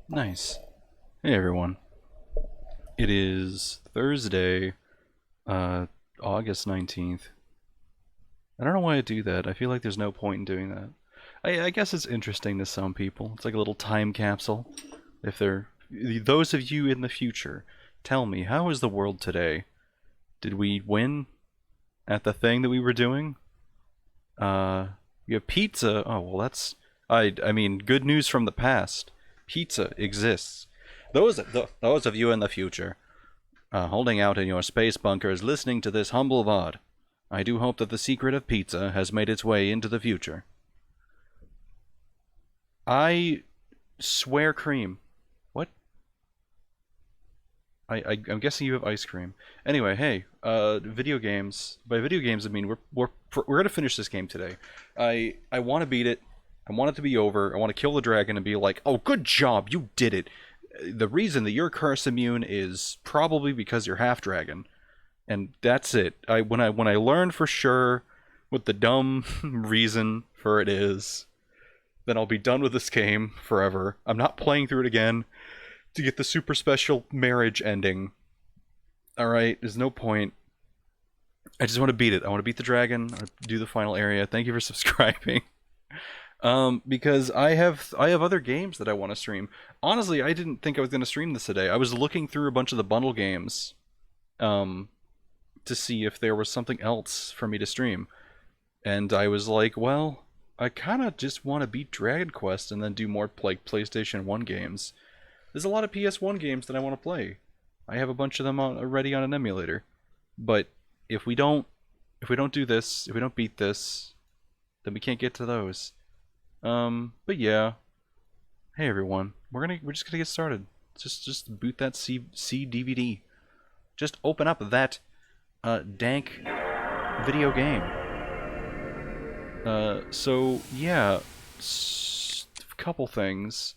Nice. Hey everyone. It is Thursday, August 19th. I don't know why I do that. I feel like there's no point in doing that. I guess it's interesting to some people. It's like a little time capsule. If they're those of you in the future, tell me, how is the world today? Did we win at the thing that we were doing? You have pizza. Oh, well that's I mean, good news from the past. Pizza exists. Those of you in the future, holding out in your space bunkers, listening to this humble VOD, I do hope that the secret of pizza has made its way into the future. I swear cream. What? I'm guessing you have ice cream. Anyway, hey, video games. By video games, I mean we're gonna finish this game today. I want to beat it. I want it to be over. I want to kill the dragon and be like, oh, good job, you did it. The reason that you're curse immune is probably because you're half dragon, and that's it. When I learn for sure what the dumb reason for it is, then I'll be done with this game forever. I'm not playing through it again to get the super special marriage ending. Alright, there's no point. I just want to beat it. I want to beat the dragon, do the final area. Thank you for subscribing. Because I have other games that I want to stream. Honestly, I didn't think I was going to stream this today. I was looking through a bunch of the bundle games, to see if there was something else for me to stream. And I was like, well, I kind of just want to beat Dragon Quest and then do more like PlayStation 1 games. There's a lot of PS1 games that I want to play. I have a bunch of them already on an emulator. But if we don't do this, if we don't beat this, then we can't get to those. But yeah. Hey everyone, we're just gonna get started. Just boot that C DVD. Just open up that dank video game. So yeah, a couple things.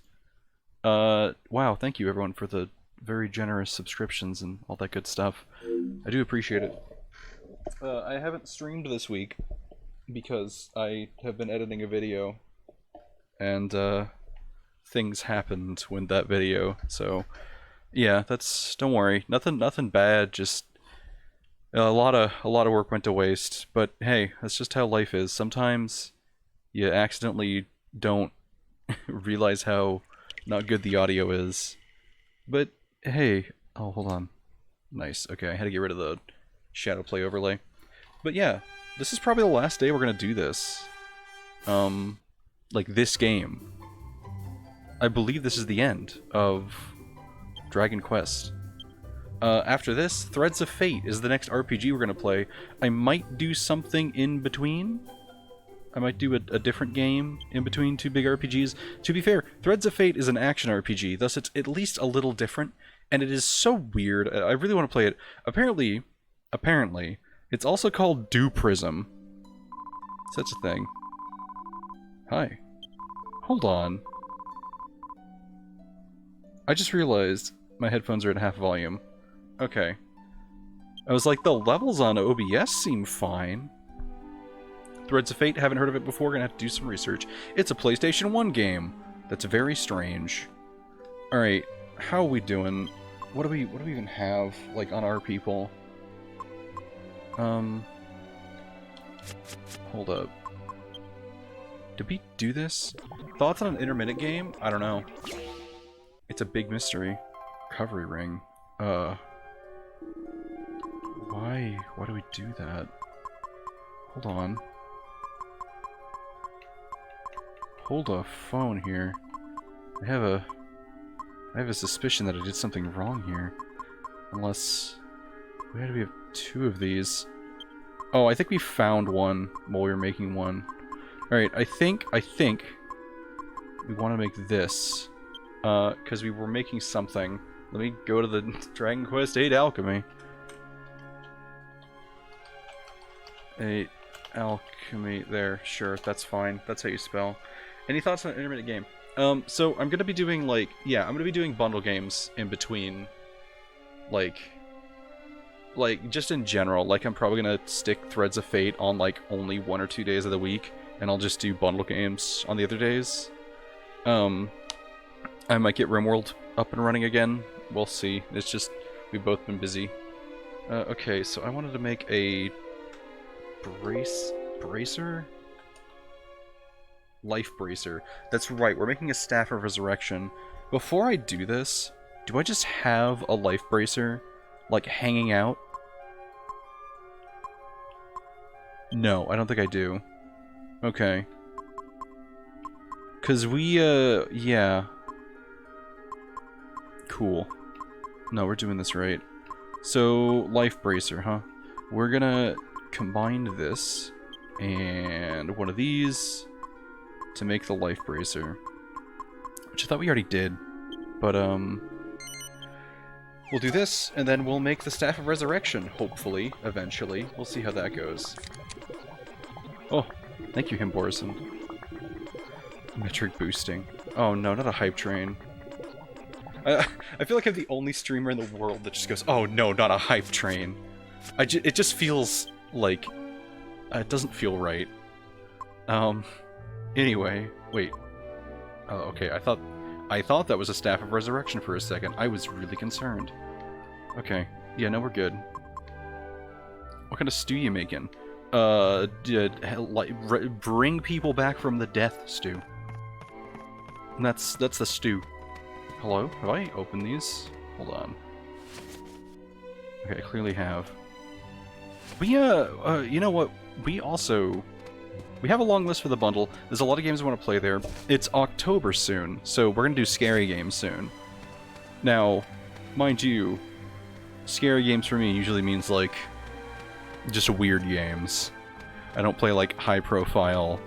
Wow, thank you everyone for the very generous subscriptions and all that good stuff. I do appreciate it. I haven't streamed this week because I have been editing a video, and things happened with that video. So yeah, don't worry, nothing bad. Just a lot of work went to waste. But hey, that's just how life is. Sometimes you accidentally don't realize how not good the audio is. But hey, oh hold on, nice. Okay, I had to get rid of the shadow play overlay. But yeah, this is probably the last day we're gonna do this. Like this game. I believe this is the end of Dragon Quest. After this, Threads of Fate is the next RPG we're gonna play. I might do something in between. I might do a different game in between two big RPGs. To be fair, Threads of Fate is an action RPG, thus it's at least a little different, and it is so weird. I really want to play it. Apparently, it's also called Dew Prism. Such a thing. Hi. Hold on. I just realized my headphones are at half volume. Okay. I was like, the levels on OBS seem fine. Threads of Fate, haven't heard of it before, gonna have to do some research. It's a PlayStation 1 game. That's very strange. Alright, how are we doing? What do we even have, like, on our people? Hold up. Did we do this? Thoughts on an intermittent game? I don't know. It's a big mystery. Recovery ring. Why do we do that? Hold on. Hold a phone here. I have a suspicion that I did something wrong here. Unless... why do we have two of these? Oh, I think we found one while we were making one. Alright, I think we want to make this. Because we were making something. Let me go to the Dragon Quest VIII Alchemy. 8 Alchemy, there, sure, that's fine. That's how you spell. Any thoughts on an intermittent game? So I'm gonna be doing, like, yeah, I'm gonna be doing bundle games in between, like, just in general. Like, I'm probably gonna stick Threads of Fate on, like, only 1 or 2 days of the week, and I'll just do bundle games on the other days. I might get RimWorld up and running again. We'll see. It's just, we've both been busy. Okay, so I wanted to make a bracer? Life bracer. That's right, we're making a Staff of Resurrection. Before I do this, do I just have a life bracer, like, hanging out? No, I don't think I do. Okay. Cause we, yeah. Cool. No, we're doing this right. So, life bracer, huh? We're gonna combine this and one of these to make the life bracer. Which I thought we already did. But, we'll do this, and then we'll make the Staff of Resurrection, hopefully, eventually. We'll see how that goes. Oh, thank you, Himborison. Metric boosting. Oh no, not a hype train. I feel like I'm the only streamer in the world that just goes, oh no, not a hype train. It just feels like... it doesn't feel right. Anyway, wait. Oh, okay, I thought that was a Staff of Resurrection for a second. I was really concerned. Okay, yeah, no, we're good. What kind of stew you making? Bring people back from the death stew. And that's the stew. Hello? Have I opened these? Hold on. Okay, I clearly have. We, you know what? We have a long list for the bundle. There's a lot of games I want to play there. It's October soon, so we're gonna do scary games soon. Now, mind you, scary games for me usually means, like, just weird games. I don't play, like, high-profile,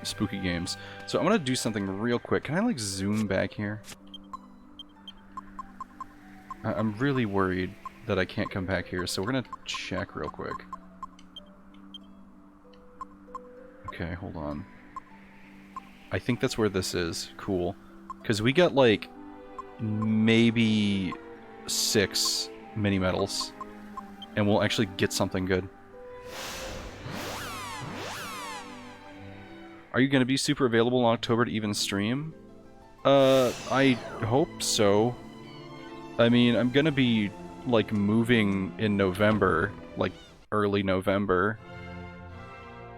spooky games. So I'm gonna do something real quick. Can I, like, zoom back here? I'm really worried that I can't come back here, so we're gonna check real quick. Okay, hold on. I think that's where this is. Cool. Because we got, like, maybe 6 mini-medals. And we'll actually get something good. Are you going to be super available in October to even stream? I hope so. I mean, I'm going to be, like, moving in November. Like, early November.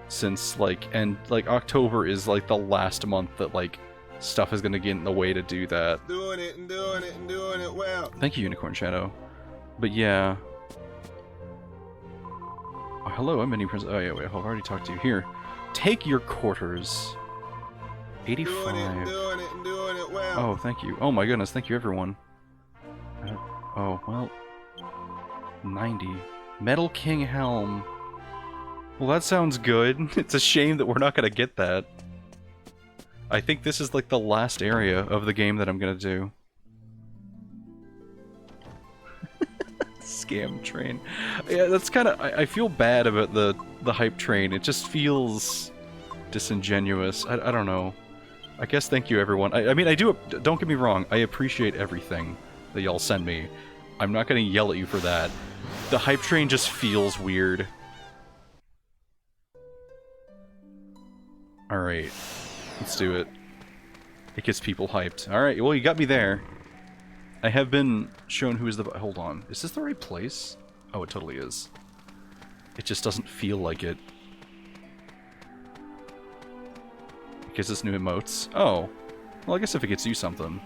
Since, like, and, like, October is, like, the last month that, like, stuff is going to get in the way to do that. Doing it and doing it and doing it well. Thank you, Unicorn Shadow. But yeah... Oh, hello, I'm Mini Prince. Oh, yeah, wait, I've already talked to you. Here, take your quarters. 85. Doing it and doing it well. Oh, thank you. Oh my goodness, thank you, everyone. Oh, well. 90. Metal King Helm. Well, that sounds good. It's a shame that we're not going to get that. I think this is, like, the last area of the game that I'm going to do. Scam train. Yeah, that's kind of... I feel bad about the hype train. It just feels disingenuous. I don't know. I guess thank you, everyone. I mean, I do... Don't get me wrong. I appreciate everything that y'all send me. I'm not going to yell at you for that. The hype train just feels weird. Alright. Let's do it. It gets people hyped. Alright, well, you got me there. I have been shown who is the... Hold on. Is this the right place? Oh, it totally is. It just doesn't feel like it. Because it's new emotes. Oh. Well, I guess if it gets you something.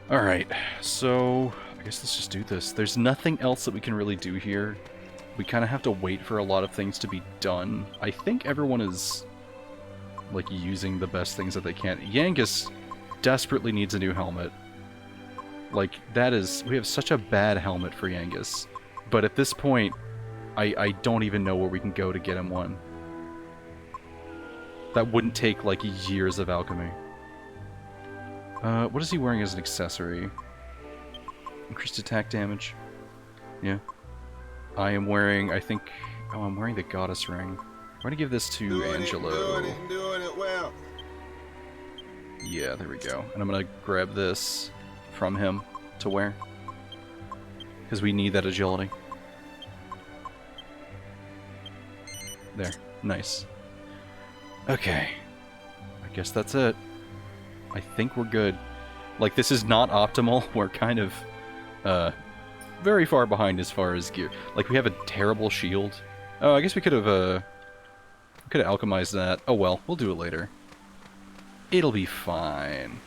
Alright. So, I guess let's just do this. There's nothing else that we can really do here. We kind of have to wait for a lot of things to be done. I think everyone is, like, using the best things that they can. Genghis desperately needs a new helmet. Like, that is... We have such a bad helmet for Genghis. But at this point, I don't even know where we can go to get him one. That wouldn't take, like, years of alchemy. What is he wearing as an accessory? Increased attack damage. Yeah. I am wearing, I think... Oh, I'm wearing the Goddess Ring. I'm gonna give this to Angelo. Doing it well. Yeah, there we go. And I'm gonna grab this from him to wear. Because we need that agility. There. Nice. Okay. I Guess that's it. I think we're good. Like, this is not optimal. We're kind of, very far behind as far as gear. Like, we have a terrible shield. Oh, I guess we could have alchemized that. Oh well, we'll do it later. It'll be fine.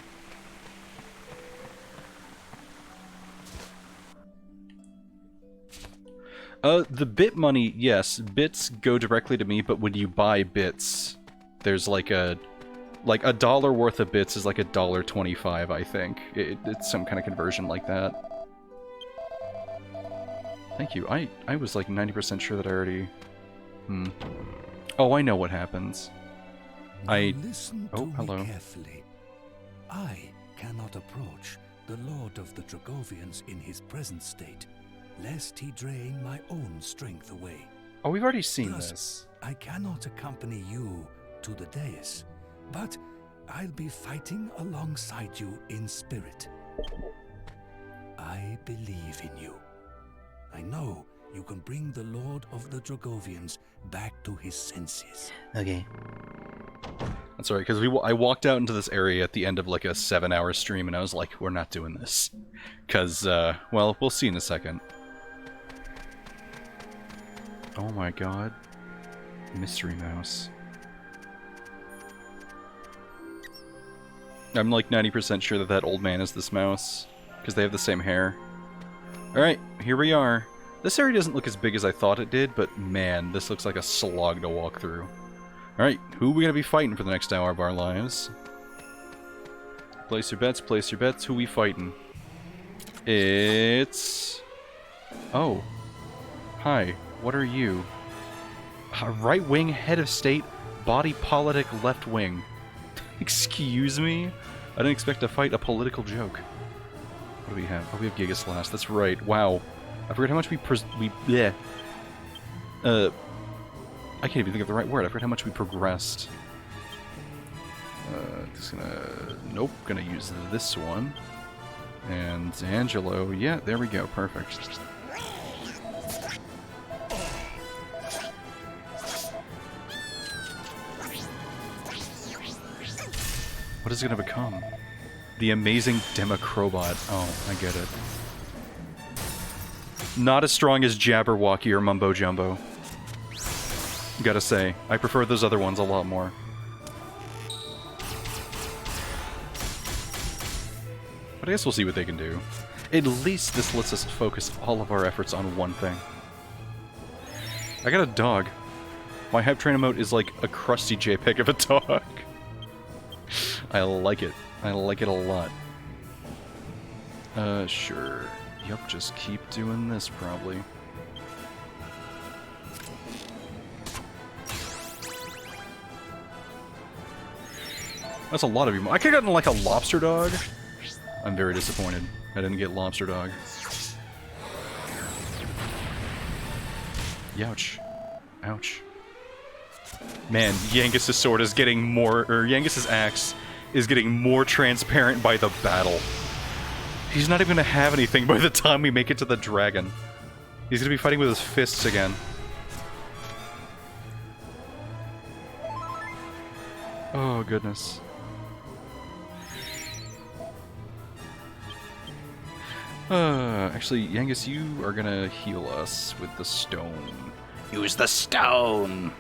The bit money, yes, bits go directly to me, but when you buy bits, there's like a $1 worth of bits is like $1.25, I think. It's some kind of conversion like that. Thank you. I was like 90% sure that I already... Oh, I know what happens. Listen to hello. me carefully. I cannot approach the Lord of the Dragovians in his present state, lest he drain my own strength away. Oh, we've already seen Thus, this. I cannot accompany you to the dais, but I'll be fighting alongside you in spirit. I believe in you. I know you can bring the Lord of the Dragovians back to his senses. Okay. That's alright, because I walked out into this area at the end of like a 7-hour stream, and I was like, we're not doing this. Because, well, we'll see in a second. Oh my god. Mystery Mouse. I'm like 90% sure that old man is this mouse, because they have the same hair. Alright, here we are. This area doesn't look as big as I thought it did, but man, this looks like a slog to walk through. Alright, who are we going to be fighting for the next hour of our lives? Place your bets, place your bets. Who we fighting? It's... Oh. Hi, what are you? Right wing, head of state, body politic, left wing. Excuse me? I didn't expect to fight a political joke. What do we have? Oh, we have Genghis last. That's right. Wow. I forgot how much bleh. I can't even think of the right word. I forgot how much we progressed. Just gonna... Nope. Gonna use this one. And Angelo. Yeah, there we go. Perfect. What is it gonna become? The amazing Democrobot. Oh, I get it. Not as strong as Jabberwocky or Mumbo Jumbo. Gotta say, I prefer those other ones a lot more. But I guess we'll see what they can do. At least this lets us focus all of our efforts on one thing. I got a dog. My hype train emote is like a crusty JPEG of a dog. I like it. I like it a lot. Sure. Yup, just keep doing this, probably. That's a lot of you. I could've gotten, like, a lobster dog. I'm very disappointed. I didn't get lobster dog. Youch. Ouch. Man, Genghis' sword is getting more... or Genghis' axe is getting more transparent by the battle. He's not even gonna have anything by the time we make it to the dragon. He's gonna be fighting with his fists again. Oh, goodness. Actually, Genghis, you are gonna heal us with the stone. Use the stone!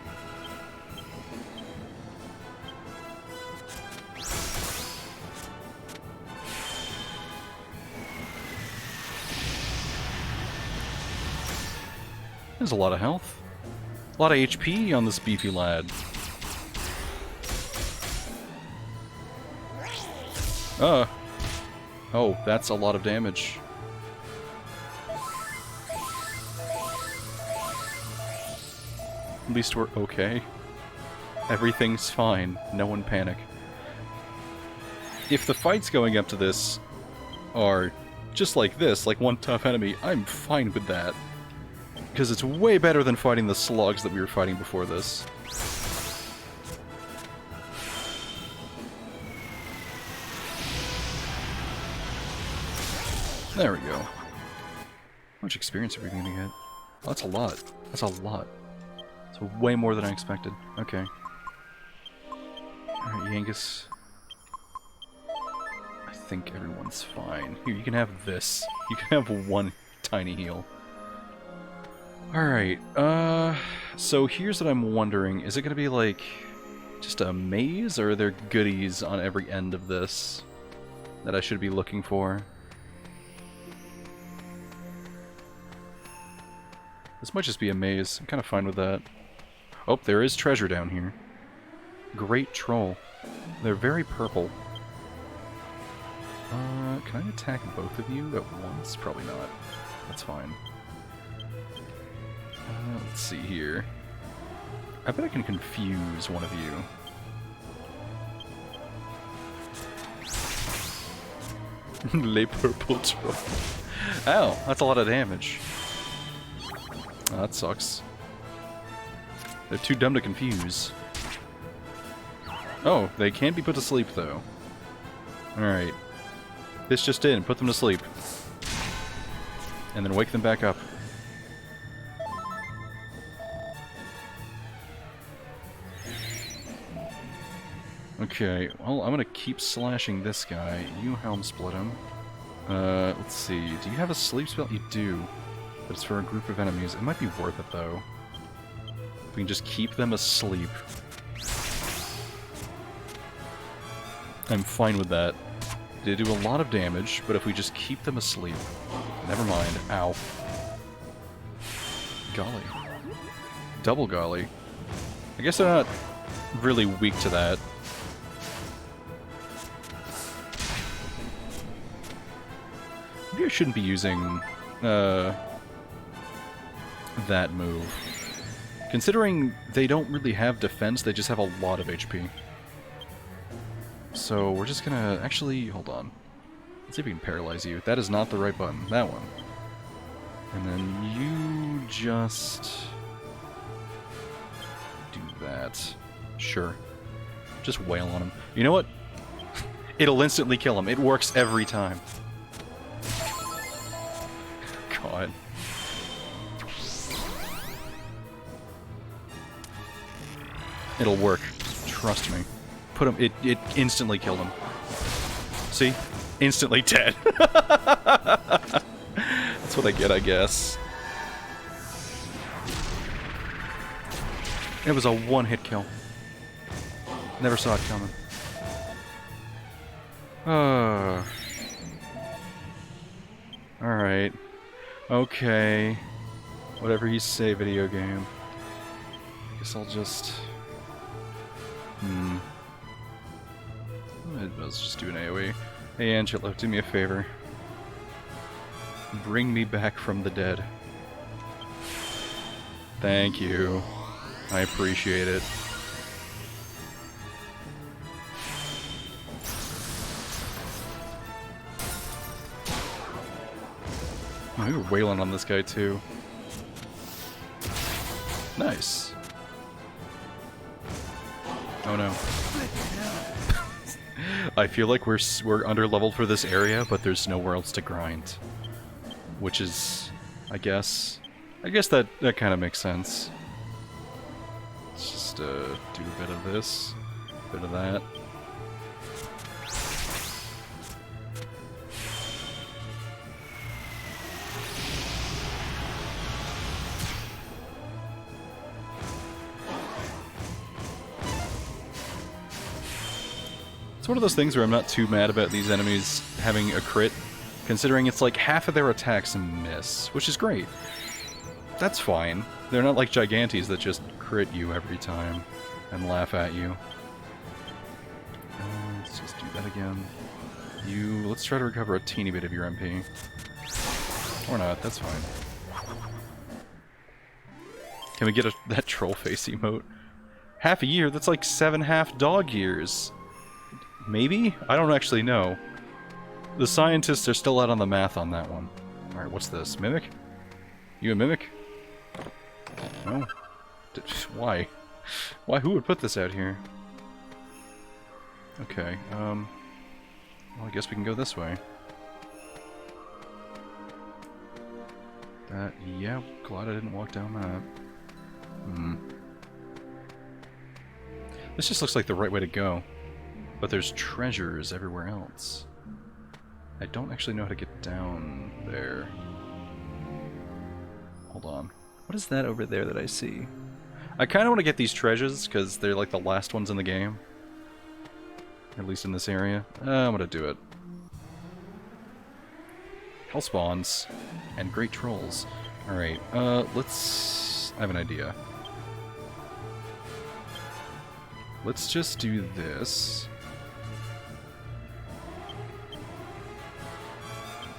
There's a lot of health. A lot of HP on this beefy lad. Oh, that's a lot of damage. At least we're okay. Everything's fine. No one panic. If the fights going up to this are just like this, like one tough enemy, I'm fine with that. Because it's way better than fighting the slugs that we were fighting before this. There we go. How much experience are we going to get? Oh, that's a lot. That's a lot. It's way more than I expected. Okay. Alright, Genghis. I think everyone's fine. Here, you can have this. You can have one tiny heal. Alright, so here's what I'm wondering. Is it gonna be like just a maze, or are there goodies on every end of this that I should be looking for? This might just be a maze. I'm kind of fine with that. Oh, there is treasure down here. Great troll. They're very purple. Can I attack both of you at once? Probably not. That's fine. Let's see here. I bet I can confuse one of you. Le purple troll. Ow, that's a lot of damage. Oh, that sucks. They're too dumb to confuse. Oh, they can be put to sleep, though. Alright. This just in. Put them to sleep. And then wake them back up. Okay, well, I'm gonna keep slashing this guy. You helm split him. Let's see. Do you have a sleep spell? You do. But it's for a group of enemies. It might be worth it, though. If we can just keep them asleep. I'm fine with that. They do a lot of damage, but if we just keep them asleep... Never mind. Ow. Golly. Double golly. I guess they're not really weak to that. Maybe I shouldn't be using, that move. Considering they don't really have defense, they just have a lot of HP. So we're just gonna... Actually, hold on. Let's see if we can paralyze you. That is not the right button. That one. And then you just... do that. Sure. Just wail on him. You know what? It'll instantly kill him. It works every time. God. It'll work. Trust me. Put him. It instantly killed him. See? Instantly dead. That's what I get, I guess. It was a one-hit kill. Never saw it coming. Alright. Okay. Whatever you say, video game. Guess I'll just... Let's just do an AoE. Hey Angela, do me a favor. Bring me back from the dead. Thank you. I appreciate it. Oh, we were wailing on this guy too. Nice. Oh no. I feel like we're under-leveled for this area, but there's nowhere else to grind. Which is, I guess that kind of makes sense. Let's just do a bit of this, a bit of that. It's one of those things where I'm not too mad about these enemies having a crit, considering it's like half of their attacks miss, which is great. That's fine. They're not like Gigantes that just crit you every time and laugh at you. Let's just do that again. Let's try to recover a teeny bit of your MP. Or not, that's fine. Can we get that troll face emote? Half a year? That's like 7 half dog years. Maybe? I don't actually know. The scientists are still out on the math on that one. Alright, what's this? Mimic? You a mimic? No. Why? Why? Who would put this out here? Okay, well, I guess we can go this way. Yeah, glad I didn't walk down that. This just looks like the right way to go. But there's treasures everywhere else. I don't actually know how to get down there. Hold on. What is that over there that I see? I kind of want to get these treasures because they're like the last ones in the game. At least in this area. I'm gonna do it. Hell spawns. And great trolls. Alright, let's... I have an idea. Let's just do this.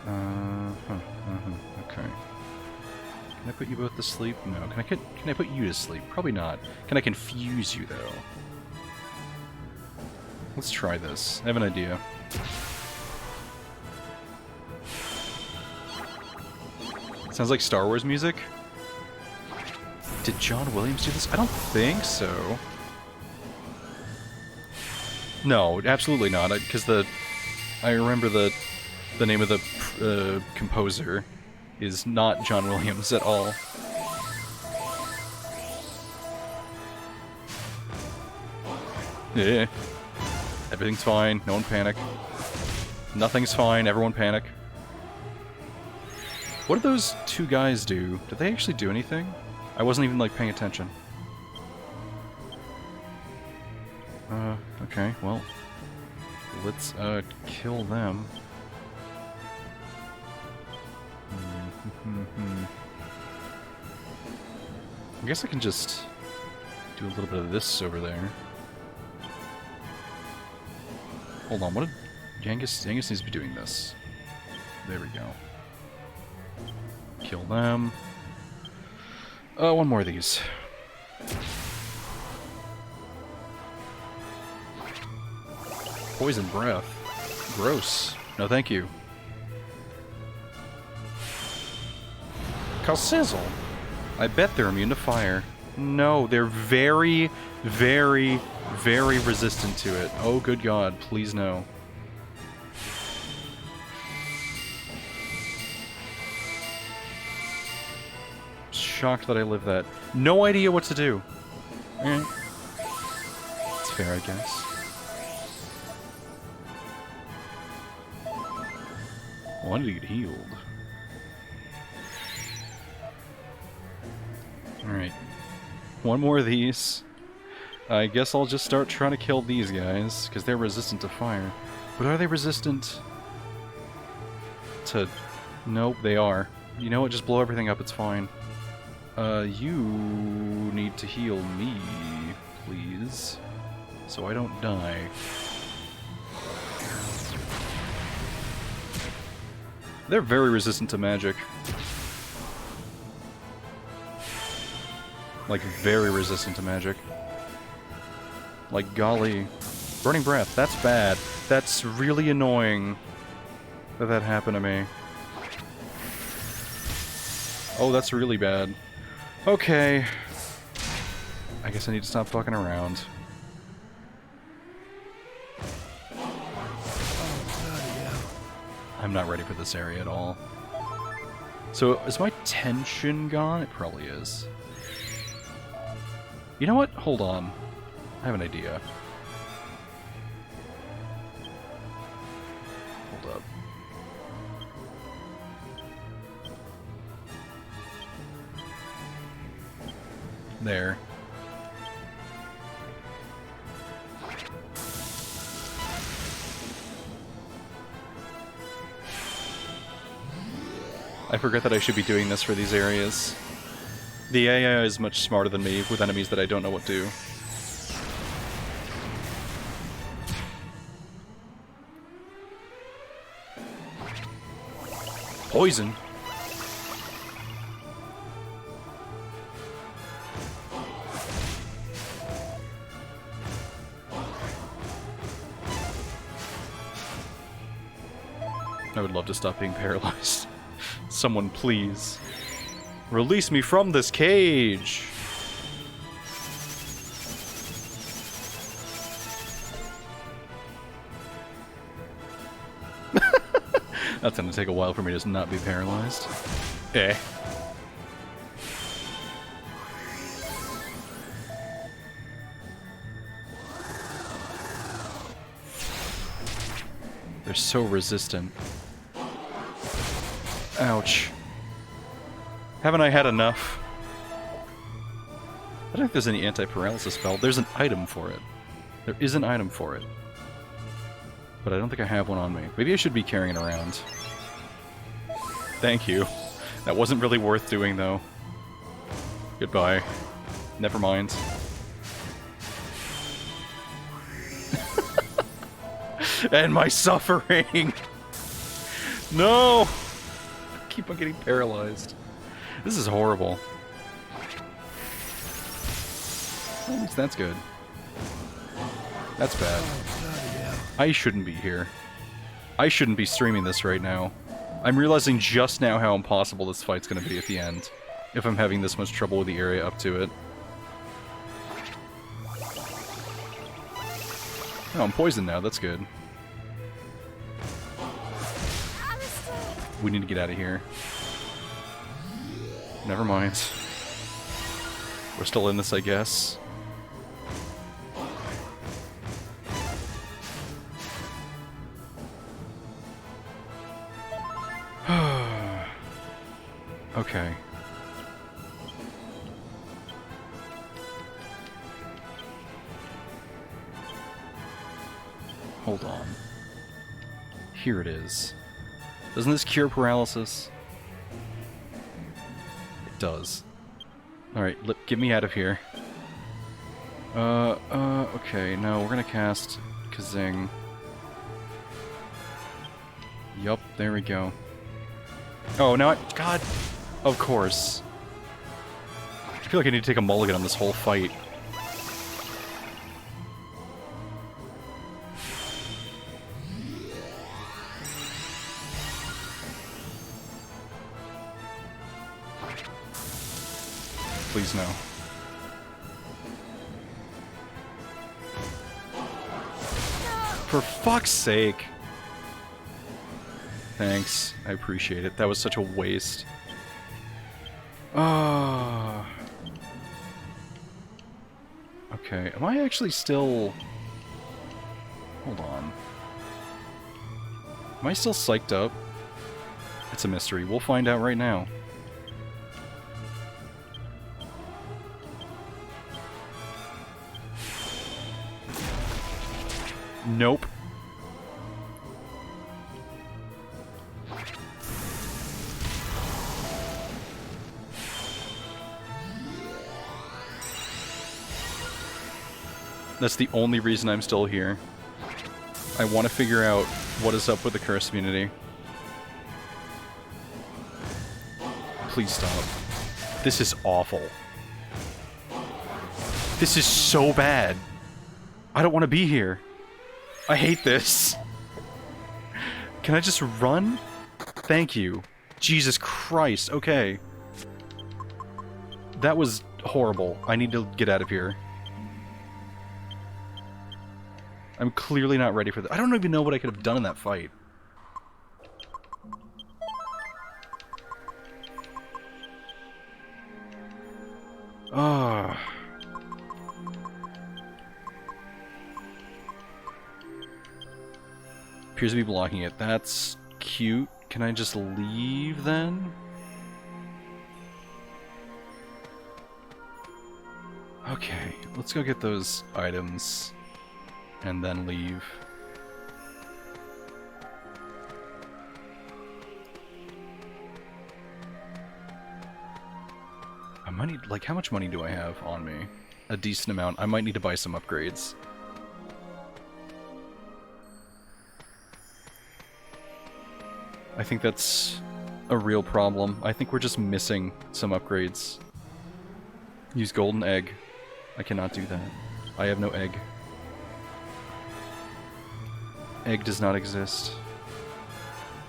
Okay. Can I put you both to sleep? No. Can I put you to sleep? Probably not. Can I confuse you, though? Let's try this. I have an idea. Sounds like Star Wars music. Did John Williams do this? I don't think so. No, absolutely not. Because I remember the name of the composer is not John Williams at all. Yeah. Everything's fine. No one panic. Nothing's fine. Everyone panic. What did those two guys do? Did they actually do anything? I wasn't even, like, paying attention. Okay, well... Let's, kill them. I guess I can just do a little bit of this over there. Hold on, what did... Genghis needs to be doing this. There we go. Kill them. One more of these. Poison breath. Gross. No thank you. Calcizzle. I bet they're immune to fire. No, they're very, very, very resistant to it. Oh good god, please no. Shocked that I lived that. No idea what to do. Alright. It's fair, I guess. Well, I need to get healed. Alright. One more of these. I guess I'll just start trying to kill these guys, because they're resistant to fire. But are they resistant to... Nope, they are. You know what, just blow everything up, it's fine. You need to heal me, please, so I don't die. They're very resistant to magic. Like, very resistant to magic. Like, golly. Burning breath, that's bad. That's really annoying that that happened to me. Oh, that's really bad. Okay. I guess I need to stop fucking around. I'm not ready for this area at all. So, is my tension gone? It probably is. You know what? Hold on. I have an idea. Hold up. There. I forget that I should be doing this for these areas. The AI is much smarter than me with enemies that I don't know what do. Poison? I would love to stop being paralyzed. Someone please. Release me from this cage! That's gonna take a while for me to just not be paralyzed. Eh. They're so resistant. Ouch. Haven't I had enough? I don't think there's any anti-paralysis spell. There's an item for it. There is an item for it. But I don't think I have one on me. Maybe I should be carrying it around. Thank you. That wasn't really worth doing, though. Goodbye. Never mind. And my suffering! No! I keep on getting paralyzed. This is horrible. At least that's good. That's bad. I shouldn't be here. I shouldn't be streaming this right now. I'm realizing just now how impossible this fight's gonna be at the end, if I'm having this much trouble with the area up to it. Oh, I'm poisoned now, that's good. We need to get out of here. Never mind. We're still in this, I guess. Okay. Hold on. Here it is. Doesn't this cure paralysis? It does. Alright, get me out of here. Okay, no, we're gonna cast Kazing. Yup, there we go. Oh, now God! Of course. I feel like I need to take a mulligan on this whole fight. Please no. For fuck's sake! Thanks, I appreciate it. That was such a waste. Ah. Okay, am I actually still... Hold on. Am I still psyched up? It's a mystery. We'll find out right now. Nope. That's the only reason I'm still here. I want to figure out what is up with the curse immunity. Please stop. This is awful. This is so bad. I don't want to be here. I hate this. Can I just run? Thank you. Jesus Christ. Okay. That was horrible. I need to get out of here. I'm clearly not ready for that. I don't even know what I could have done in that fight. Ah. Appears to be blocking it. That's cute. Can I just leave then? Okay, let's go get those items and then leave. I might need, like, how much money do I have on me? A decent amount. I might need to buy some upgrades. I think that's a real problem. I think we're just missing some upgrades. Use golden egg. I cannot do that. I have no egg. Egg does not exist.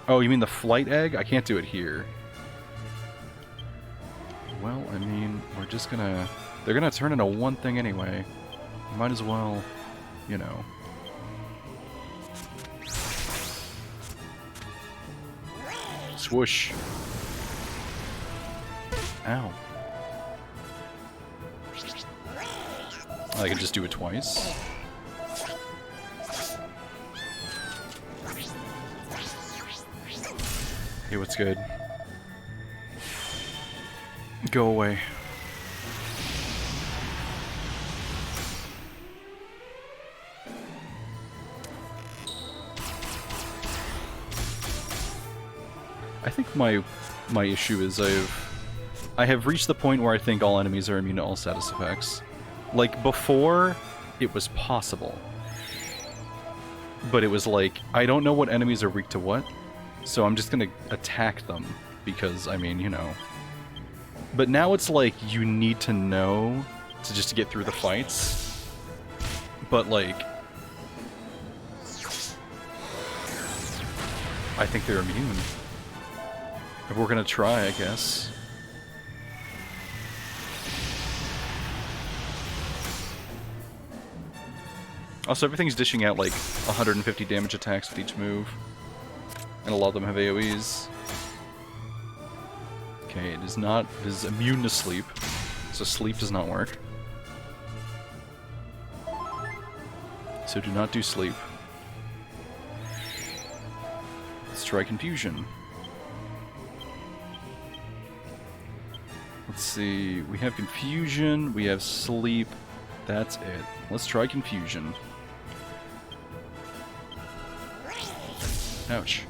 Oh, you mean the flight egg? I can't do it here. Well, I mean, we're just gonna... They're gonna turn into one thing anyway. Might as well, you know... Swoosh. Ow. I can just do it twice. Hey, what's good? Go away. I think my issue is I have reached the point where I think all enemies are immune to all status effects. Like, before, it was possible. But it was like, I don't know what enemies are weak to what, so I'm just gonna attack them, because, I mean, you know. But now it's like, you need to know to just to get through the fights. But, like, I think they're immune. If we're gonna try, I guess. Also, everything's dishing out like 150 damage attacks with each move. And a lot of them have AoEs. Okay, it is immune to sleep. So sleep does not work. So do not do sleep. Let's try confusion. Let's see, we have confusion, we have sleep, that's it. Let's try confusion. Ouch.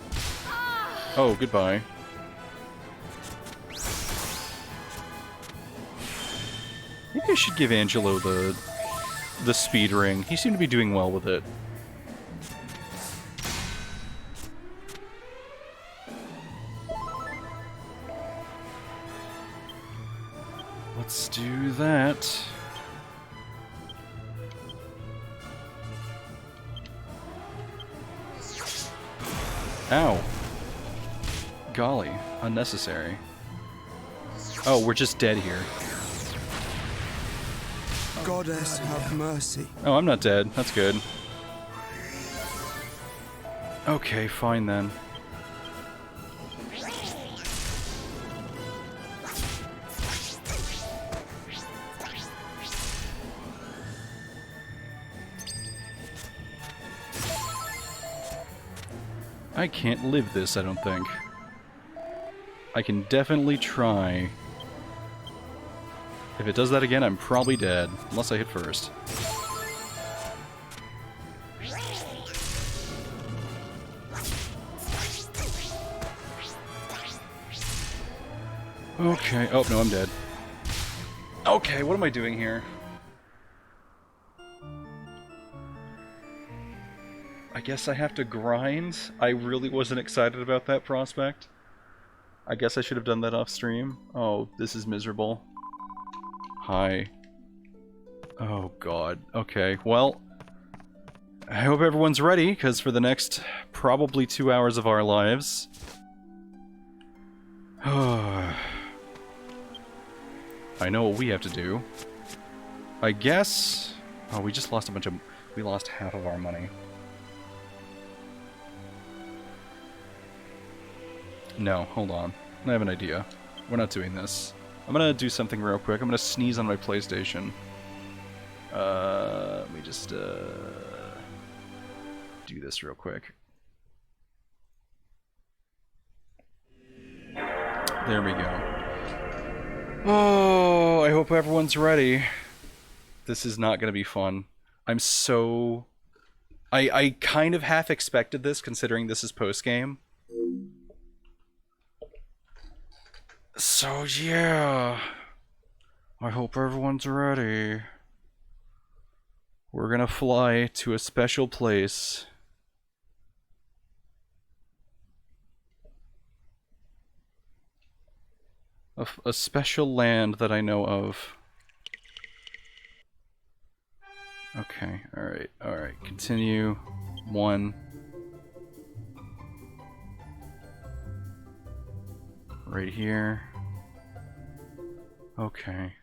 Oh, goodbye. Maybe I should give Angelo the speed ring. He seemed to be doing well with it. Let's do that. Ow. Golly, unnecessary. Oh, we're just dead here. Goddess, have mercy. Oh, I'm not dead. That's good. Okay, fine then. I can't live this, I don't think. I can definitely try. If it does that again, I'm probably dead. Unless I hit first. Okay. Oh, no, I'm dead. Okay, what am I doing here? I guess I have to grind. I really wasn't excited about that prospect. I guess I should have done that off stream. Oh, this is miserable. Hi. Oh god. Okay, well, I hope everyone's ready, because for the next probably 2 hours of our lives... I know what we have to do. I guess... Oh, we just lost a bunch of... We lost half of our money. No, hold on. I have an idea. We're not doing this. I'm gonna do something real quick. I'm gonna sneeze on my PlayStation. Let me just, do this real quick. There we go. Oh, I hope everyone's ready. This is not gonna be fun. I'm so... I kind of half expected this, considering this is post-game. So yeah, I hope everyone's ready. We're gonna fly to a special place. A special land that I know of. Okay, alright, continue. 1. Right here. Okay.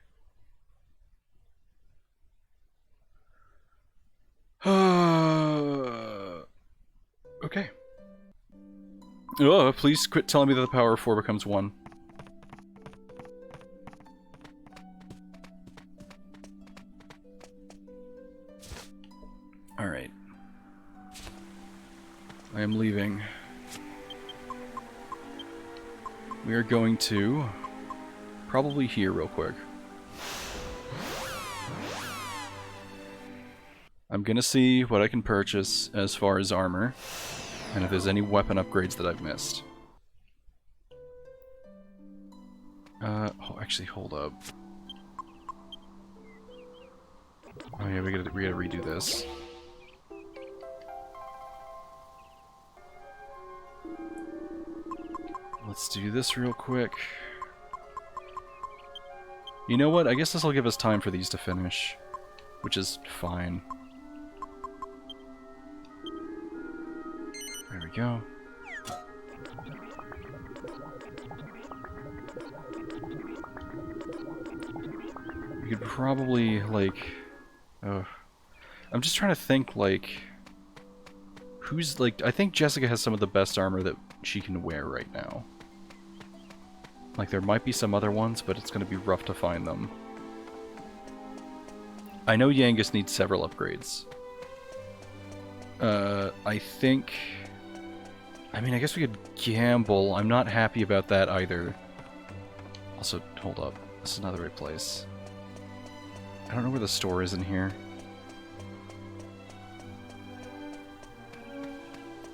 Okay. Oh, please quit telling me that the power of 4 becomes 1. Alright. I am leaving. We are going to probably here real quick. I'm gonna see what I can purchase as far as armor, and if there's any weapon upgrades that I've missed. Oh, actually, hold up. Oh yeah, we gotta redo this. Let's do this real quick. You know what? I guess this will give us time for these to finish, which is fine. There we go. We could probably, like... I'm just trying to think, like... Who's, like... I think Jessica has some of the best armor that she can wear right now. Like, there might be some other ones, but it's going to be rough to find them. I know Genghis needs several upgrades. I think... I mean, I guess we could gamble. I'm not happy about that either. Also, hold up. This is not the right place. I don't know where the store is in here.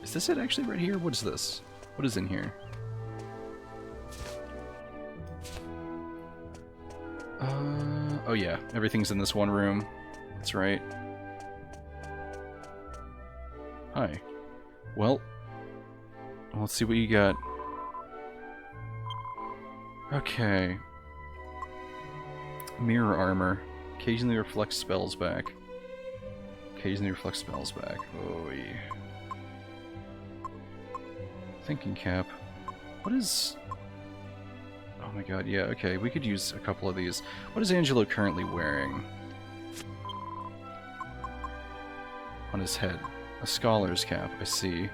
Is this it actually right here? What is this? What is in here? Oh yeah, everything's in this one room. That's right. Hi. Well, let's see what you got. Okay. Mirror armor. Occasionally reflects spells back. Occasionally reflects spells back. Oh yeah. Thinking cap. What is... Oh my god, yeah, okay, we could use a couple of these. What is Angelo currently wearing? On his head. A scholar's cap, I see.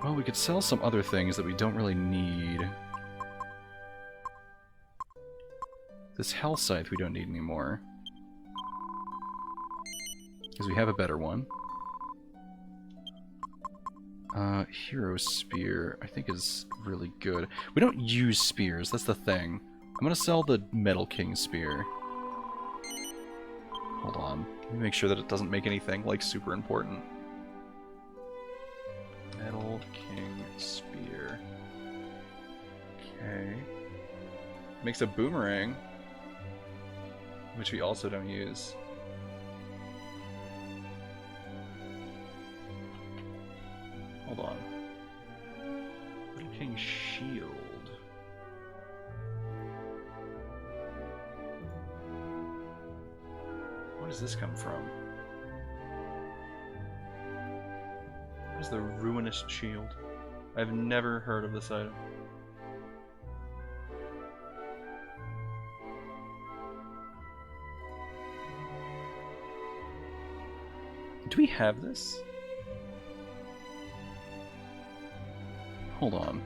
Well, we could sell some other things that we don't really need. This Hell Scythe we don't need anymore. Because we have a better one. Hero Spear, I think is really good. We don't use spears, that's the thing. I'm gonna sell the Metal King Spear. Hold on. Let me make sure that it doesn't make anything, like, super important. Metal King Spear. Okay. Makes a boomerang, which we also don't use. Hold on. Little King Shield. Where does this come from? What is the Ruinous Shield? I've never heard of this item. Do we have this? Hold on.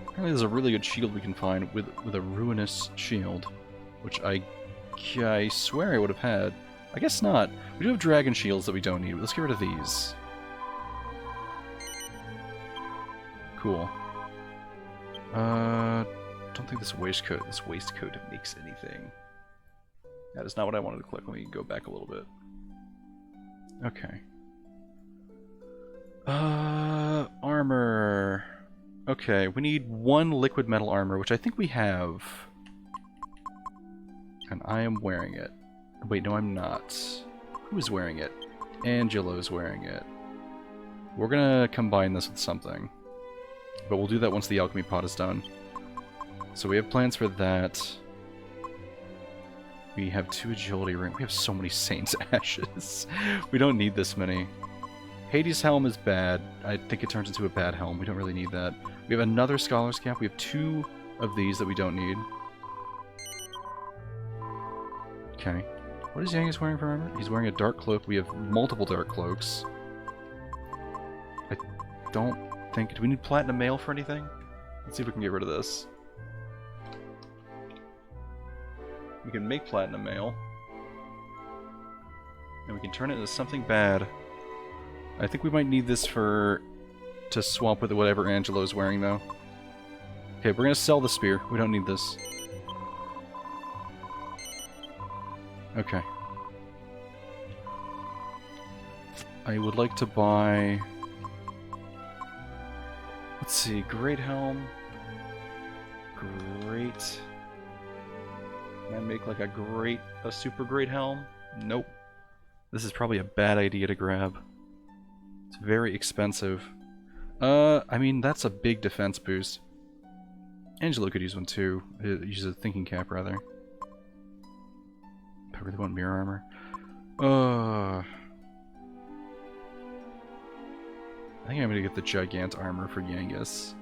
Apparently there's a really good shield we can find with a Ruinous Shield, which I swear I would have had. I guess not. We do have dragon shields that we don't need. Let's get rid of these. Cool. Don't think this waistcoat makes anything. That is not what I wanted to click. Let me go back a little bit. Okay. Armor. Okay, we need one liquid metal armor, which I think we have. And I am wearing it. Wait, no, I'm not. Who is wearing it? Angelo's wearing it. We're gonna combine this with something. But we'll do that once the alchemy pot is done. So we have plans for that. We have 2 agility rings. We have so many Saint's Ashes. We don't need this many. Hades' helm is bad. I think it turns into a bad helm. We don't really need that. We have another Scholar's Cap. We have 2 of these that we don't need. Okay. What is Genghis wearing for armor? He's wearing a dark cloak. We have multiple dark cloaks. I don't think... Do we need platinum mail for anything? Let's see if we can get rid of this. We can make platinum mail. And we can turn it into something bad. I think we might need this to swap with whatever Angelo's wearing, though. Okay, we're gonna sell the spear. We don't need this. Okay. I would like to buy... Let's see, Great Helm. Great... Can I make like a super great helm? Nope. This is probably a bad idea to grab. It's very expensive. I mean, that's a big defense boost. Angelo could use one too. Use a thinking cap, rather. I really want mirror armor. I think I'm gonna get the Gigant armor for Genghis.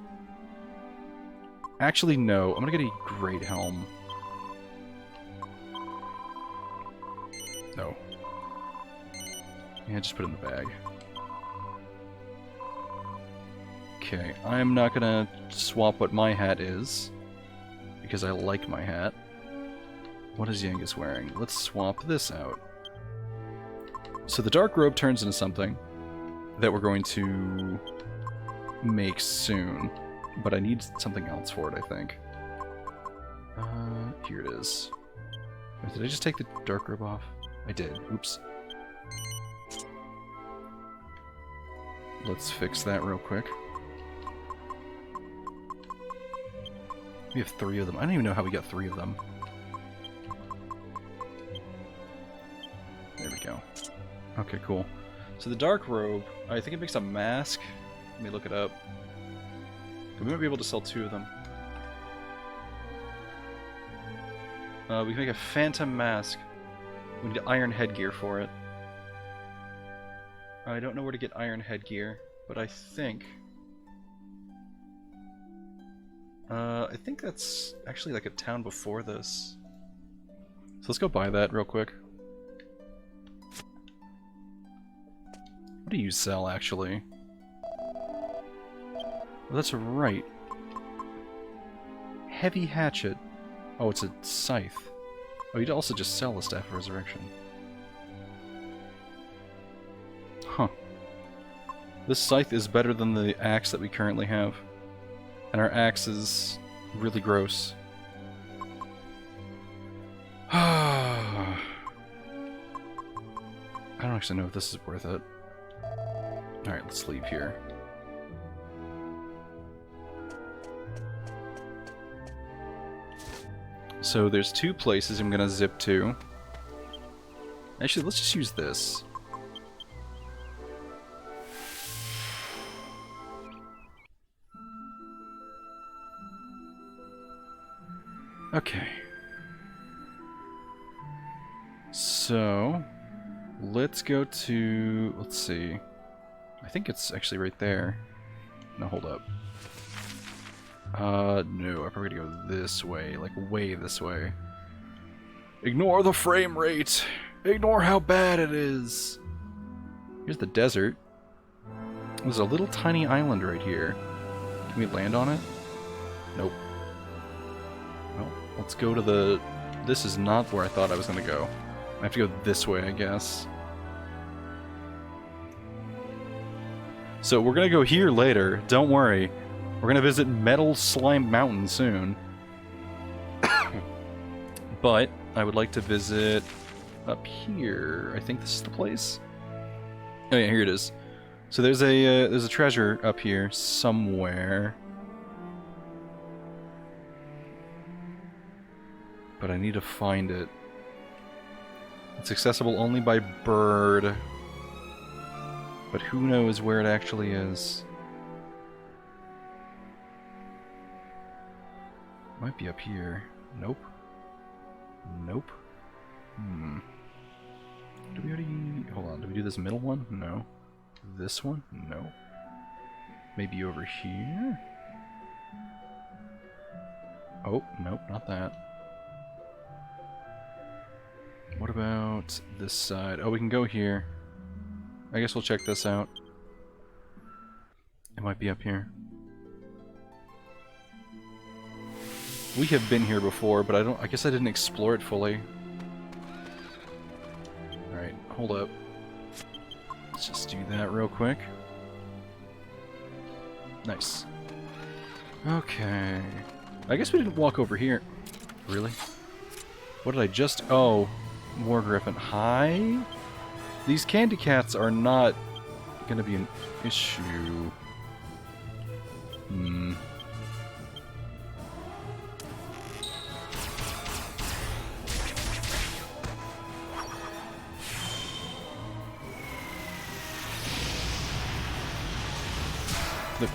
Actually, no. I'm gonna get a Great Helm. No. Yeah, just put it in the bag. Okay, I'm not gonna swap what my hat is, because I like my hat. What is Genghis wearing? Let's swap this out. So the dark robe turns into something that we're going to make soon, but I need something else for it, I think. Here it is. Wait, did I just take the dark robe off? I did. Oops. Let's fix that real quick. We have 3 of them. I don't even know how we got 3 of them. There we go. Okay, cool. So the dark robe, I think it makes a mask. Let me look it up. We might be able to sell 2 of them. We can make a phantom mask. We need iron headgear for it. I don't know where to get iron headgear, but I think that's actually like a town before this. So let's go buy that real quick. What do you sell, actually? Well, that's right. Heavy hatchet. Oh, it's a scythe. Oh, you'd also just sell the Staff of Resurrection. Huh. This scythe is better than the axe that we currently have. And our axe is really gross. I don't actually know if this is worth it. Alright, let's leave here. So there's 2 places I'm gonna zip to. Actually, let's just use this. Okay. So, let's go to... let's see. I think it's actually right there. No, hold up. No, I'm probably gonna go this way, like way this way. Ignore the frame rate! Ignore how bad it is! Here's the desert. There's a little tiny island right here. Can we land on it? Nope. Well, let's go to the... this is not where I thought I was gonna go. I have to go this way, I guess. So we're gonna go here later, don't worry. We're gonna visit Metal Slime Mountain soon. But I would like to visit up here. I think this is the place. Oh yeah, here it is. So there's a treasure up here somewhere. But I need to find it. It's accessible only by bird. But who knows where it actually is. Might be up here. Nope. Nope. Do we already... hold on, did we do this middle one? No. This one? No. Maybe over here? Oh, nope, not that. What about this side? Oh, we can go here. I guess we'll check this out. It might be up here. We have been here before, but I guess I didn't explore it fully. Alright, hold up. Let's just do that real quick. Nice. Okay. I guess we didn't walk over here. Really? What did I just... Oh, more Griffin. Hi? These candy cats are not gonna be an issue. Hmm.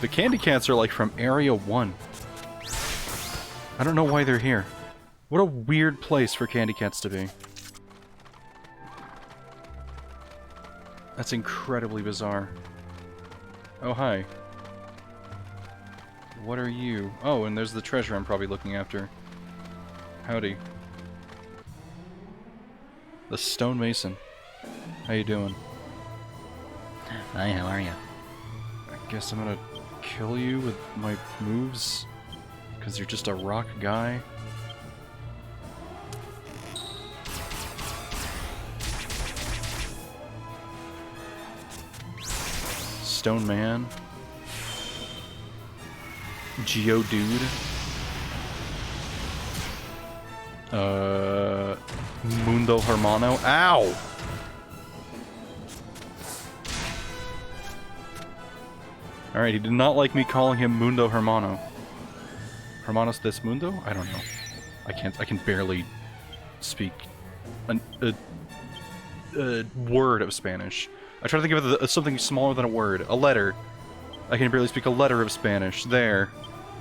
The candy cats are like from Area 1. I don't know why they're here. What a weird place for candy cats to be. That's incredibly bizarre. Oh, hi. What are you? Oh, and there's the treasure I'm probably looking after. Howdy. The stonemason. How you doing? Hi, how are you? I guess I'm gonna kill you with my moves, because you're just a rock guy. Stone Man. Geodude. Mundo Hermano. Ow! Alright, he did not like me calling him Mundo Hermano. Hermanos des Mundo? I don't know. I can barely speak a word of Spanish. I try to think of something smaller than a word. A letter. I can barely speak a letter of Spanish. There.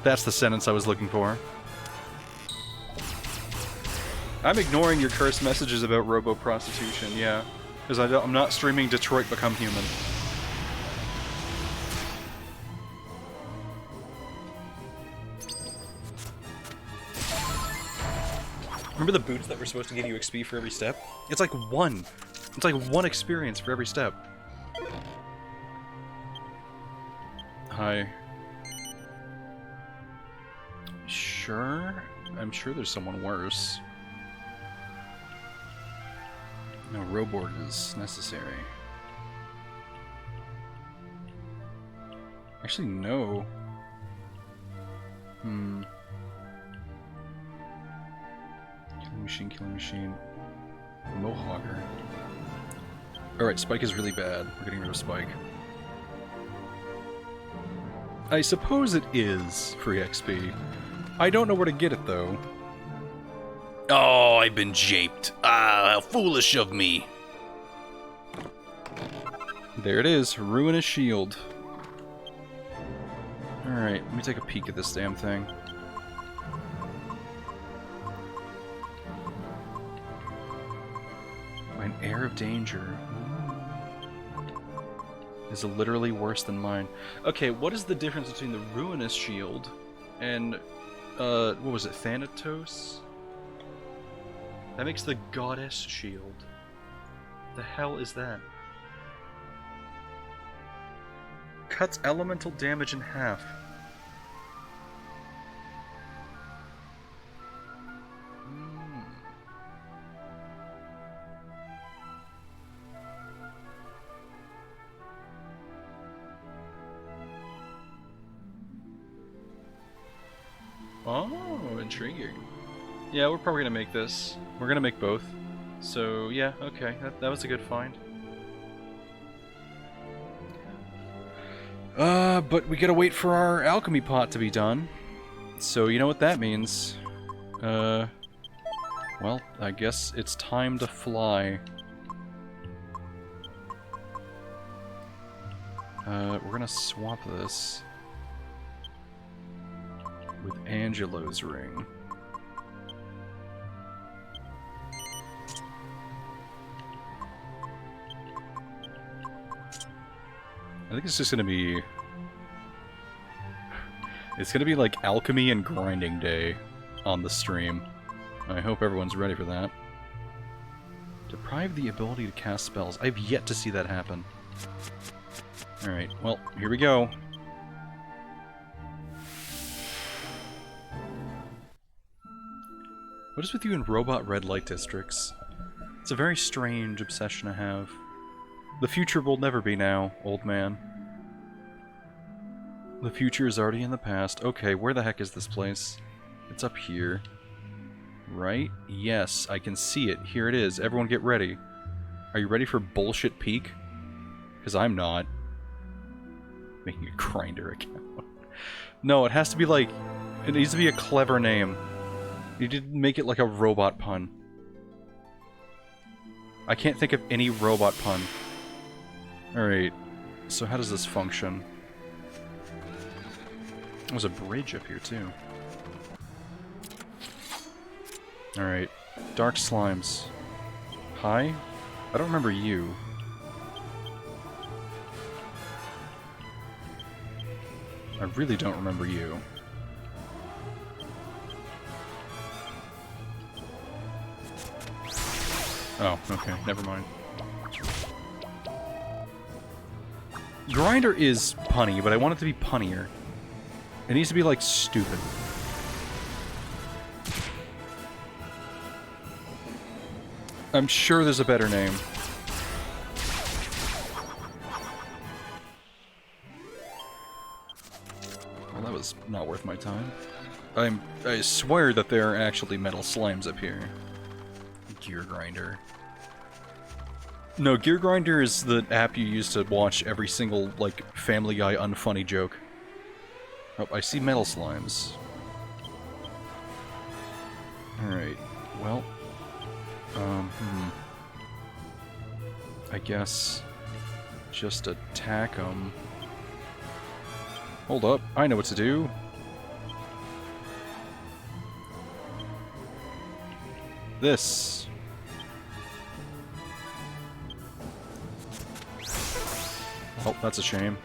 That's the sentence I was looking for. I'm ignoring your cursed messages about robo-prostitution, yeah. Because I'm not streaming Detroit Become Human. Remember the boots that were supposed to give you XP for every step? It's like one. It's like one experience for every step. Hi. Sure? I'm sure there's someone worse. No, Roborg is necessary. Actually, no. Killing machine. Mohogger. Alright, Spike is really bad. We're getting rid of Spike. I suppose it is free XP. I don't know where to get it, though. Oh, I've been japed. Ah, how foolish of me. There it is. Ruinous Shield. Alright, let me take a peek at this damn thing. An air of danger. Is literally worse than mine. Okay, what is the difference between the Ruinous Shield and, what was it, Thanatos? That makes the Goddess Shield. The hell is that? Cuts elemental damage in half. Oh, intriguing. Yeah, we're probably gonna make this. We're gonna make both. So, yeah, okay. That was a good find. But we gotta wait for our alchemy pot to be done. So, you know what that means. Well, I guess it's time to fly. We're gonna swap this with Angelo's ring. I think it's just gonna be... It's gonna be like alchemy and grinding day on the stream. I hope everyone's ready for that. Deprive the ability to cast spells. I've yet to see that happen. Alright, well, here we go. What is with you in robot red light districts? It's a very strange obsession to have. The future will never be now, old man. The future is already in the past. Okay, where the heck is this place? It's up here. Right? Yes, I can see it. Here it is. Everyone get ready. Are you ready for bullshit peak? Because I'm not. Making a grinder account. No, it has to be like... It needs to be a clever name. You didn't make it like a robot pun. I can't think of any robot pun. Alright. So how does this function? There's a bridge up here, too. Alright. Dark slimes. Hi? I don't remember you. I really don't remember you. Oh, okay, never mind. Grinder is punny, but I want it to be punnier. It needs to be, like, stupid. I'm sure there's a better name. Well, that was not worth my time. I swear that there are actually metal slimes up here. Gear Grinder. No, Gear Grinder is the app you use to watch every single, like, Family Guy unfunny joke. Oh, I see metal slimes. Alright, well... I guess... just attack them. Hold up, I know what to do. This. Oh, that's a shame.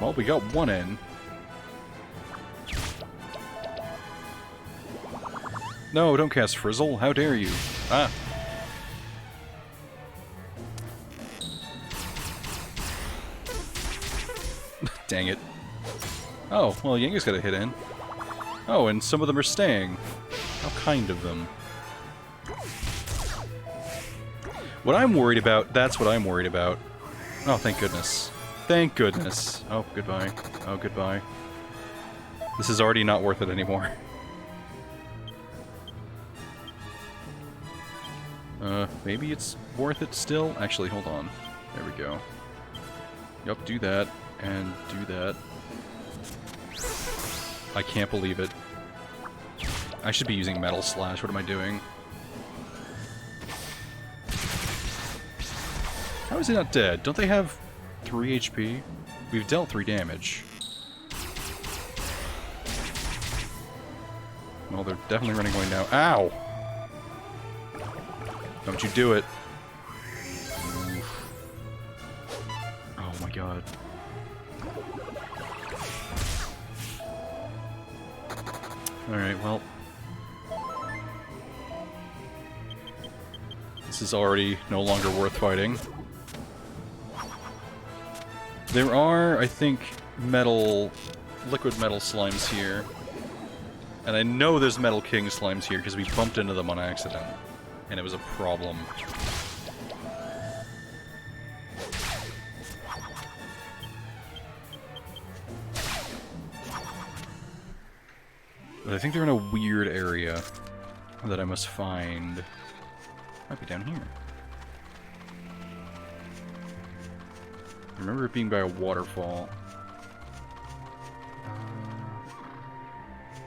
Well, we got one in. No, don't cast Frizzle. How dare you? Ah. Dang it. Oh, well, Genghis got a hit in. Oh, and some of them are staying. How kind of them. What I'm worried about, that's what I'm worried about. Oh, thank goodness. Thank goodness. Oh, goodbye. Oh, goodbye. This is already not worth it anymore. Maybe it's worth it still? Actually, hold on. There we go. Yup, do that. And do that. I can't believe it. I should be using Metal Slash. What am I doing? How is he not dead? Don't they have 3 HP? We've dealt 3 damage. Well, they're definitely running away now. Ow! Don't you do it. Oof. Oh my god. Alright, well. This is already no longer worth fighting. There are, I think, liquid metal slimes here. And I know there's Metal King slimes here because we bumped into them on accident. And it was a problem. But I think they're in a weird area that I must find. Might be down here. I remember it being by a waterfall.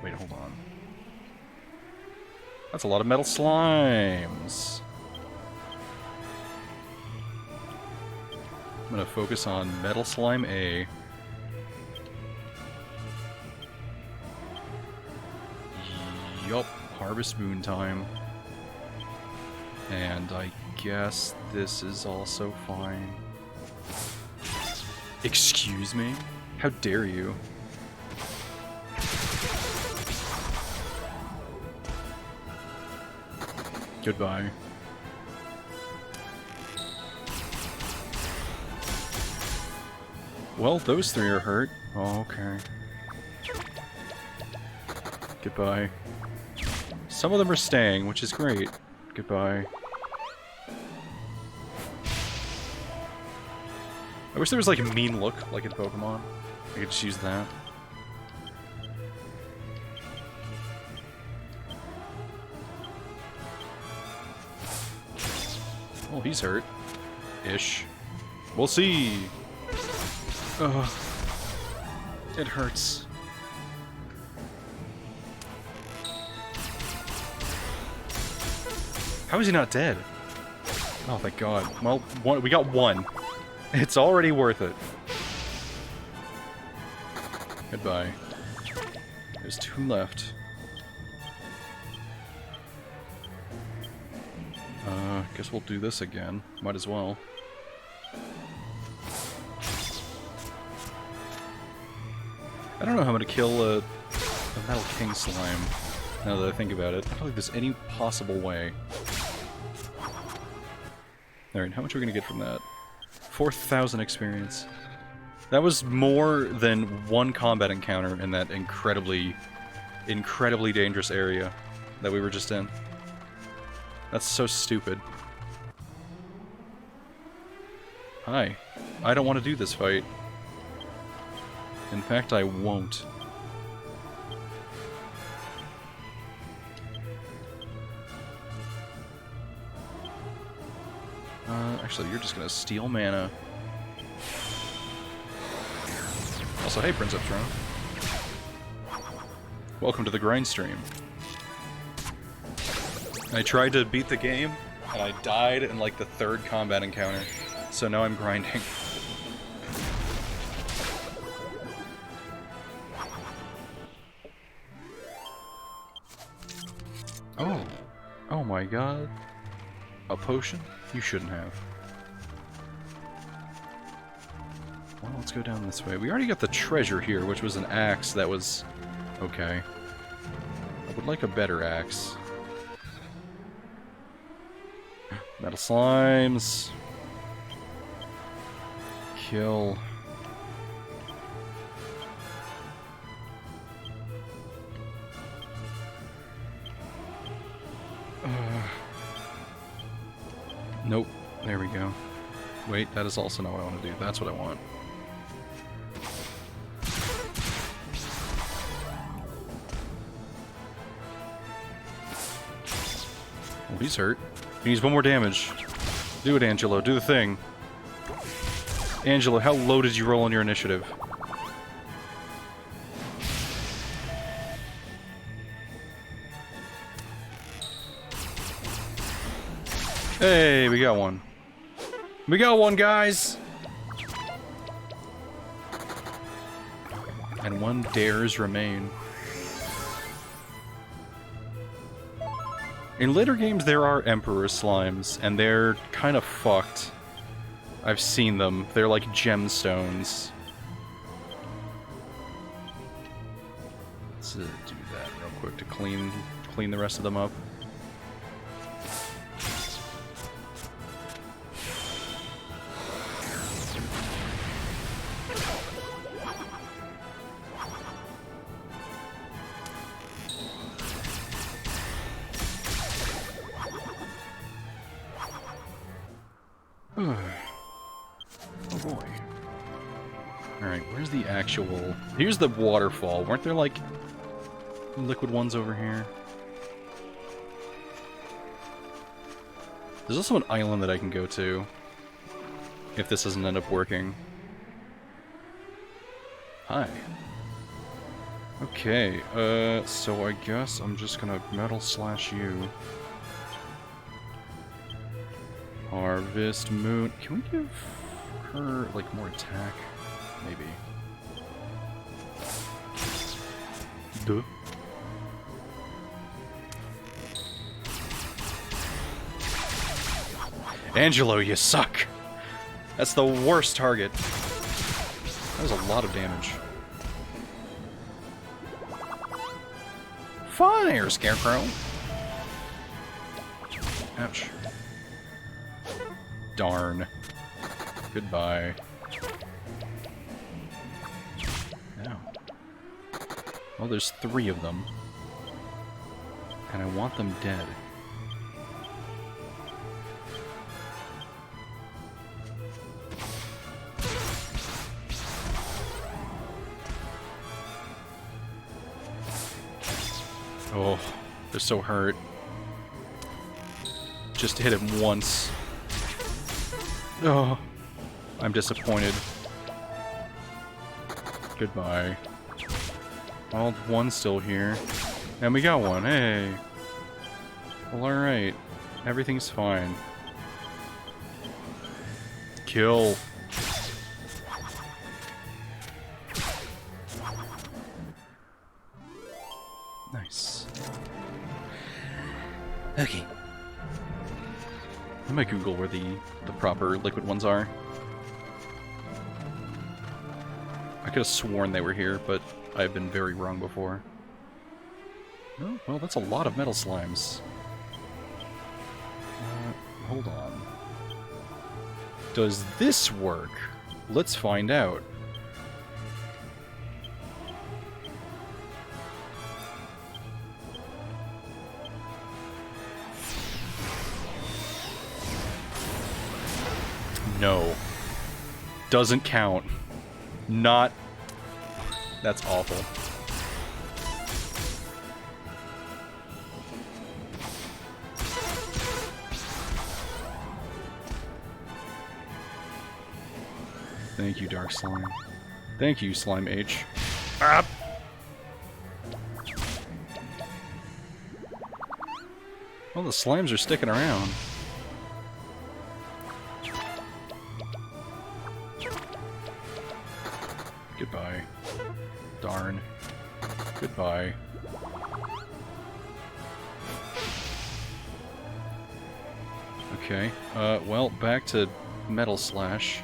Wait, hold on. That's a lot of metal slimes. I'm gonna focus on Metal Slime A. Yup, Harvest Moon time. And I guess this is also fine. Excuse me? How dare you? Goodbye. Well, those 3 are hurt. Oh, okay. Goodbye. Some of them are staying, which is great. Goodbye. I wish there was like a mean look, like in Pokemon. I could just use that. Oh, he's hurt. Ish. We'll see. Ugh. It hurts. How is he not dead? Oh, thank God. Well, we got one. It's already worth it. Goodbye. There's 2 left. Guess we'll do this again. Might as well. I don't know how I'm gonna kill a Metal King slime, now that I think about it. I don't think there's any possible way. Alright, how much are we gonna get from that? 4,000 experience. That was more than 1 combat encounter in that incredibly dangerous area that we were just in. That's so stupid. Hi. I don't want to do this fight. In fact, I won't. Actually, you're just gonna steal mana. Also, hey, Prince Upthrone. Welcome to the grind stream. I tried to beat the game, and I died in like the 3rd combat encounter. So now I'm grinding. Oh. Oh my God. A potion? You shouldn't have. Well, let's go down this way. We already got the treasure here, which was an axe that was... okay. I would like a better axe. Metal slimes. Kill. Nope. There we go. Wait, that is also not what I want to do. That's what I want. Oh, he's hurt. He needs 1 more damage. Do it, Angelo. Do the thing. Angelo, how low did you roll on your initiative? Hey, we got one. We got one, guys! And 1 dares remain. In later games, there are Emperor Slimes, and they're kind of fucked. I've seen them. They're like gemstones. Let's do that real quick to clean the rest of them up. Oh boy. Alright, where's the actual... Here's the waterfall. Weren't there, like, liquid ones over here? There's also an island that I can go to. If this doesn't end up working. Hi. Okay, so I guess I'm just gonna metal slash you. Harvest Moon. Can we give her, like, more attack? Maybe. Duh. Angelo, you suck! That's the worst target. That was a lot of damage. Fire, Scarecrow! Ouch. Darn. Goodbye. Now. Well, there's 3 of them. And I want them dead. Oh, they're so hurt. Just hit him once. Oh, I'm disappointed. Goodbye. Well, one's still here. And we got one, hey! Well, alright. Everything's fine. Kill. Nice. Okay. I might Google where the proper liquid ones are. I could have sworn they were here, but I've been very wrong before. Oh, well, that's a lot of metal slimes. Hold on. Does this work? Let's find out. No. Doesn't count. Not... That's awful. Thank you, Dark Slime. Thank you, Slime H. Ah! Well, the slimes are sticking around. Goodbye. Darn. Goodbye. Okay, well, back to Metal Slash.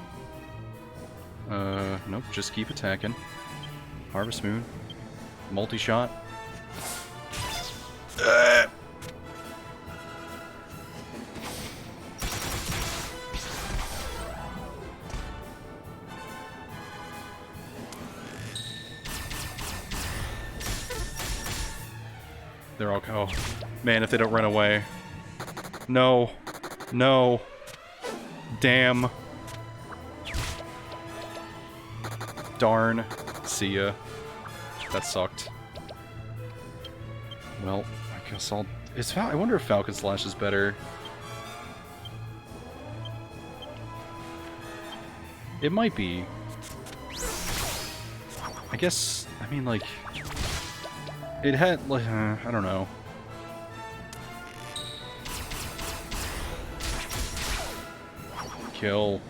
Nope, just keep attacking. Harvest Moon. Multi-shot. They're all... Oh, man, if they don't run away. No. No. Damn. Darn. See ya. That sucked. Well, I guess I'll... I wonder if Falcon Slash is better. It might be. I guess... I mean, like... It had... like, I don't know. Kill.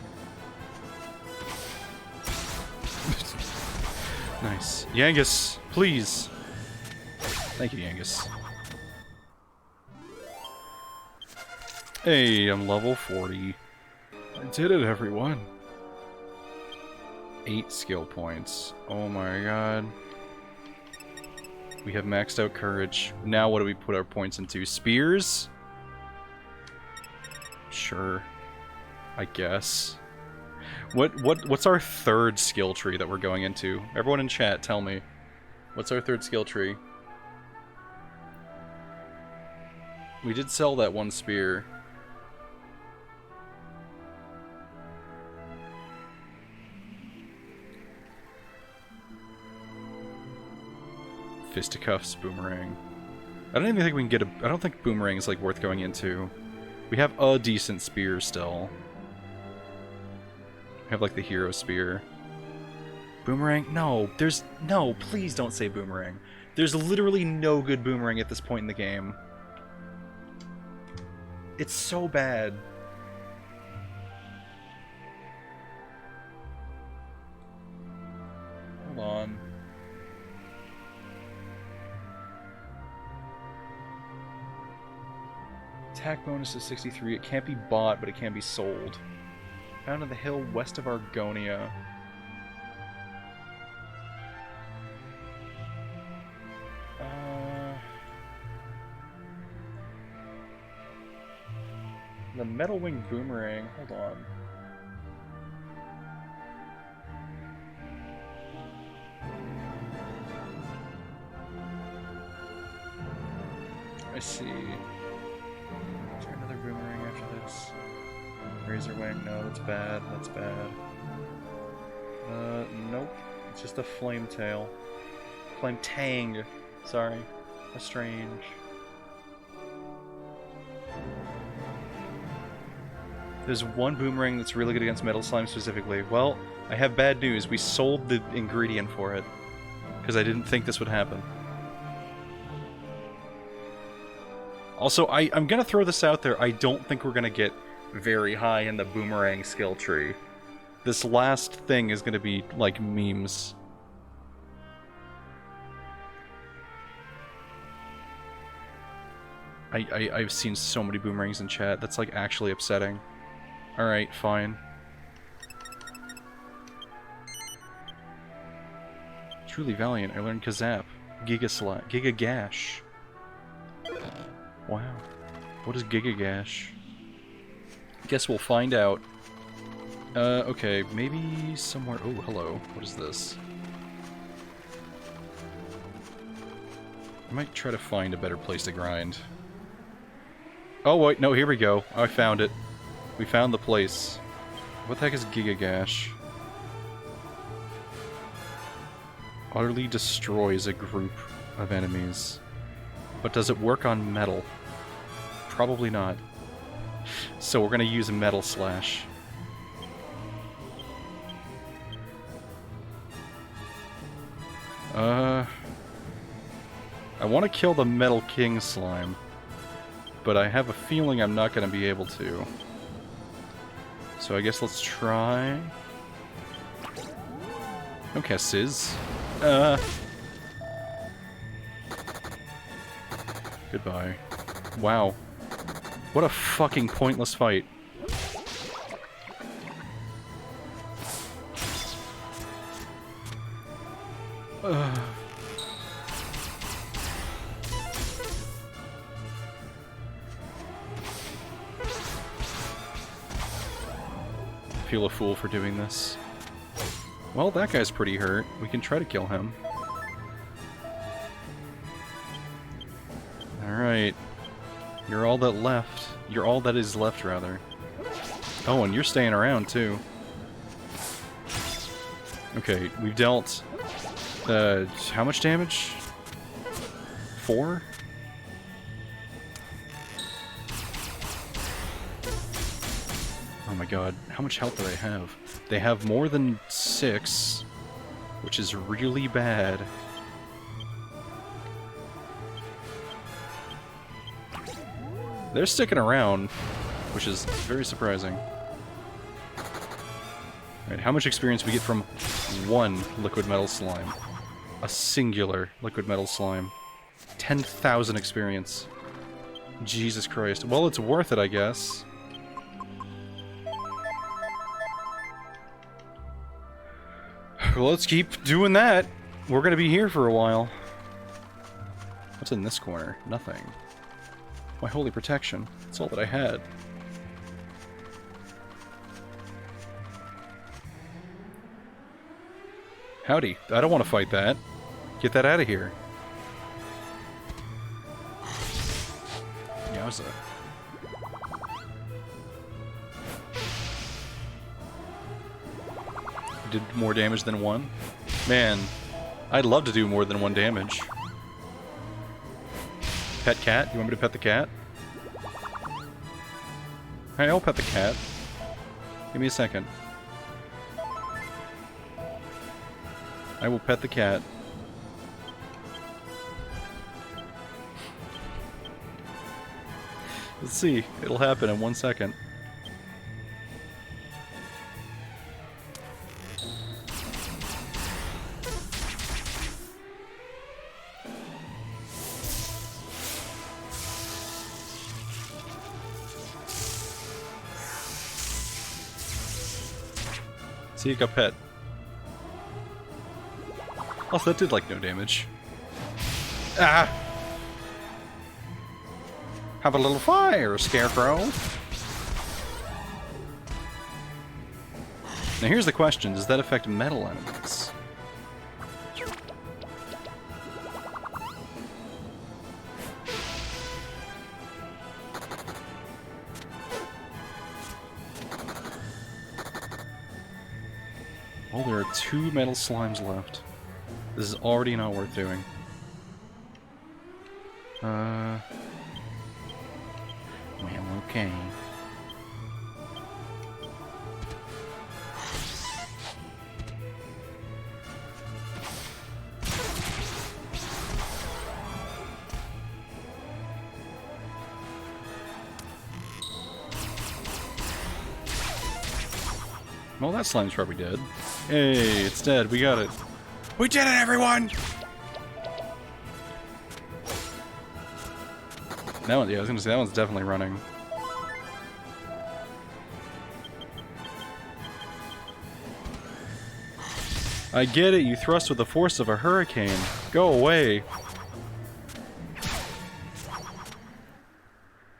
Nice. Genghis, please. Thank you, Genghis. Hey, I'm level 40. I did it, everyone. 8 skill points. Oh my god. We have maxed out courage. Now what do we put our points into? Spears? Sure. I guess. What's our third skill tree that we're going into? Everyone in chat, tell me. What's our third skill tree? We did sell that one spear. Fisticuffs, boomerang. I don't even think we can get a... I don't think boomerang is like worth going into. We have a decent spear still. We have like the hero spear. Boomerang? No, there's... No, please don't say boomerang. There's literally no good boomerang at this point in the game. It's so bad. Hold on. Attack bonus is 63. It can't be bought, but it can be sold. Found on the hill west of Argonia. The Metal Wing Boomerang. Hold on. I see. Is there another boomerang after this? Razor Wing, no, that's bad, that's bad. Nope. It's just a Flame Tail. Flame Tang, sorry. That's strange. There's one boomerang that's really good against metal slime specifically. Well, I have bad news. We sold the ingredient for it. Because I didn't think this would happen. Also, I'm gonna throw this out there. I don't think we're gonna get very high in the boomerang skill tree. This last thing is gonna be, like, memes. I've seen so many boomerangs in chat. That's, like, actually upsetting. Alright, fine. Truly valiant. I learned Kazap. Giga Gash. Wow. What is Giga Gash? Guess we'll find out. Okay, maybe somewhere... Oh, hello. What is this? I might try to find a better place to grind. Oh, wait, no, here we go. I found it. We found the place. What the heck is Giga Gash? Utterly destroys a group of enemies. But does it work on metal? Probably not. So we're gonna use a Metal Slash. I want to kill the Metal King slime, but I have a feeling I'm not gonna be able to. So I guess let's try... Okay, Sizz. Goodbye. Wow. What a fucking pointless fight. I feel a fool for doing this. Well, that guy's pretty hurt. We can try to kill him. Alright. You're all that left. You're all that is left, rather. Oh, and you're staying around, too. Okay, we've dealt... how much damage? 4? Oh my god, how much health do they have? They have more than 6, which is really bad. They're sticking around, which is very surprising. Alright, how much experience we get from one liquid metal slime? A singular liquid metal slime. 10,000 experience. Jesus Christ. Well, it's worth it, I guess. Well, let's keep doing that. We're gonna be here for a while. What's in this corner? Nothing. My holy protection. That's all that I had. Howdy. I don't want to fight that. Get that out of here. Yowza. Did more damage than one? Man, I'd love to do more than 1 damage. Pet cat? You want me to pet the cat? Hey, I'll pet the cat. Give me a second. I will pet the cat. Let's see. It'll happen in 1 second. See, you got pet. Also, that did, like, no damage. Ah! Have a little fire, Scarecrow! Now here's the question, does that affect metal enemies? Oh, there are 2 metal slimes left. This is already not worth doing. Well, okay. Well, that slime's probably dead. Hey, it's dead. We got it. We did it, everyone! That one, yeah, I was gonna say that one's definitely running. I get it. You thrust with the force of a hurricane. Go away,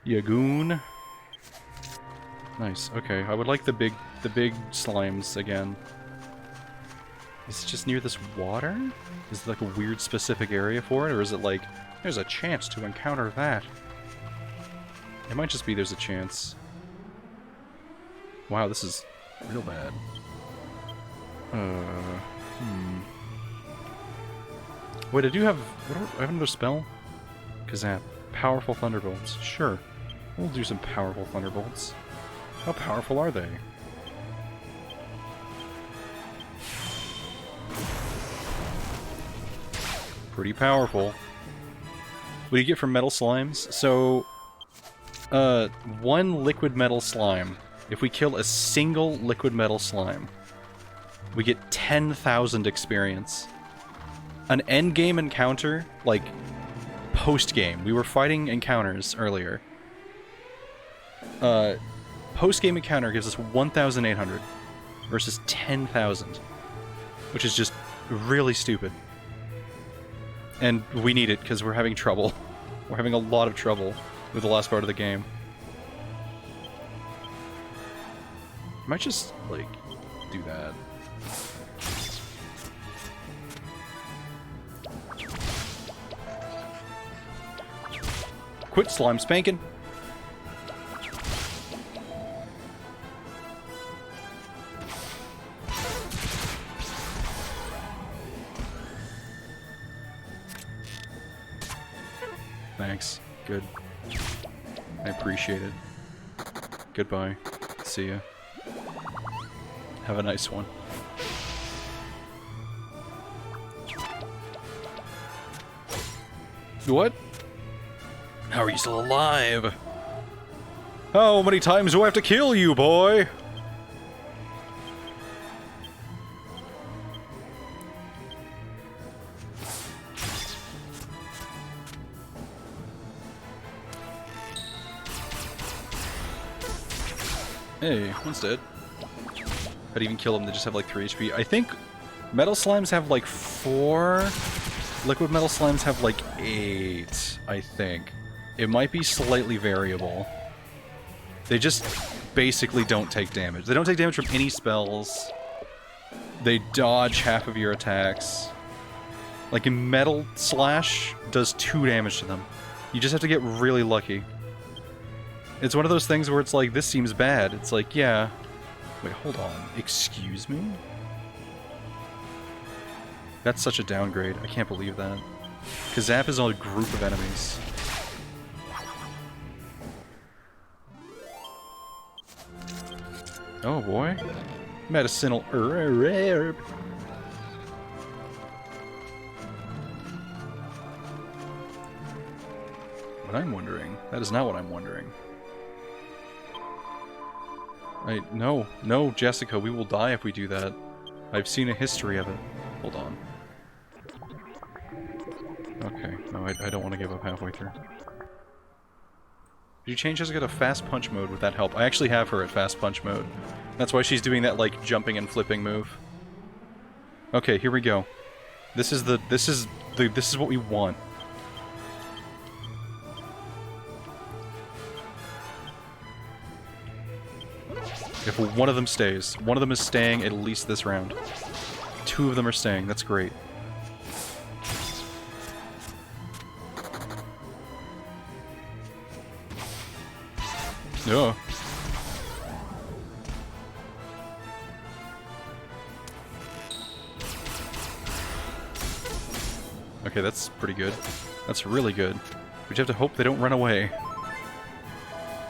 you goon. Nice. Okay, I would like the big slimes again. Is it just near this water? Is it like a weird specific area for it, or is it like there's a chance to encounter that? It might just be there's a chance. Wow, this is real bad. Wait, I do have... I have another spell? Kazap. Powerful Thunderbolts. Sure. We'll do some powerful Thunderbolts. How powerful are they? Pretty powerful. What do you get from metal slimes? So... one liquid metal slime. If we kill a single liquid metal slime, we get 10,000 experience. An endgame encounter, like, post-game. We were fighting encounters earlier. Post-game encounter gives us 1,800 versus 10,000, which is just really stupid. And we need it because we're having trouble. We're having a lot of trouble with the last part of the game. Might just, like, do that. Quit slime spanking. Thanks. Good. I appreciate it. Goodbye. See ya. Have a nice one. What? How are you still alive? How many times do I have to kill you, boy? Hey, one's dead. I'd even kill them, they just have like 3 HP. I think metal slimes have like 4. Liquid metal slimes have like 8, I think. It might be slightly variable. They just basically don't take damage. They don't take damage from any spells. They dodge half of your attacks. Like in Metal Slash does 2 damage to them. You just have to get really lucky. It's one of those things where it's like, this seems bad. It's like, yeah. Wait, hold on. Excuse me? That's such a downgrade. I can't believe that. Kazap is on a group of enemies. Oh boy. Medicinal herb. What I'm wondering. That is not what I'm wondering. No, Jessica, we will die if we do that. I've seen a history of it. Hold on. Okay, no, I don't want to give up halfway through. Did you change Jessica to fast punch mode? Would that help? I actually have her at fast punch mode. That's why she's doing that, like, jumping and flipping move. Okay, here we go. This is what we want. If one of them stays. One of them is staying at least this round. 2 of them are staying. That's great. Yeah. Okay, that's pretty good. That's really good. We just have to hope they don't run away.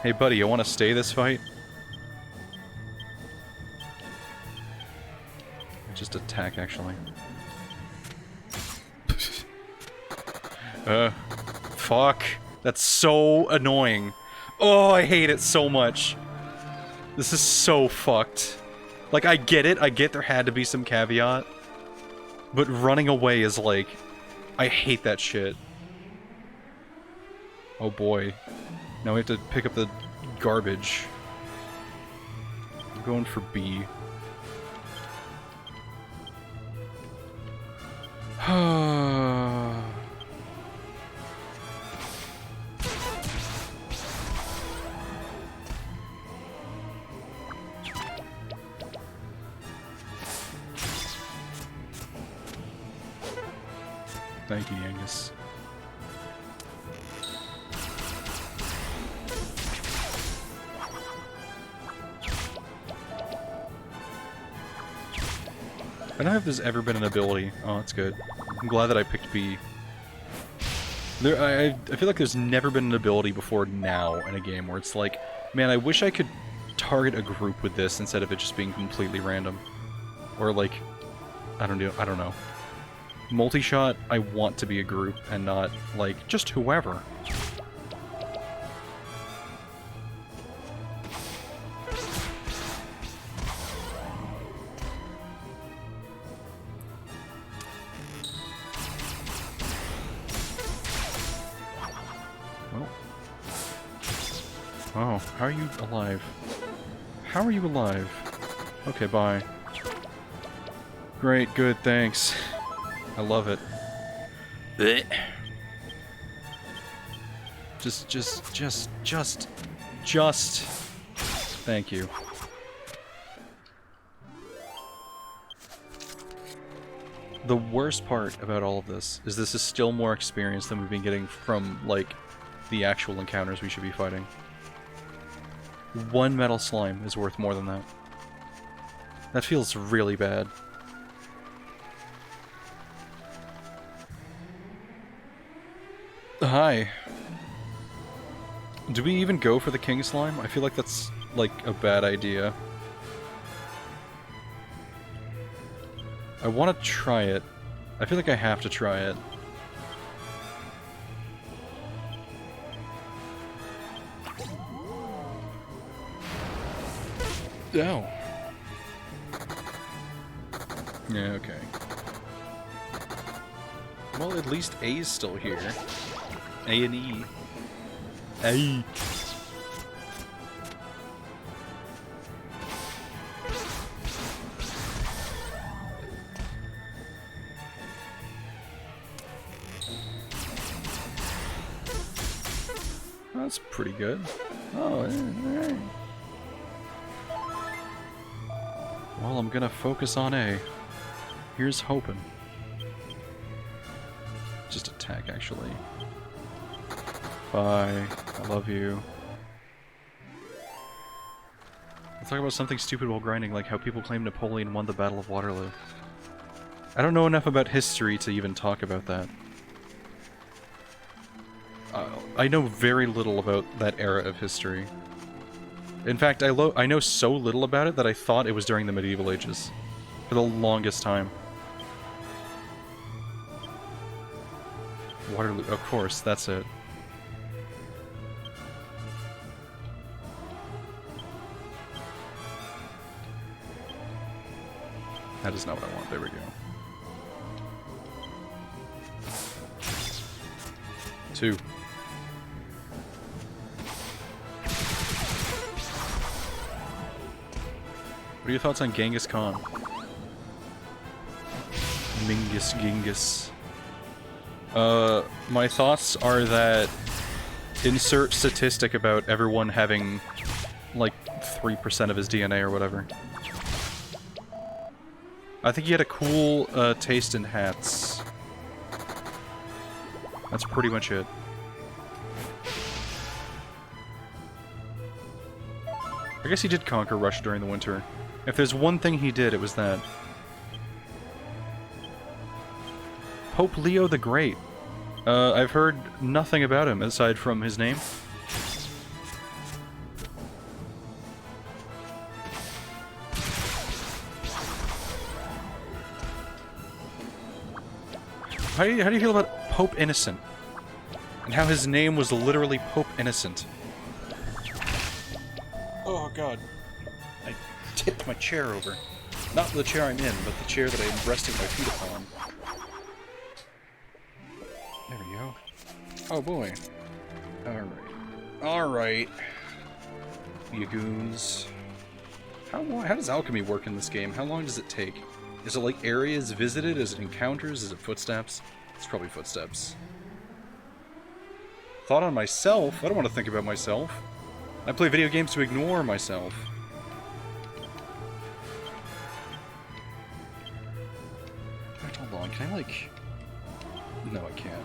Hey buddy, you want to stay this fight? Just attack, actually. Fuck. That's so annoying. Oh, I hate it so much. This is so fucked. Like, I get it. I get there had to be some caveat. But running away is like... I hate that shit. Oh boy. Now we have to pick up the garbage. I'm going for B. Thank you, Genghis. I don't know if there's ever been an ability. Oh, that's good. I'm glad that I picked B. I feel like there's never been an ability before now in a game where it's like, man, I wish I could target a group with this instead of it just being completely random. Or like, I don't know. Multi-shot, I want to be a group and not, like, just whoever. Well. Oh, how are you alive? How are you alive? Okay, bye. Great, good, thanks. I love it. Just. Thank you. The worst part about all of this is still more experience than we've been getting from, like, the actual encounters we should be fighting. One metal slime is worth more than that. That feels really bad. Hi. Do we even go for the king slime? I feel like that's, like, a bad idea. I want to try it. I feel like I have to try it. Ow. Yeah, okay. Well, at least A's still here. A and E. A. That's pretty good. Oh, alright. Well, I'm gonna focus on A. Here's hoping. Just attack, actually. Bye. I love you. Let's talk about something stupid while grinding, like how people claim Napoleon won the Battle of Waterloo. I don't know enough about history to even talk about that. I know very little about that era of history. In fact, I know so little about it that I thought it was during the medieval ages. For the longest time. Waterloo, of course, that's it. That is not what I want. There we go. Two. What are your thoughts on Genghis Khan? Genghis. My thoughts are that insert statistic about everyone having like 3% of his DNA or whatever. I think he had a cool taste in hats. That's pretty much it. I guess he did conquer Russia during the winter. If there's one thing he did, it was that. Pope Leo the Great. I've heard nothing about him aside from his name. How do you feel about Pope Innocent? And how his name was literally Pope Innocent? Oh god. I tipped my chair over. Not the chair I'm in, but the chair that I'm resting my feet upon. There we go. Oh boy. Alright. Alright. You goons. How does alchemy work in this game? How long does it take? Is it like areas visited? Is it encounters? Is it footsteps? It's probably footsteps. Thought on myself? I don't want to think about myself. I play video games to ignore myself. Wait, hold on, can I like... No, I can't.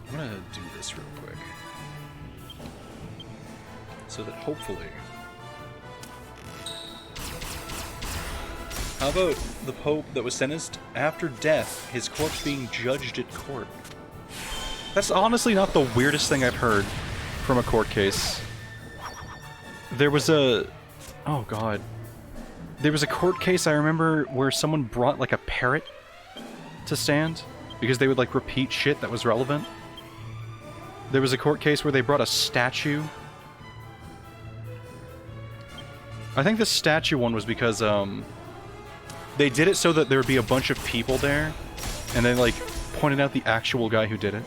I'm gonna do this real quick. So that hopefully... How about the Pope that was sentenced after death, his corpse being judged at court? That's honestly not the weirdest thing I've heard from a court case. There was a... Oh god. There was a court case I remember where someone brought like a parrot to stand because they would like repeat shit that was relevant. There was a court case where they brought a statue. I think the statue one was because, they did it so that there would be a bunch of people there, and they, like, pointed out the actual guy who did it.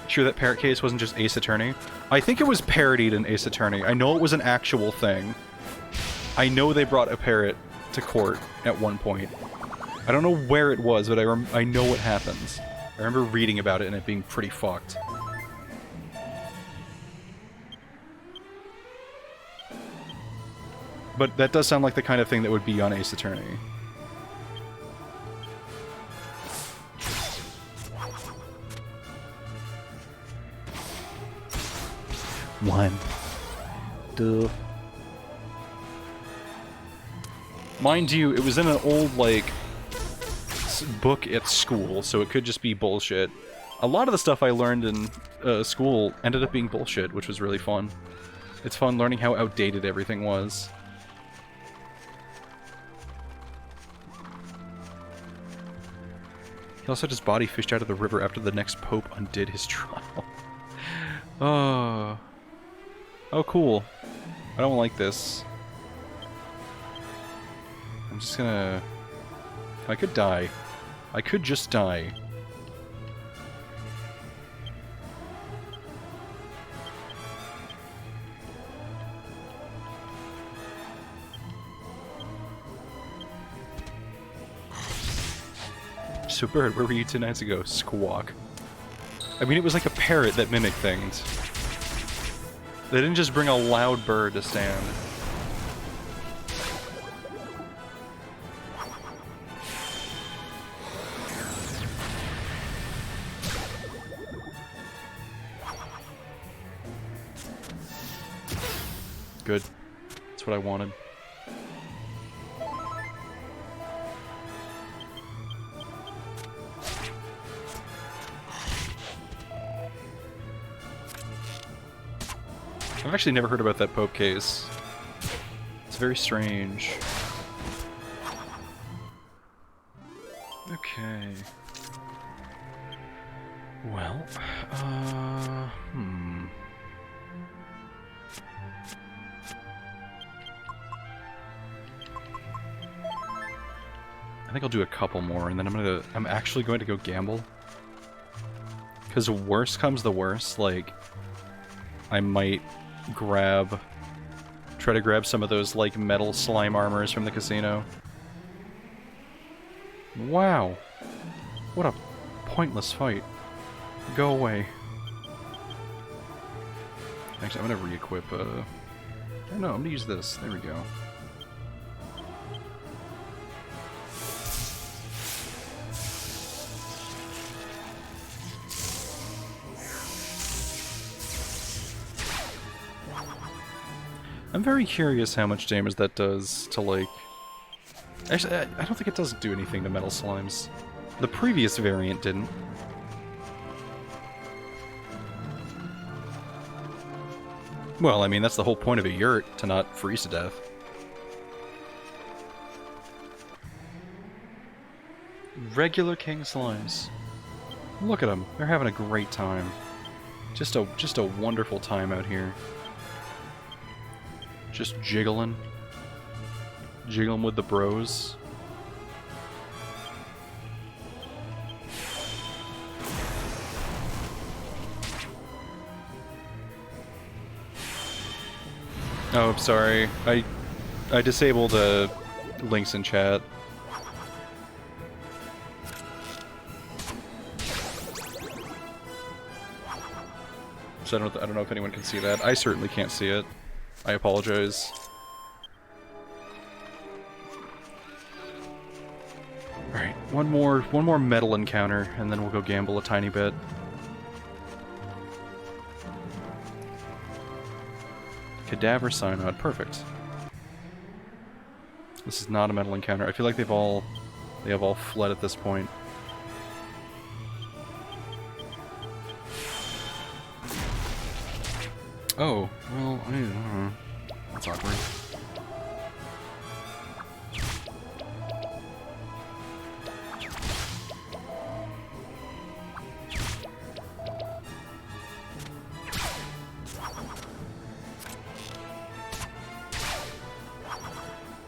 Sure that parrot case wasn't just Ace Attorney? I think it was parodied in Ace Attorney. I know it was an actual thing. I know they brought a parrot to court at one point. I don't know where it was, but I know what happens. I remember reading about it and it being pretty fucked. But that does sound like the kind of thing that would be on Ace Attorney. One. Two. Mind you, it was in an old, like, book at school, so it could just be bullshit. A lot of the stuff I learned in school ended up being bullshit, which was really fun. It's fun learning how outdated everything was. He also had his body fished out of the river after the next pope undid his trial. Oh. Oh, cool. I don't like this. I'm just gonna... I could die. I could just die. So, Bird, where were you 2 nights ago? Squawk. I mean, it was like a parrot that mimicked things. They didn't just bring a loud bird to stand. Good. That's what I wanted. I've actually never heard about that Pope case. It's very strange. Okay. Well, I think I'll do a couple more, and then I'm actually going to go gamble. Because worst comes the worst, like, I might try to grab some of those, like, metal slime armors from the casino. Wow. What a pointless fight. Go away. Actually, I'm gonna re-equip, oh no, I'm gonna use this. There we go. I'm very curious how much damage that does to, like... Actually, I don't think it does do anything to metal slimes. The previous variant didn't. Well, I mean, that's the whole point of a yurt, to not freeze to death. Regular king slimes. Look at them. They're having a great time. Just a wonderful time out here. Just jiggling. Jiggling with the bros. Oh, I'm sorry. I disabled links in chat. So I don't know if anyone can see that. I certainly can't see it. I apologize. Alright, one more metal encounter, and then we'll go gamble a tiny bit. Cadaver Synod, perfect. This is not a metal encounter. I feel like they have all fled at this point. Oh, well, I don't know. That's awkward.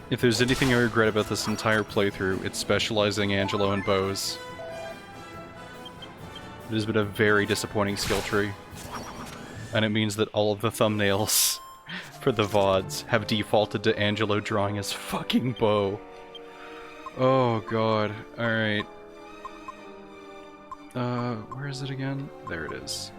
If there's anything I regret about this entire playthrough, it's specializing Angelo in bows. It has been a very disappointing skill tree. And it means that all of the thumbnails for the VODs have defaulted to Angelo drawing his fucking bow. Oh god. Alright. Where is it again? There it is.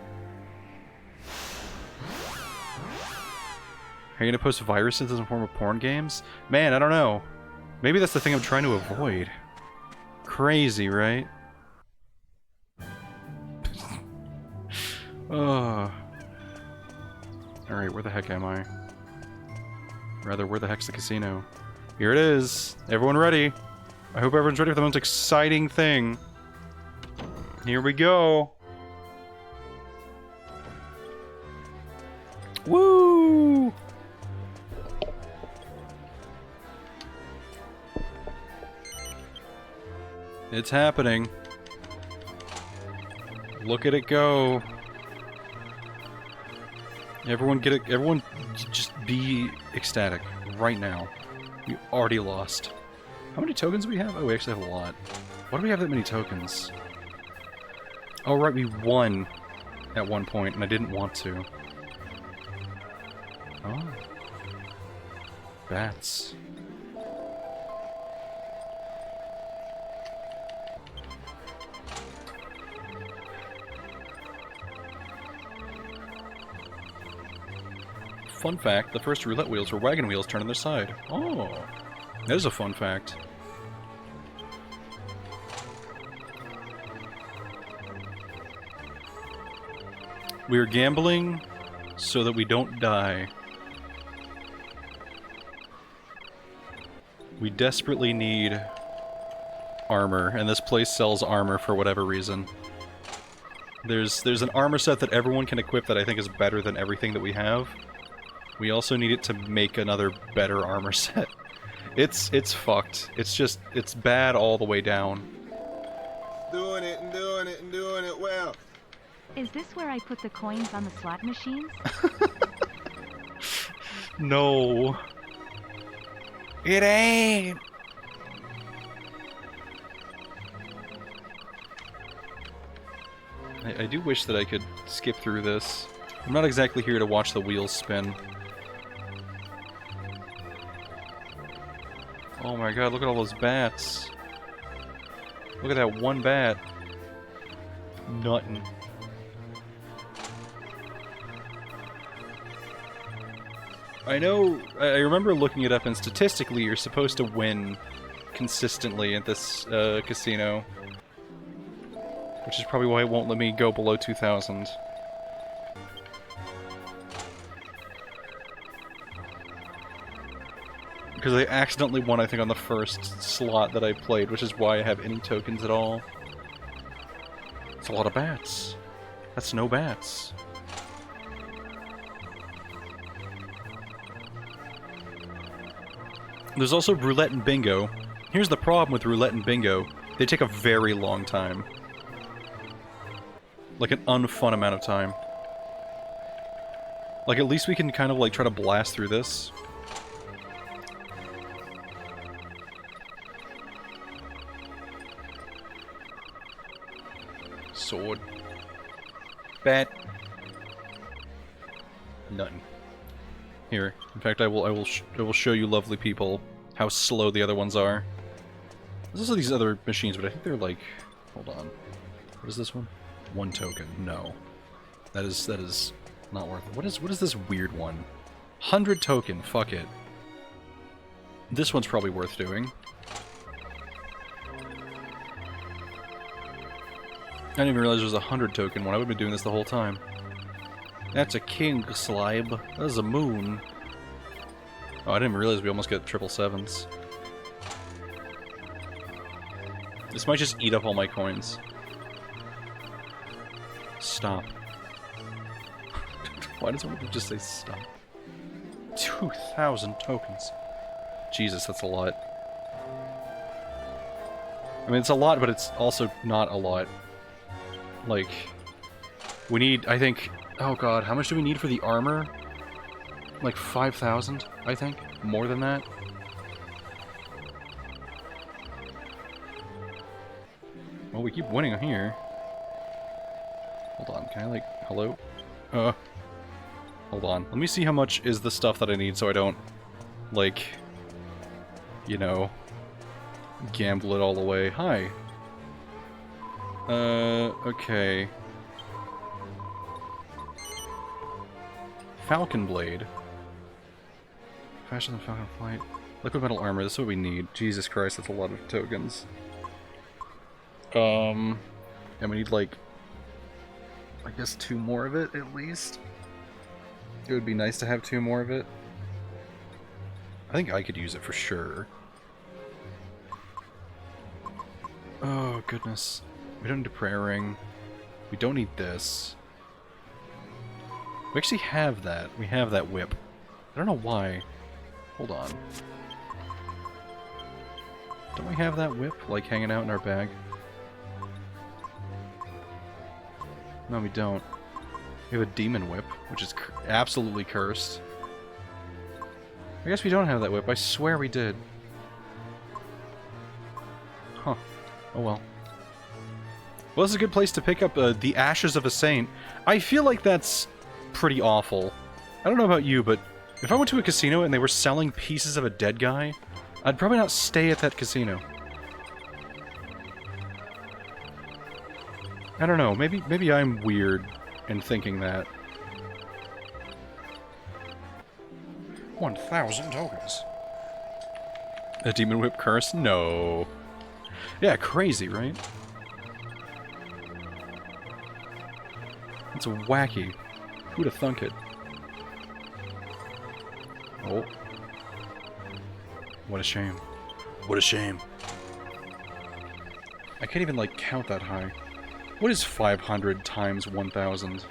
Are you gonna post viruses in the form of porn games? Man, I don't know. Maybe that's the thing I'm trying to avoid. Crazy, right? Oh. Alright, where the heck am I? Rather, where the heck's the casino? Here it is! Everyone ready? I hope everyone's ready for the most exciting thing. Here we go! Woo! It's happening. Look at it go. Everyone get it. Everyone just be ecstatic right now. We already lost. How many tokens do we have? Oh, we actually have a lot. Why do we have that many tokens? Oh, right, we won at one point, and I didn't want to. Oh. Bats. Fun fact, the first roulette wheels were wagon wheels turned on their side. Oh, that is a fun fact. We are gambling so that we don't die. We desperately need armor, and this place sells armor for whatever reason. There's an armor set that everyone can equip that I think is better than everything that we have. We also need it to make another better armor set. It's fucked. It's bad all the way down. Doing it and doing it and doing it well. Is this where I put the coins on the slot machines? No. It ain't. I do wish that I could skip through this. I'm not exactly here to watch the wheels spin. Oh my god, look at all those bats. Look at that one bat. Nuttin'. I know, I remember looking it up, and statistically you're supposed to win consistently at this casino. Which is probably why it won't let me go below 2,000. Because I accidentally won, I think, on the first slot that I played, which is why I have any tokens at all. It's a lot of bats. That's no bats. There's also Roulette and Bingo. Here's the problem with Roulette and Bingo. They take a very long time. Like an unfun amount of time. Like, at least we can kind of, like, try to blast through this. Sword. Bat. Nothing. Here. In fact, I will show you lovely people how slow the other ones are. There's also these other machines, but I think they're like... Hold on. What is this one? 1 token. No. That is not worth it. What is this weird one? 100 token. Fuck it. This one's probably worth doing. I didn't even realize there was a 100 token one. I would have been doing this the whole time. That's a king slime. That's a moon. Oh, I didn't even realize we almost get 777s. This might just eat up all my coins. Stop. Why does one just say stop? 2,000 tokens. Jesus, that's a lot. I mean, it's a lot, but it's also not a lot. Like, we need, I think... Oh god, how much do we need for the armor? Like 5,000, I think? More than that? Well, we keep winning here. Hold on, can I, like... Hello? Hold on. Let me see how much is the stuff that I need so I don't, like... You know... Gamble it all away. Hi. Okay. Falcon Blade. Fashion the Falcon Flight. Liquid Metal Armor, this is what we need. Jesus Christ, that's a lot of tokens. And we need, like... I guess 2 more of it, at least? It would be nice to have 2 more of it. I think I could use it for sure. Oh, goodness. We don't need a prayer ring. We don't need this. We actually have that. We have that whip. I don't know why. Hold on. Don't we have that whip, like, hanging out in our bag? No, we don't. We have a demon whip, which is absolutely cursed. I guess we don't have that whip. I swear we did. Huh. Oh well. Well, this is a good place to pick up the Ashes of a Saint. I feel like that's pretty awful. I don't know about you, but if I went to a casino and they were selling pieces of a dead guy, I'd probably not stay at that casino. I don't know, maybe I'm weird in thinking that. 1,000 tokens. A demon whip curse? No. Yeah, crazy, right? It's wacky. Who'd have thunk it? Oh. What a shame. What a shame. I can't even, like, count that high. What is 500 times 1,000?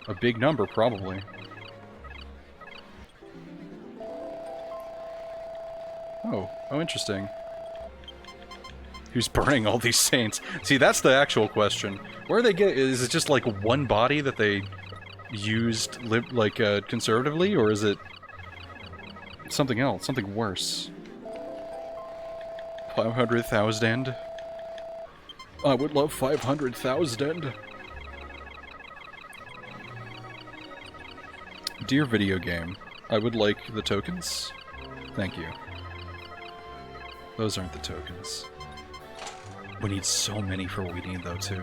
A big number, probably. Oh, interesting. Who's burning all these saints? See, that's the actual question. Where they get is it just like one body that they used conservatively, or is it something else, something worse? 500,000. I would love 500,000. Dear video game, I would like the tokens. Thank you. Those aren't the tokens. We need so many for what we need, though, too.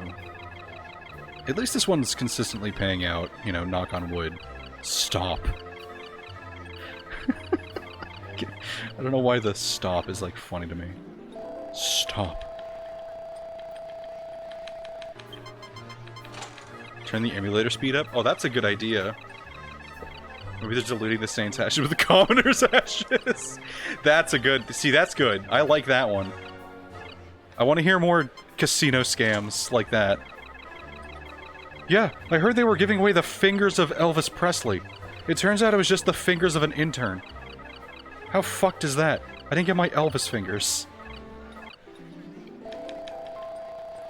At least this one's consistently paying out, you know, knock on wood. Stop. I don't know why the stop is, like, funny to me. Stop. Turn the emulator speed up? Oh, that's a good idea. Maybe they're diluting the Saint's ashes with the Commoner's ashes. That's a good... See, that's good. I like that one. I want to hear more casino scams like that. Yeah, I heard they were giving away the fingers of Elvis Presley. It turns out it was just the fingers of an intern. How fucked is that? I didn't get my Elvis fingers.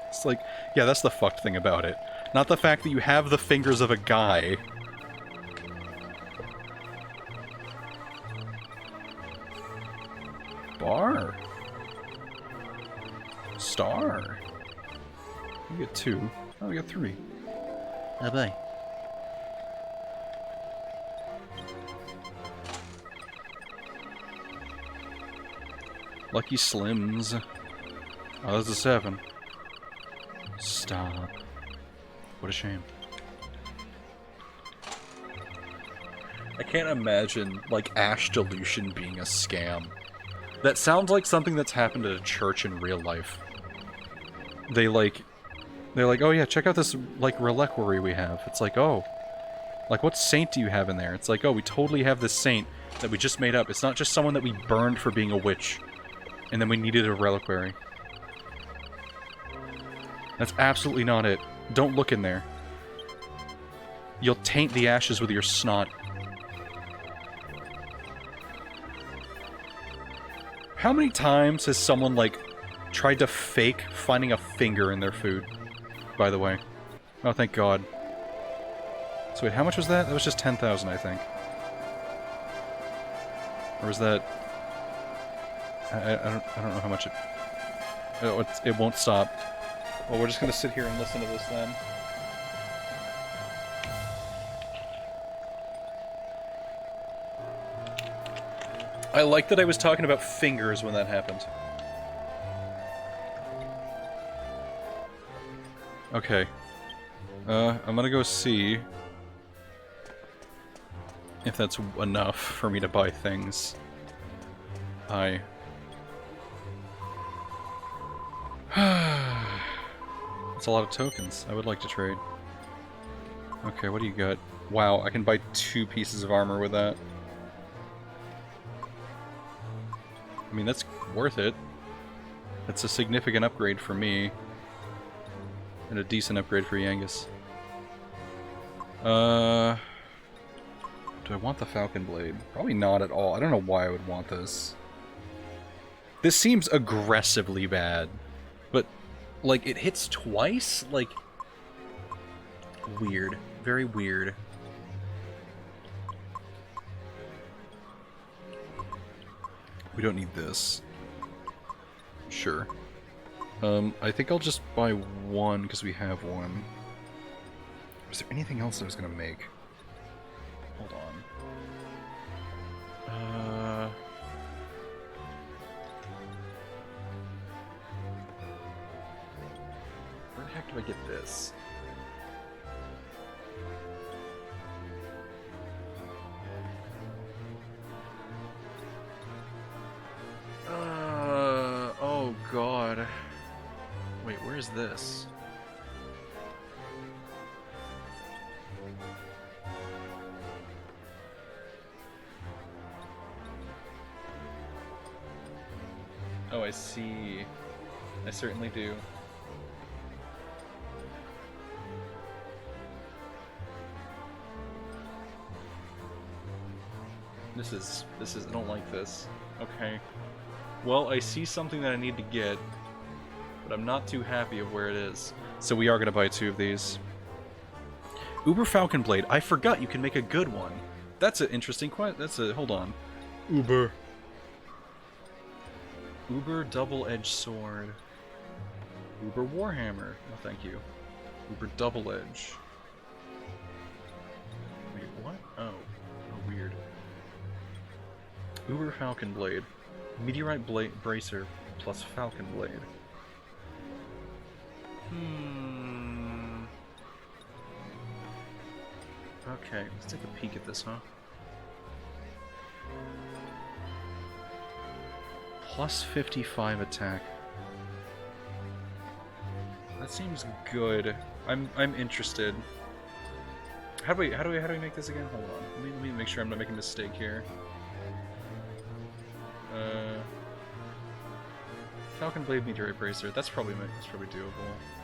It's like, yeah, that's the fucked thing about it. Not the fact that you have the fingers of a guy. Bar. Star. We get 2. Oh, we got 3. Oh, bye. Lucky Slims. Oh, that's a 7. Stop. What a shame. I can't imagine, like, ash dilution being a scam. That sounds like something that's happened at a church in real life. They're like, oh yeah, check out this, like, reliquary we have. It's like, oh. Like, what saint do you have in there? It's like, oh, we totally have this saint that we just made up. It's not just someone that we burned for being a witch. And then we needed a reliquary. That's absolutely not it. Don't look in there. You'll taint the ashes with your snot. How many times has someone, like, tried to fake finding a finger in their food? By the way. Oh, thank God. So wait, how much was that? That was just 10,000, I think. Or was that... I don't know how much it... Oh, it won't stop. Well, we're just gonna sit here and listen to this then. I like that I was talking about fingers when that happened. Okay. I'm gonna go see if that's enough for me to buy things. That's a lot of tokens. I would like to trade. Okay, what do you got? Wow, I can buy 2 pieces of armor with that. I mean, that's worth it. That's a significant upgrade for me. And a decent upgrade for Genghis. Do I want the Falcon Blade? Probably not at all. I don't know why I would want this. This seems aggressively bad. But, like, it hits twice? Like, weird. Very weird. We don't need this. Sure. I think I'll just buy 1 because we have 1. Was there anything else I was gonna make? Hold on. Where the heck do I get this? Oh God. Wait, where is this? Oh, I see. I certainly do. This is, I don't like this. Okay. Well, I see something that I need to get, but I'm not too happy of where it is. So we are going to buy 2 of these. Uber Falcon Blade. I forgot you can make a good one. That's an interesting question. That's a... Hold on. Uber Double-Edged Sword. Uber Warhammer. No, thank you. Uber Double Edge. Wait, what? Oh, weird. Uber Falcon Blade. Meteorite Blade Bracer plus Falcon Blade. Okay, let's take a peek at this, huh? Plus 55 attack. That seems good. I'm interested. How do we make this again? Hold on. Let me make sure I'm not making a mistake here. Falcon Blade Meteor Bracer. That's probably doable.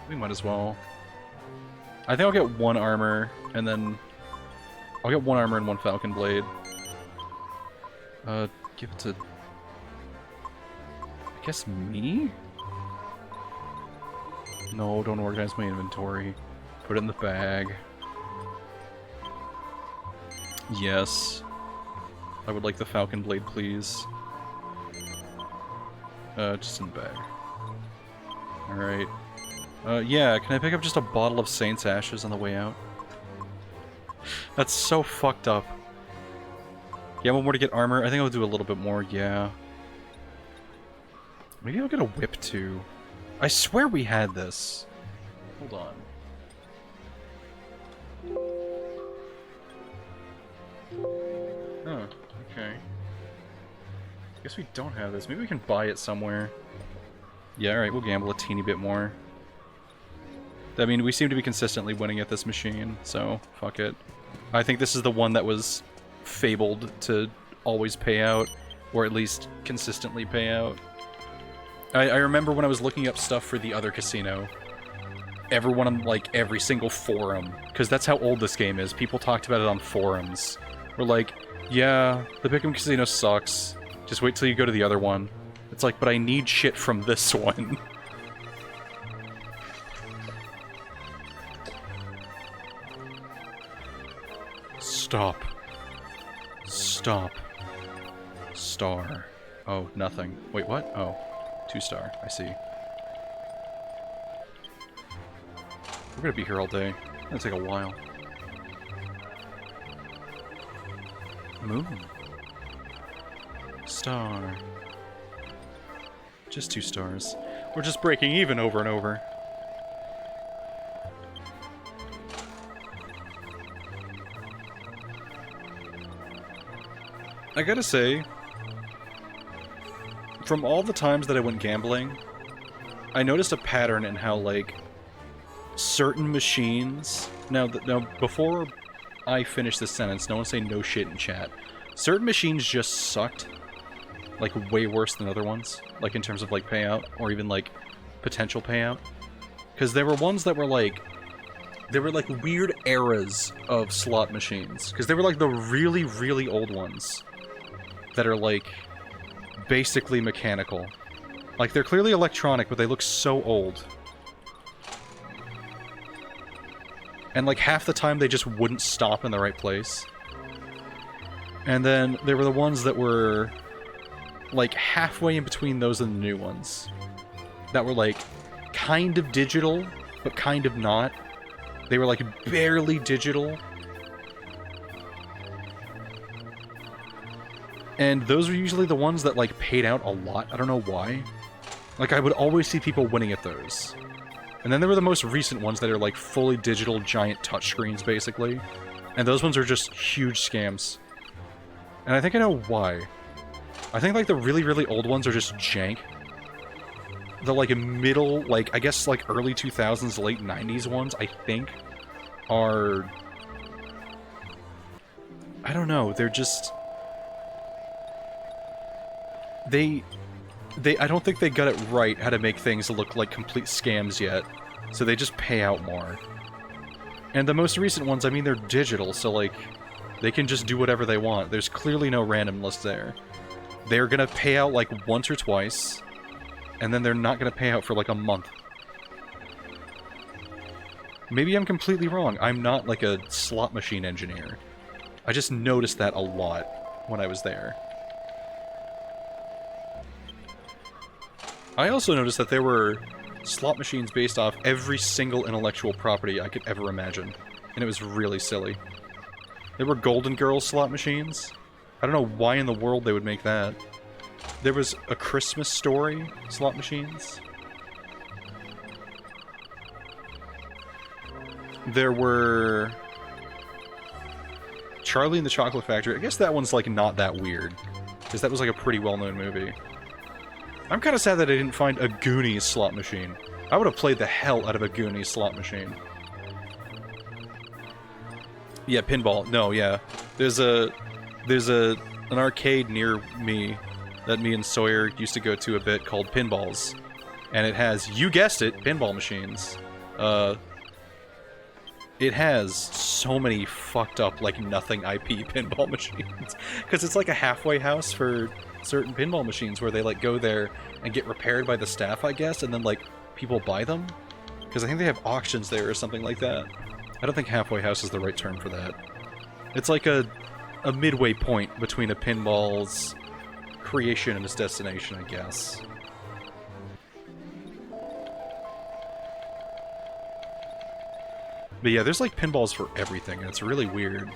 We might as well. I think I'll get one armor, and then I'll get one armor and one Falcon Blade. Give it to, I guess, me? No, don't organize my inventory. Put it in the bag. Yes. I would like the Falcon Blade, please. Just in the bag. Alright. Yeah, can I pick up just a bottle of Saint's Ashes on the way out? That's so fucked up. Yeah, one more to get armor. I think I'll do a little bit more, yeah. Maybe I'll get a whip too. I swear we had this. Hold on. Oh, okay. Guess we don't have this. Maybe we can buy it somewhere. Yeah, alright, we'll gamble a teeny bit more. I mean, we seem to be consistently winning at this machine, so fuck it. I think this is the one that was fabled to always pay out, or at least consistently pay out. I remember when I was looking up stuff for the other casino, everyone on, like, every single forum, because that's how old this game is, people talked about it on forums, were like, yeah, the Pick'em Casino sucks, just wait till you go to the other one. It's like, but I need shit from this one. Stop. Stop. Star. Oh, nothing. Wait, what? Oh. 2-star. I see. We're gonna be here all day. It's gonna take a while. Moon. Star. Just 2 stars. We're just breaking even over and over. I gotta say, from all the times that I went gambling, I noticed a pattern in how, like, certain machines... Now, before I finish this sentence, no one say no shit in chat. Certain machines just sucked, like, way worse than other ones, like, in terms of, like, payout, or even, like, potential payout. Because there were ones that were, like... There were, like, weird eras of slot machines. Because they were, like, the really, really old ones that are, like, basically mechanical. Like, they're clearly electronic, but they look so old. And, like, half the time they just wouldn't stop in the right place. And then there were the ones that were, like, halfway in between those and the new ones. That were, like, kind of digital, but kind of not. They were, like, barely digital. And those were usually the ones that, like, paid out a lot. I don't know why. Like, I would always see people winning at those. And then there were the most recent ones that are, like, fully digital, giant touchscreens, basically. And those ones are just huge scams. And I think I know why. I think, like, the really, really old ones are just jank. The, like, middle, like, I guess, like, early 2000s, late 90s ones, I think, are... I don't know, they're just... I don't think they got it right how to make things look like complete scams yet, so they just pay out more. And the most recent ones, I mean, they're digital, so, like, they can just do whatever they want. There's clearly no randomness there. They're gonna pay out, like, once or twice, and then they're not gonna pay out for, like, a month. Maybe I'm completely wrong. I'm not, like, a slot machine engineer. I just noticed that a lot when I was there. I also noticed that there were slot machines based off every single intellectual property I could ever imagine, and it was really silly. There were Golden Girls slot machines. I don't know why in the world they would make that. There was A Christmas Story slot machines. There were Charlie and the Chocolate Factory. I guess that one's, like, not that weird, because that was, like, a pretty well-known movie. I'm kind of sad that I didn't find a Goonies slot machine. I would have played the hell out of a Goonies slot machine. Yeah, pinball. No, yeah. There's an arcade near me that me and Sawyer used to go to a bit called Pinballs. And it has, you guessed it, pinball machines. It has so many fucked up, like, nothing IP pinball machines. Because it's like a halfway house for certain pinball machines where they, like, go there and get repaired by the staff, I guess, and then, like, people buy them. Because I think they have auctions there or something like that. I don't think halfway house is the right term for that. It's like a midway point between a pinball's creation and its destination, I guess. But yeah, there's like pinballs for everything, and it's really weird.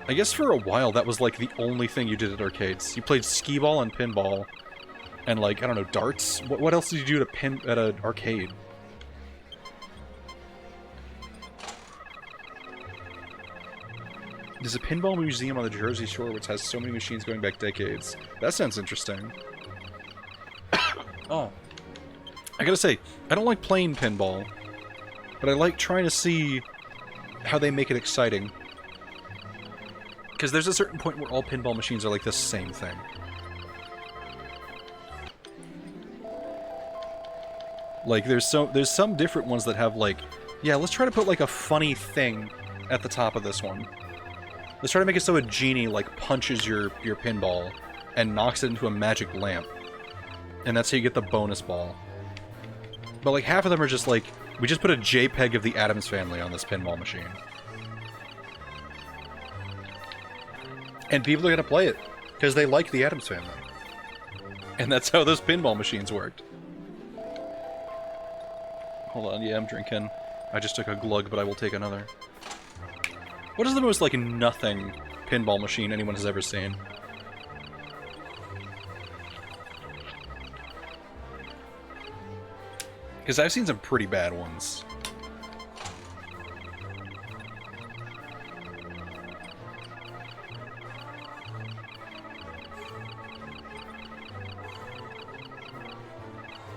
I guess for a while that was like the only thing you did at arcades. You played skee-ball and pinball, and like, I don't know, darts? What else did you do at an arcade? There's a pinball museum on the Jersey Shore which has so many machines going back decades. That sounds interesting. Oh. I gotta say, I don't like playing pinball, but I like trying to see how they make it exciting. Because there's a certain point where all pinball machines are like the same thing. Like, there's some different ones that have like, yeah, let's try to put like a funny thing at the top of this one. Let's try to make it so a genie like punches your pinball and knocks it into a magic lamp. And that's how you get the bonus ball. But like half of them are just like, we just put a JPEG of the Addams Family on this pinball machine. And people are gonna play it, because they like the Addams Family. And that's how those pinball machines worked. Hold on, yeah, I'm drinking. I just took a glug, but I will take another. What is the most, like, nothing pinball machine anyone has ever seen? Because I've seen some pretty bad ones.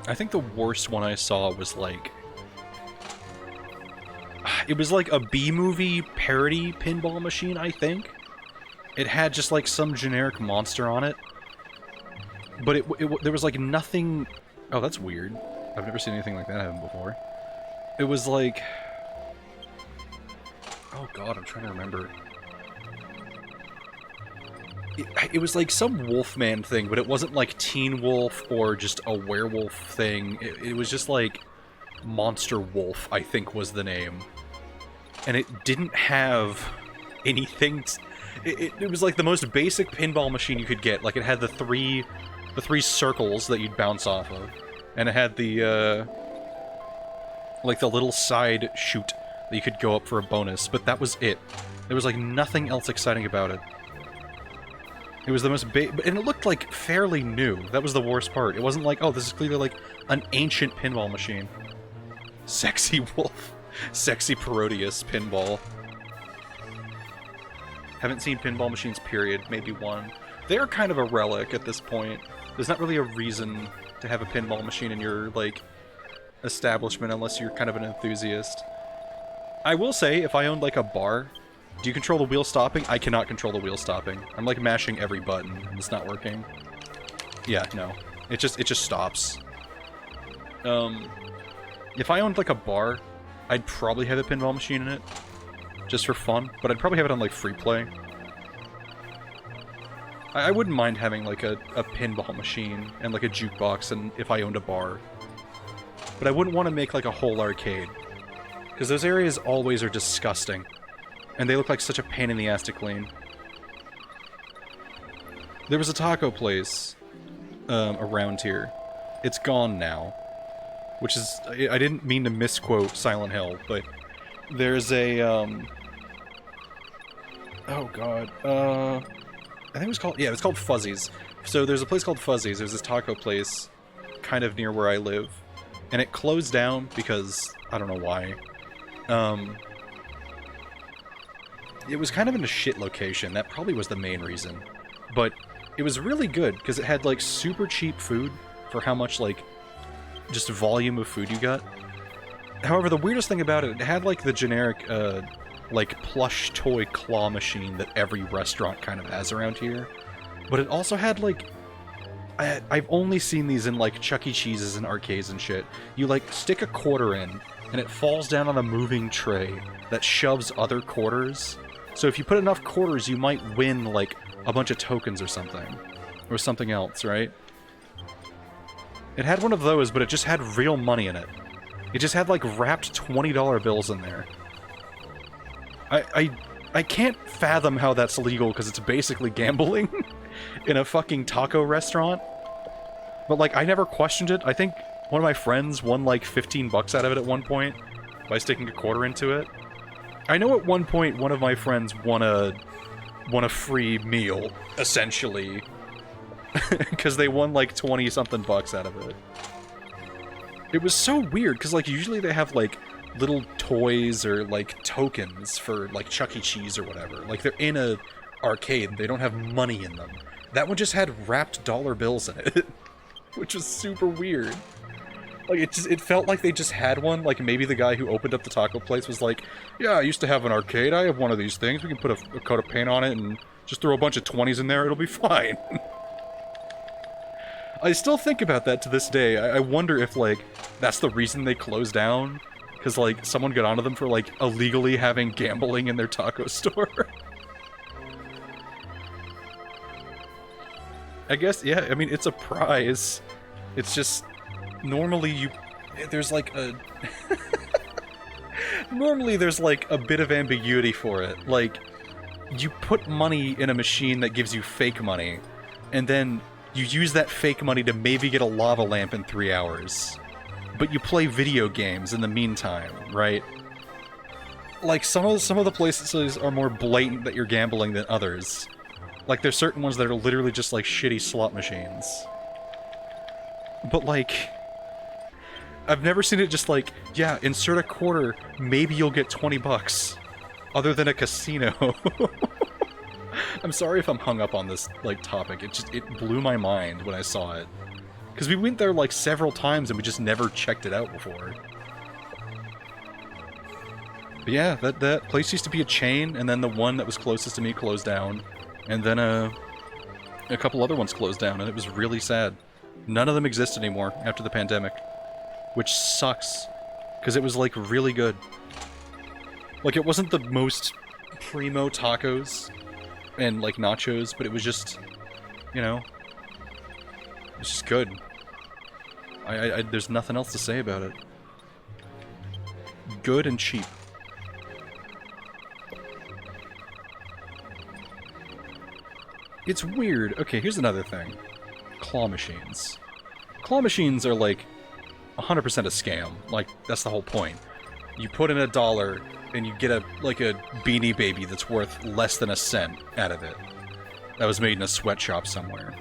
I think the worst one I saw was, like... It was like a B-movie parody pinball machine, I think. It had just, like, some generic monster on it. But there was, like, nothing... Oh, that's weird. I've never seen anything like that happen before. It was like... Oh god, I'm trying to remember. It was like some Wolfman thing, but it wasn't like Teen Wolf or just a werewolf thing. It was just like Monster Wolf, I think was the name. And it didn't have anything... It was like the most basic pinball machine you could get. Like, it had the three circles that you'd bounce off of. And it had the, like, the little side chute that you could go up for a bonus. But that was it. There was, like, nothing else exciting about it. It was the most and it looked, like, fairly new. That was the worst part. It wasn't like, oh, this is clearly, like, an ancient pinball machine. Sexy Wolf. Sexy Parodius pinball. Haven't seen pinball machines, period. Maybe one. They're kind of a relic at this point. There's not really a reason to have a pinball machine in your, like, establishment unless you're kind of an enthusiast. I will say, if I owned, like, a bar... Do you control the wheel stopping? I cannot control the wheel stopping. I'm, like, mashing every button, and it's not working. Yeah, no. It just stops. If I owned, like, a bar, I'd probably have a pinball machine in it. Just for fun. But I'd probably have it on, like, free play. I wouldn't mind having, like, a pinball machine and, like, a jukebox and if I owned a bar. But I wouldn't want to make, like, a whole arcade. Because those areas always are disgusting. And they look like such a pain in the ass to clean. There was a taco place around here. It's gone now. Which is... I didn't mean to misquote Silent Hill, but... There's a, Oh god, I think it was called... Yeah, it's called Fuzzy's. So there's a place called Fuzzy's. There's this taco place kind of near where I live. And it closed down because... I don't know why. It was kind of in a shit location. That probably was the main reason. But it was really good, because it had, like, super cheap food for how much, like, just volume of food you got. However, the weirdest thing about it, it had, like, the generic, like plush toy claw machine that every restaurant kind of has around here. But it also had like, I've only seen these in like Chuck E. Cheese's and arcades and shit. You like stick a quarter in, and it falls down on a moving tray that shoves other quarters. So if you put enough quarters, you might win like a bunch of tokens or something else, right? It had one of those, but it just had real money in it. It just had like wrapped $20 bills in there. I can't fathom how that's legal because it's basically gambling in a fucking taco restaurant. But like, I never questioned it. I think one of my friends won like 15 bucks out of it at one point by sticking a quarter into it. I know at one point one of my friends won a free meal, essentially, because they won like 20 something bucks out of it. It was so weird because like usually they have like little toys or like tokens for like Chuck E. Cheese or whatever. Like they're in a arcade, they don't have money in them. That one just had wrapped dollar bills in it, which was super weird. Like it felt like they just had one. Like maybe the guy who opened up the taco place was like, "Yeah, I used to have an arcade. I have one of these things. We can put a coat of paint on it and just throw a bunch of 20s in there. It'll be fine." I still think about that to this day. I wonder if like that's the reason they closed down. Because, like, someone got onto them for, like, illegally having gambling in their taco store. I guess, yeah, I mean, it's a prize. It's just, normally there's, like, a... normally there's, like, a bit of ambiguity for it. Like, you put money in a machine that gives you fake money, and then you use that fake money to maybe get a lava lamp in 3 hours. But you play video games in the meantime, right? Like, some of the places are more blatant that you're gambling than others. Like, there's certain ones that are literally just, like, shitty slot machines. But, like... I've never seen it just like, yeah, insert a quarter, maybe you'll get 20 bucks. Other than a casino. I'm sorry if I'm hung up on this, like, topic. It blew my mind when I saw it. Because we went there, like, several times and we just never checked it out before. But yeah, that place used to be a chain, and then the one that was closest to me closed down. And then, a couple other ones closed down, and it was really sad. None of them exist anymore after the pandemic. Which sucks. Because it was, like, really good. Like, it wasn't the most primo tacos and, like, nachos, but it was just, you know, it was just good. There's nothing else to say about it. Good and cheap. It's weird. Okay, here's another thing. Claw machines. Claw machines are like 100% a scam. Like, that's the whole point. You put in $1 and you get a Beanie Baby that's worth less than a cent out of it. That was made in a sweatshop somewhere.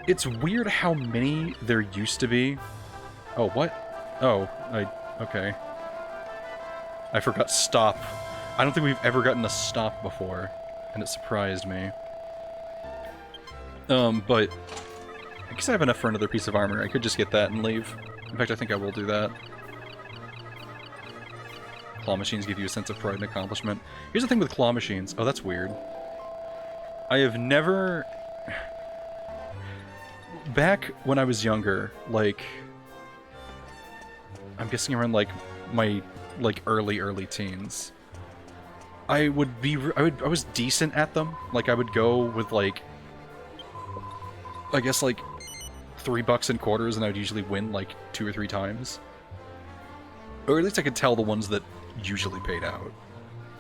It's weird how many there used to be. Oh, what? Oh, okay. I forgot stop. I don't think we've ever gotten a stop before, and it surprised me. But I guess I have enough for another piece of armor. I could just get that and leave. In fact, I think I will do that. Claw machines give you a sense of pride and accomplishment. Here's the thing with claw machines. Oh, that's weird. I have never... Back when I was younger, like... I'm guessing around, like, my, like, early teens. I was decent at them. Like, I would go with, like... I guess, like, $3 in quarters, and I would usually win, like, 2 or 3 times. Or at least I could tell the ones that usually paid out.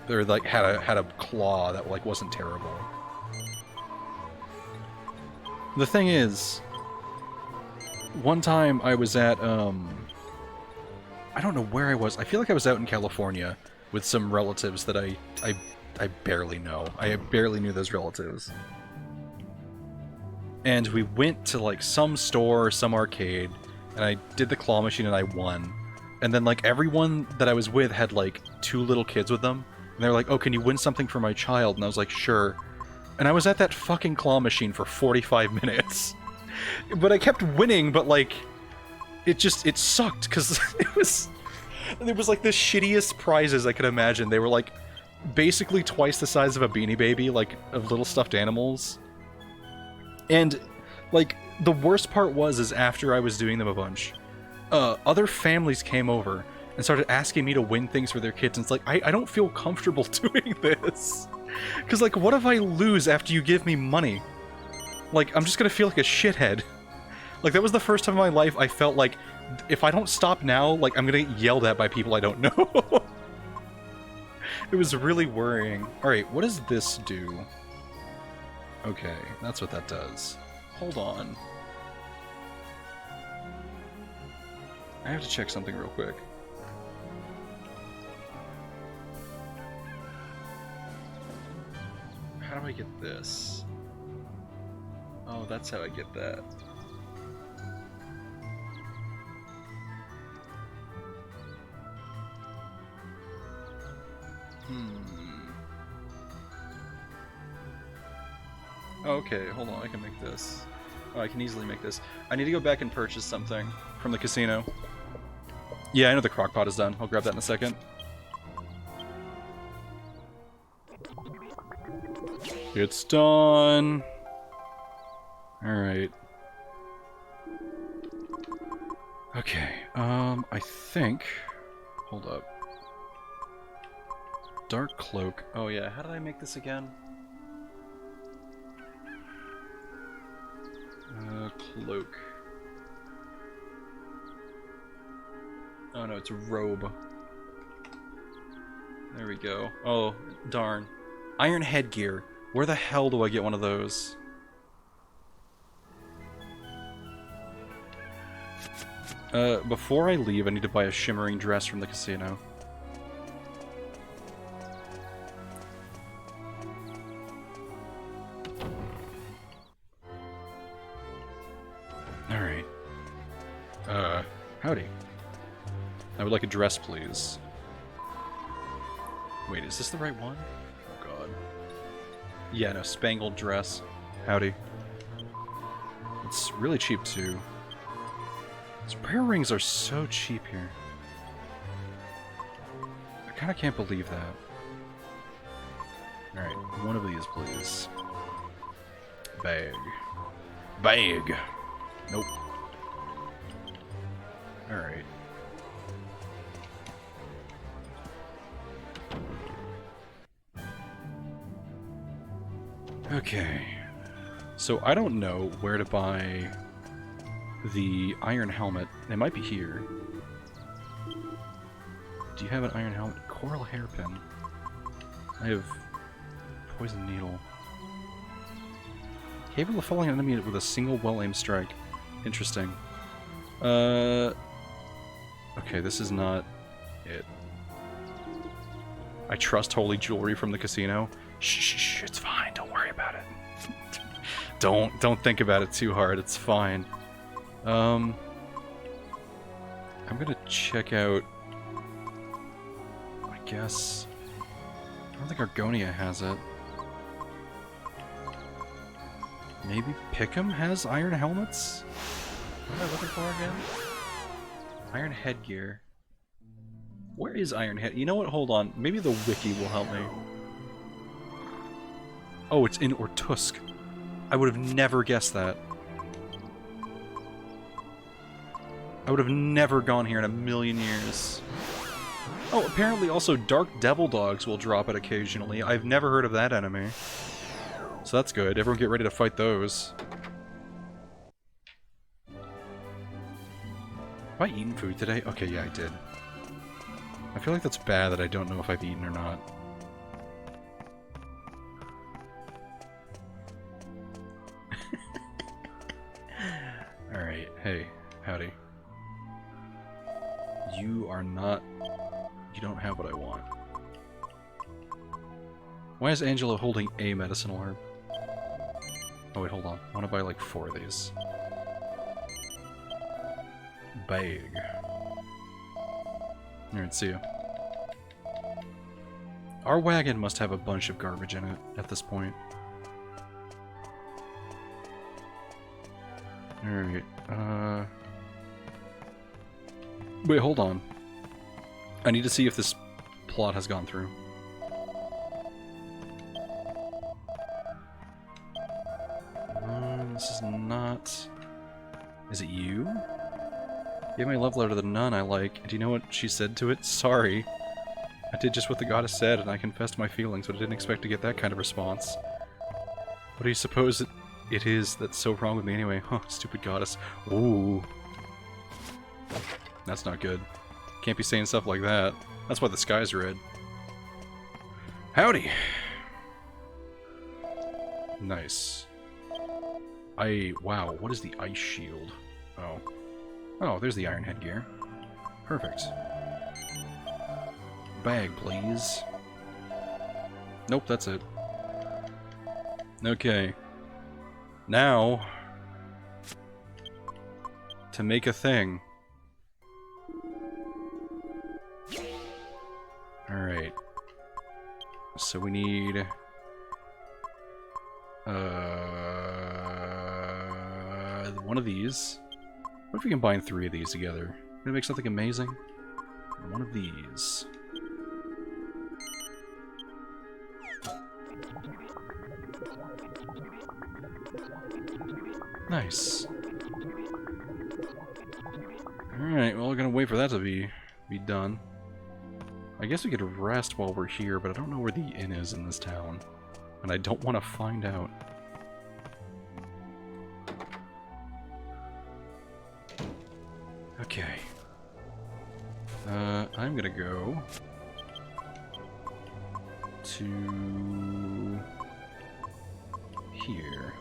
They're, like, had a claw that, like, wasn't terrible. The thing is... One time I was at, I don't know where I was. I feel like I was out in California with some relatives that I barely know. I barely knew those relatives. And we went to, like, some store or some arcade, and I did the claw machine and I won. And then, like, everyone that I was with had, like, 2 little kids with them. And they were like, oh, can you win something for my child? And I was like, sure. And I was at that fucking claw machine for 45 minutes. But I kept winning, but, like, it sucked, because it was like the shittiest prizes I could imagine. They were, like, basically twice the size of a Beanie Baby, like, of little stuffed animals. And, like, the worst part is after I was doing them a bunch, other families came over and started asking me to win things for their kids, and it's like, I don't feel comfortable doing this. Because, like, what if I lose after you give me money? Like, I'm just gonna feel like a shithead. Like, that was the first time in my life I felt like, if I don't stop now, like, I'm gonna get yelled at by people I don't know. It was really worrying. Alright, what does this do? Okay, that's what that does. Hold on. I have to check something real quick. How do I get this? Oh, that's how I get that. Okay, hold on, I can make this. Oh, I can easily make this. I need to go back and purchase something from the casino. Yeah, I know the crock pot is done. I'll grab that in a second. It's done. Alright. Okay, I think... Hold up. Dark cloak. Oh yeah, how did I make this again? Cloak. Oh no, it's a robe. There we go. Oh, darn. Iron headgear. Where the hell do I get one of those? Before I leave, I need to buy a shimmering dress from the casino. Alright. Howdy. I would like a dress, please. Wait, is this the right one? Oh god. Yeah, no, spangled dress. Howdy. It's really cheap, too. These prayer rings are so cheap here. I kinda can't believe that. Alright, one of these, please. Bag. Bag! Nope. Alright. Okay. So I don't know where to buy the iron helmet. It might be here. Do you have an iron helmet? Coral hairpin. I have poison needle. Capable of felling an enemy with a single well-aimed strike. Interesting. Okay, this is not it. I trust holy jewelry from the casino. Shh, it's fine. Don't worry about it. Don't think about it too hard. It's fine. I'm gonna check out. I guess. I don't think Argonia has it. Maybe Pickham has iron helmets? What am I looking for again? Iron headgear. Where is iron head? You know what? Hold on. Maybe the wiki will help me. Oh, it's in Ortusk. I would have never guessed that. I would have never gone here in a million years. Oh, apparently also Dark Devil Dogs will drop it occasionally. I've never heard of that enemy. So that's good. Everyone get ready to fight those. Have I eaten food today? Okay, yeah, I did. I feel like that's bad that I don't know if I've eaten or not. Alright, hey, howdy. You are not... You don't have what I want. Why is Angela holding a medicinal herb? Oh wait, hold on. I want to buy like 4 of these. Bag. Alright, see ya. Our wagon must have a bunch of garbage in it at this point. Alright, wait, hold on. I need to see if this plot has gone through. this is not... Is it you? Gave my love letter to the nun I like, and do you know what she said to it? Sorry. I did just what the goddess said, and I confessed my feelings, but I didn't expect to get that kind of response. What do you suppose it is that's so wrong with me anyway? Huh, stupid goddess. Ooh. That's not good. Can't be saying stuff like that. That's why the sky's red. Howdy! Nice. Wow, what is the ice shield? Oh. Oh, there's the iron headgear. Perfect. Bag, please. Nope, that's it. Okay. Now... to make a thing. Alright. So we need... one of these. What if we combine 3 of these together? Gonna make something amazing? One of these. Nice. Alright, well, we're gonna wait for that to be done. I guess we could rest while we're here, but I don't know where the inn is in this town. And I don't want to find out. Okay. I'm gonna go to here.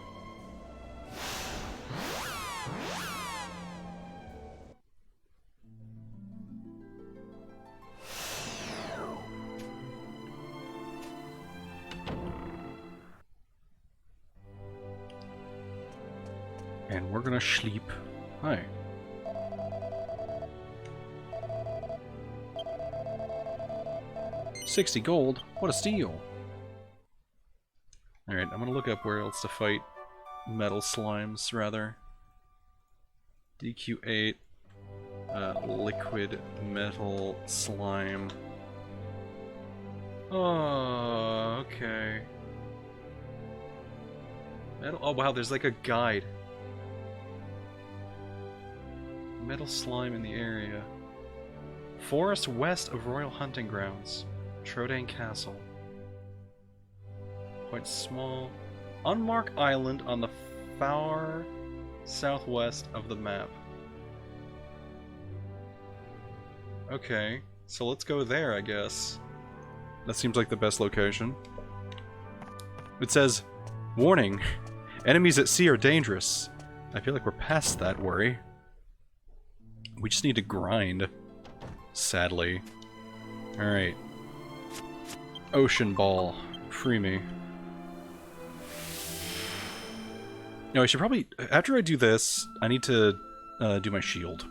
And we're gonna sleep. Hi. $60 gold? What a steal! Alright, I'm gonna look up where else to fight metal slimes, rather. DQ8, liquid metal slime. Oh, okay. Metal, oh wow, there's like a guide. Metal slime in the area. Forest west of Royal Hunting Grounds. Trodain Castle. Quite small. Unmarked island on the far southwest of the map. Okay, so let's go there, I guess. That seems like the best location. It says, warning, enemies at sea are dangerous. I feel like we're past that worry. We just need to grind, sadly. Alright. Ocean Ball. Free me. No, I should probably... After I do this, I need to do my shield.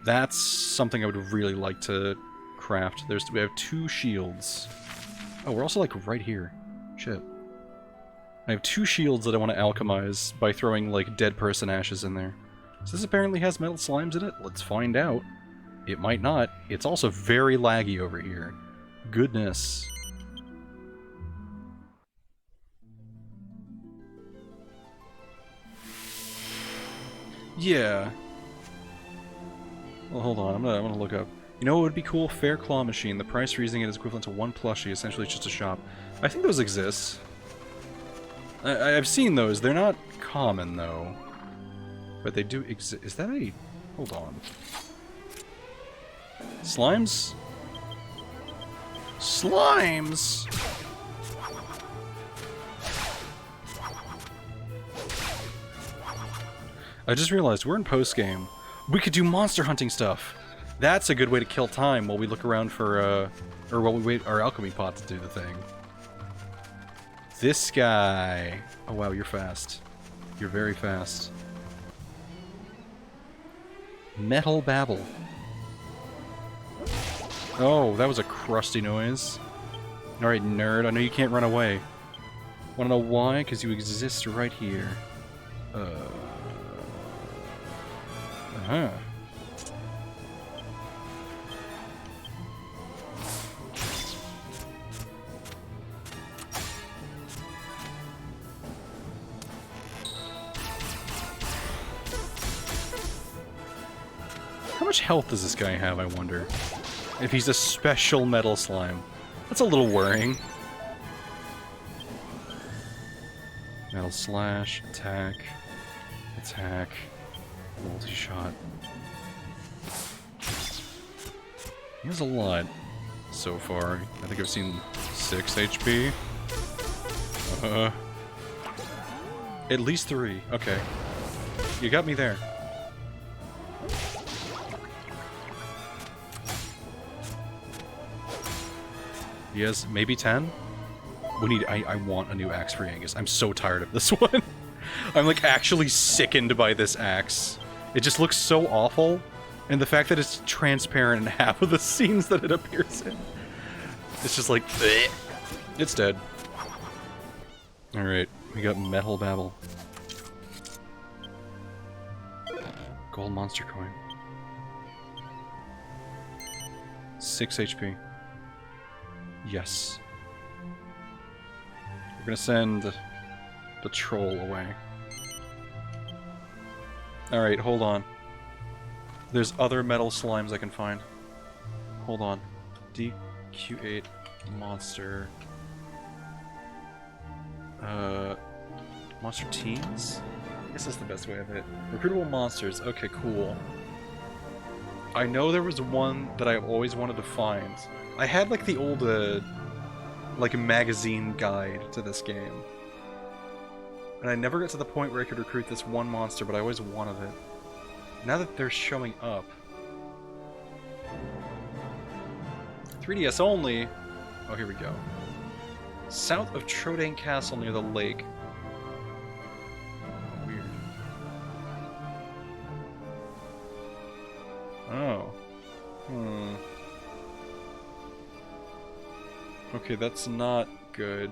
That's something I would really like to craft. We have 2 shields. Oh, we're also like right here. Shit. I have 2 shields that I want to alchemize by throwing like dead person ashes in there. So this apparently has metal slimes in it? Let's find out. It might not. It's also very laggy over here. Goodness. Yeah. Well, hold on. I'm gonna look up. You know what would be cool? Fair claw machine. The price for using it is equivalent to 1 plushie. Essentially, it's just a shop. I think those exist. I've seen those. They're not common, though. But they do exist. Is that a... Hold on. Slimes? Slimes! I just realized we're in post-game. We could do monster hunting stuff! That's a good way to kill time while we look around for, or while we wait our alchemy pot to do the thing. This guy... Oh wow, you're fast. You're very fast. Metal Babble. Oh, that was a crusty noise. Alright, nerd, I know you can't run away. Wanna know why? Because you exist right here. Uh-huh. much health does this guy have, I wonder? If he's a special metal slime. That's a little worrying. Metal slash, attack, attack, multi-shot. He has a lot so far. I think I've seen 6 HP. At least 3. Okay. You got me there. He has maybe 10? We need- I want a new axe for Genghis. I'm so tired of this one. I'm like actually sickened by this axe. It just looks so awful. And the fact that it's transparent in half of the scenes that it appears in. It's just like, bleh. It's dead. Alright, we got Metal Babble. Gold monster coin. 6 HP. Yes. We're gonna send the troll away. Alright, hold on. There's other metal slimes I can find. Hold on. DQ8 monster. Monster teens? I guess that's the best way of it. Recruitable monsters. Okay, cool. I know there was one that I've always wanted to find. I had like the old, like magazine guide to this game. And I never got to the point where I could recruit this one monster, but I always wanted it. Now that they're showing up... 3DS only? Oh, here we go. South of Trodane Castle near the lake. Oh, weird. Oh. Hmm. Okay, that's not good.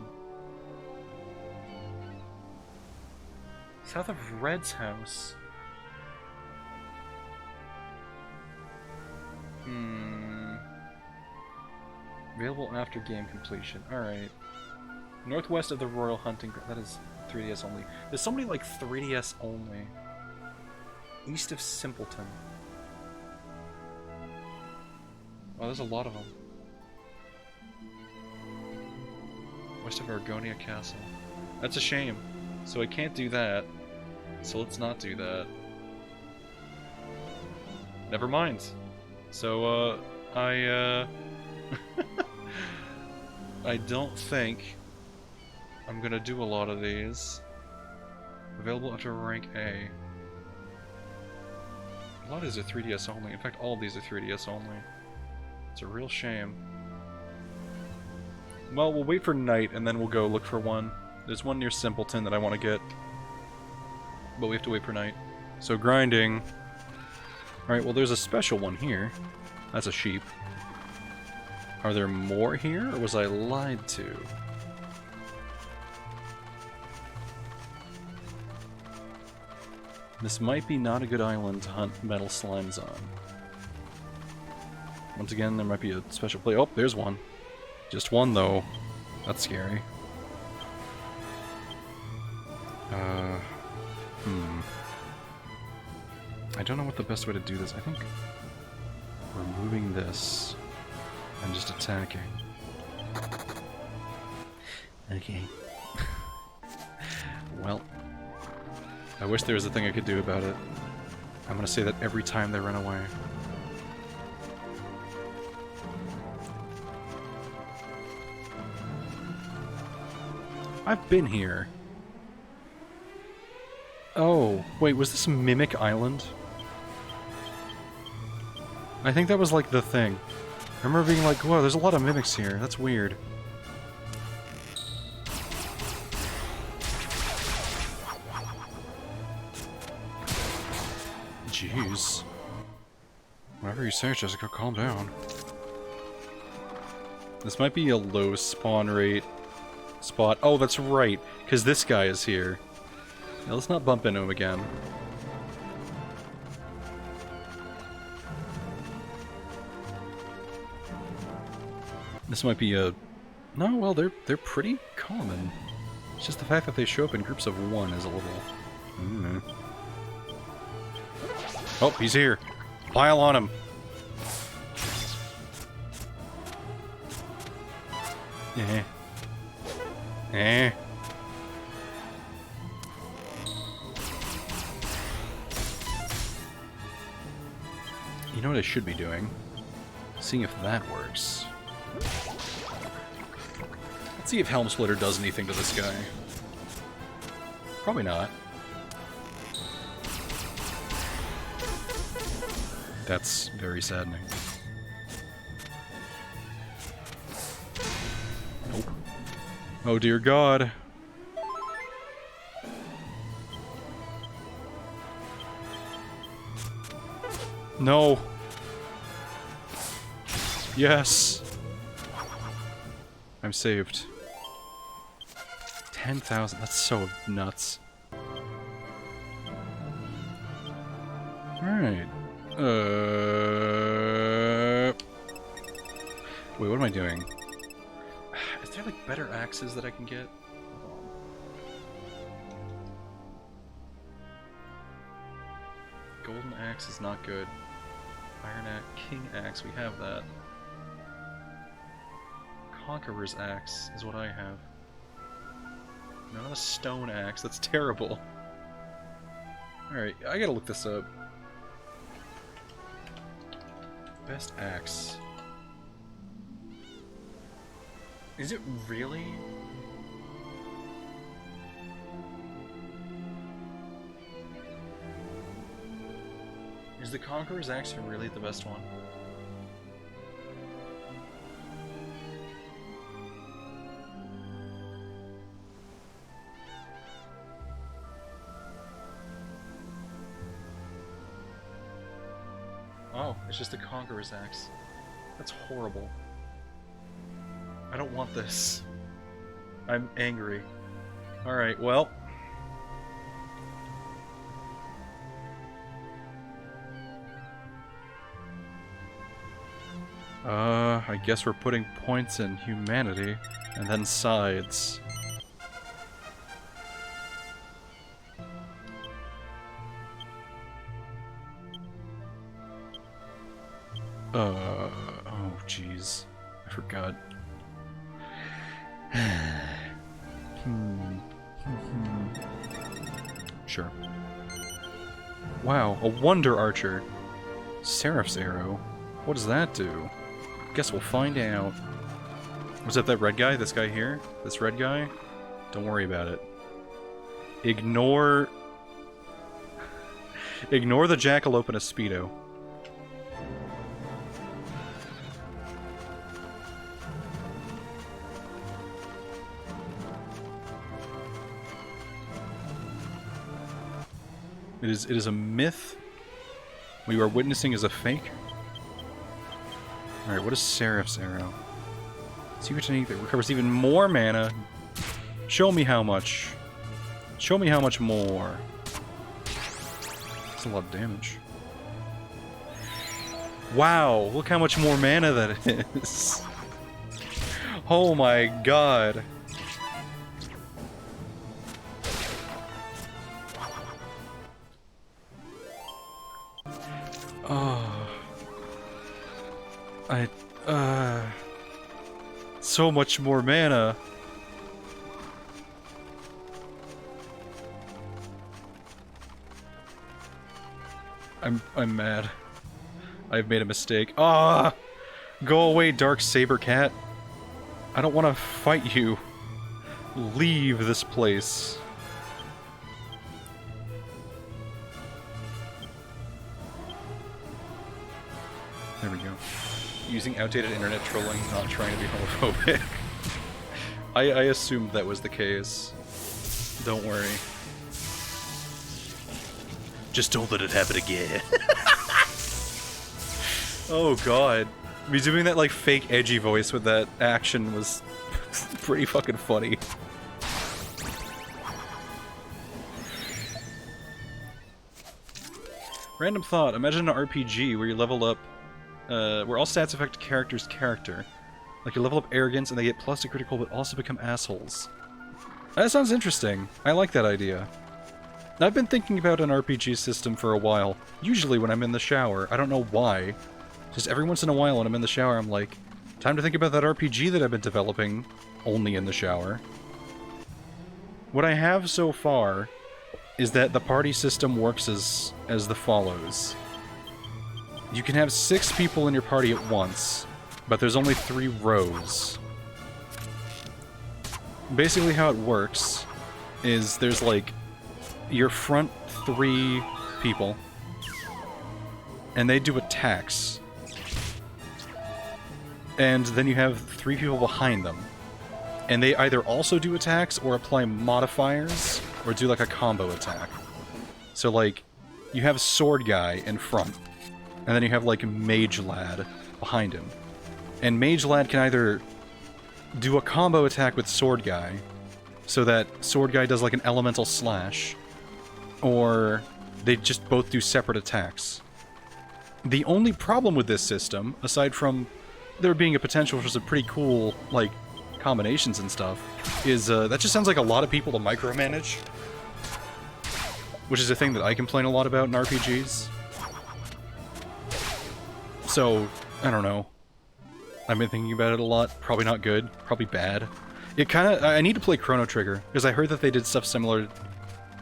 South of Red's house. Available after game completion. Alright. Northwest of the Royal Hunting Ground. That is 3DS only. There's so many like 3DS only. East of Simpleton. Oh, there's a lot of them. West of Argonia Castle. That's a shame. So I can't do that. So let's not do that. Never mind. So, I don't think I'm gonna do a lot of these. Available after rank A. A lot of these are 3DS only. In fact, all of these are 3DS only. It's a real shame. Well, we'll wait for night and then we'll go look for one. There's one near Simpleton that I want to get. But we have to wait for night. So grinding. Alright, well there's a special one here. That's a sheep. Are there more here, or was I lied to? This might be not a good island to hunt metal slimes on. Once again, there might be a special play. Oh, there's one. Just one, though. That's scary. I don't know what the best way to do this. I think removing this and just attacking. Okay. Well, I wish there was a thing I could do about it. I'm gonna say that every time they run away. I've been here. Oh, wait, was this Mimic Island? I think that was like the thing. I remember being like, whoa, there's a lot of mimics here. That's weird. Jeez. Whatever you say, Jessica, calm down. This might be a low spawn rate spot. Oh, that's right, because this guy is here. Now, let's not bump into him again. This might be a... No, well, they're pretty common. It's just the fact that they show up in groups of 1 is a little... Oh, he's here. Pile on him. Eh. Eh. You know what I should be doing? Seeing if that works. Let's see if Helm Splitter does anything to this guy. Probably not. That's very saddening. Nope. Oh dear God. No. Yes. I'm saved. 10,000. That's so nuts. Alright. Wait, what am I doing? Is there like better axes that I can get? Hold on. Golden axe is not good. Iron axe, king axe, we have that. Conqueror's axe is what I have. Not a stone axe, that's terrible. Alright, I gotta look this up. Best axe. Is it really? Is the Conqueror's axe really the best one? Oh, it's just the Conqueror's axe. That's horrible. I don't want this. I'm angry. Alright, well. I guess we're putting points in humanity, and then sides. Oh jeez. I forgot. Sure. Wow, a Wonder Archer. Seraph's Arrow. What does that do? Guess we'll find out. Was that red guy? This guy here? This red guy? Don't worry about it. Ignore... Ignore the jackalope in a Speedo. It is a myth we are witnessing is a fake. Alright, what is Seraph's Arrow? Secret technique that recovers even more mana. Show me how much. Show me how much more. That's a lot of damage. Wow, look how much more mana that is. Oh my god. Oh. So much more mana. I'm mad. I've made a mistake. Ah! Go away, Dark Saber Cat. I don't want to fight you. Leave this place. There we go. Using outdated internet trolling, not trying to be homophobic. I assumed that was the case. Don't worry. Just don't let it happen again. Oh god. Me doing that like fake edgy voice with that action was pretty fucking funny. Random thought. Imagine an RPG where you level up where all stats affect a character's character. Like you level up arrogance and they get plus to critical but also become assholes. That sounds interesting. I like that idea. I've been thinking about an RPG system for a while, usually when I'm in the shower. I don't know why. Just every once in a while when I'm in the shower, I'm like, time to think about that RPG that I've been developing only in the shower. What I have so far is that the party system works as the follows. You can have 6 people in your party at once, but there's only 3 rows. Basically how it works is there's like your front 3 people, and they do attacks. And then you have 3 people behind them. And they either also do attacks or apply modifiers or do like a combo attack. So like, you have Sword Guy in front, and then you have like Mage Lad behind him. And Mage Lad can either do a combo attack with Sword Guy, so that Sword Guy does like an elemental slash, or they just both do separate attacks. The only problem with this system, aside from there being a potential for some pretty cool, like, combinations and stuff, is that just sounds like a lot of people to micromanage. Which is a thing that I complain a lot about in RPGs. So, I don't know. I've been thinking about it a lot. Probably not good. Probably bad. It kinda... I need to play Chrono Trigger, because I heard that they did stuff similar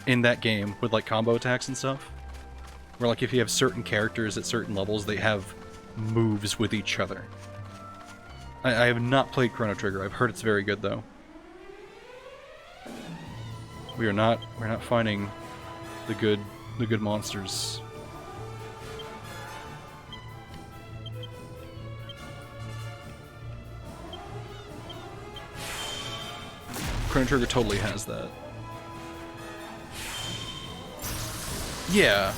in that game with, like, combo attacks and stuff. Where, like, if you have certain characters at certain levels, they have moves with each other. I have not played Chrono Trigger. I've heard it's very good, though. We're not finding the good monsters. Chrono Trigger totally has that. Yeah.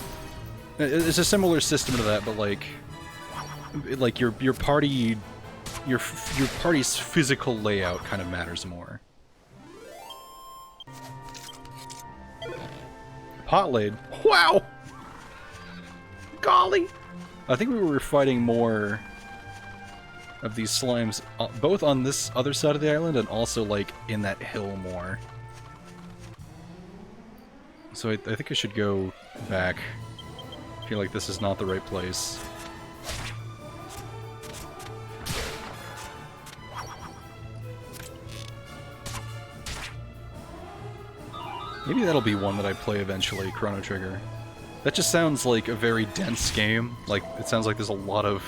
It's a similar system to that, but like your party... Your party's physical layout kind of matters more. Potlade. Wow! Golly! I think we were fighting more of these slimes, both on this other side of the island and also, like, in that hill more. So I think I should go back. I feel like this is not the right place. Maybe that'll be one that I play eventually, Chrono Trigger. That just sounds like a very dense game. Like, it sounds like there's a lot of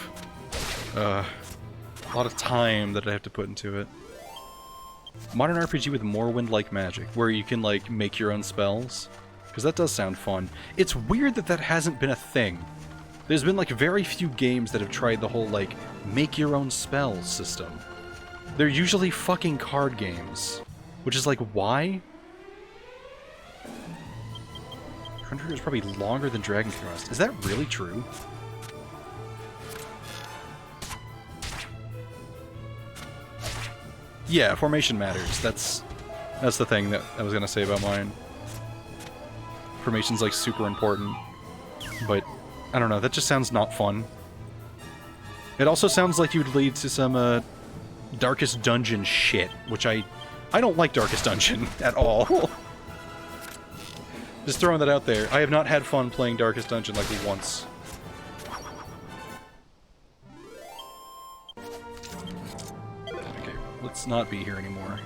time that I have to put into it. Modern RPG with Morrowind-like magic, where you can, like, make your own spells. Because that does sound fun. It's weird that that hasn't been a thing. There's been, like, very few games that have tried the whole, like, make your own spells system. They're usually fucking card games. Which is like, why? Chrono Trigger is probably longer than Dragon Quest. Is that really true? Yeah, formation matters. That's the thing that I was gonna say about mine. Formation's like super important. But I don't know, that just sounds not fun. It also sounds like you'd lead to some Darkest Dungeon shit, which I don't like Darkest Dungeon at all. Just throwing that out there. I have not had fun playing Darkest Dungeon like once. Okay, let's not be here anymore.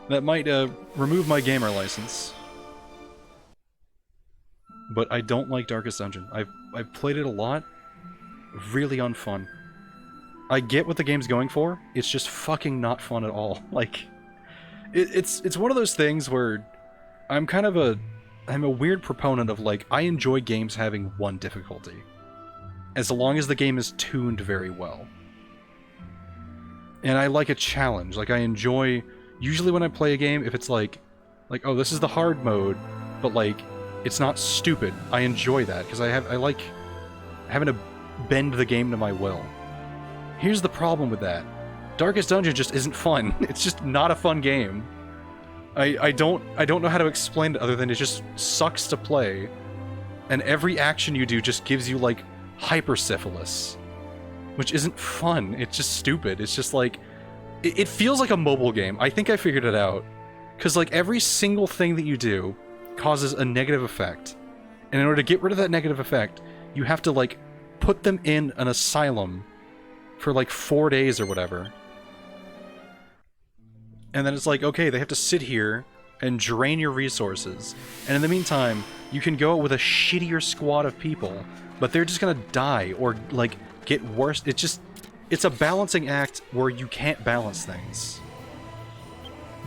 That might remove my gamer license. But I don't like Darkest Dungeon. I've played it a lot. Really unfun. I get what the game's going for. It's just fucking not fun at all. Like, it's one of those things where I'm a weird proponent of, like, I enjoy games having one difficulty. As long as the game is tuned very well. And I like a challenge. Like, I enjoy... Usually when I play a game, if it's like, oh, this is the hard mode, but, like, it's not stupid. I enjoy that, because I like having to bend the game to my will. Here's the problem with that. Darkest Dungeon just isn't fun. It's just not a fun game. I don't know how to explain it other than it just sucks to play. And every action you do just gives you, like, hypersyphilis. Which isn't fun. It's just stupid. It's just like, It feels like a mobile game. I think I figured it out. Because, like, every single thing that you do causes a negative effect. And in order to get rid of that negative effect, you have to, like, put them in an asylum for, like, 4 days or whatever. And then it's like, okay, they have to sit here and drain your resources. And in the meantime, you can go out with a shittier squad of people, but they're just gonna die or, like, get worse. It's a balancing act where you can't balance things.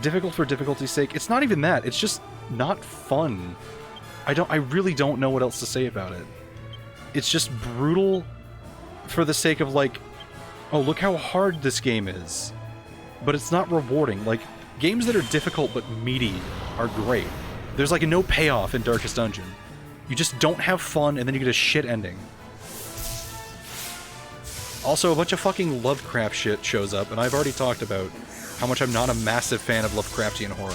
Difficult for difficulty's sake. It's not even that. It's just not fun. I really don't know what else to say about it. It's just brutal for the sake of, like, oh, look how hard this game is. But it's not rewarding. Like, games that are difficult but meaty are great. There's, like, no payoff in Darkest Dungeon. You just don't have fun, and then you get a shit ending. Also, a bunch of fucking Lovecraft shit shows up, and I've already talked about how much I'm not a massive fan of Lovecraftian horror.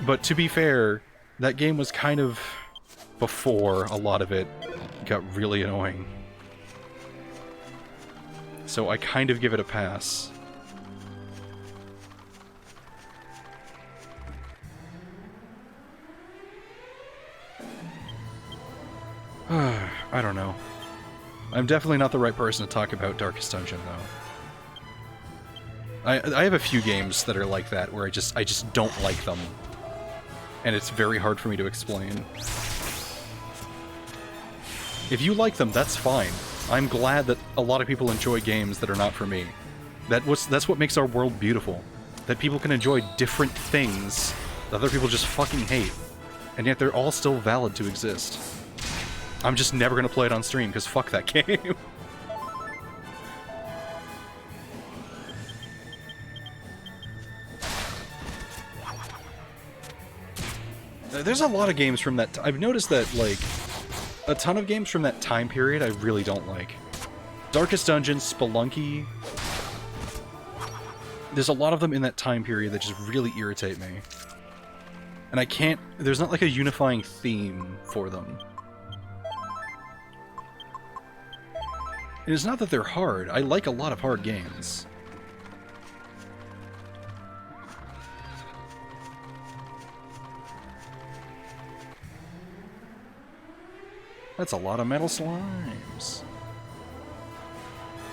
But to be fair, that game was kind of before a lot of it got really annoying. So I kind of give it a pass. I don't know. I'm definitely not the right person to talk about Darkest Dungeon, though. I have a few games that are like that, where I just don't like them. And it's very hard for me to explain. If you like them, that's fine. I'm glad that a lot of people enjoy games that are not for me. That's what makes our world beautiful. That people can enjoy different things that other people just fucking hate. And yet they're all still valid to exist. I'm just never gonna play it on stream, because fuck that game. There's a lot of games from that... I've noticed that, like, a ton of games from that time period I really don't like. Darkest Dungeon, Spelunky... There's a lot of them in that time period that just really irritate me. And I can't... There's not, like, a unifying theme for them. And it's not that they're hard. I like a lot of hard games. That's a lot of metal slimes.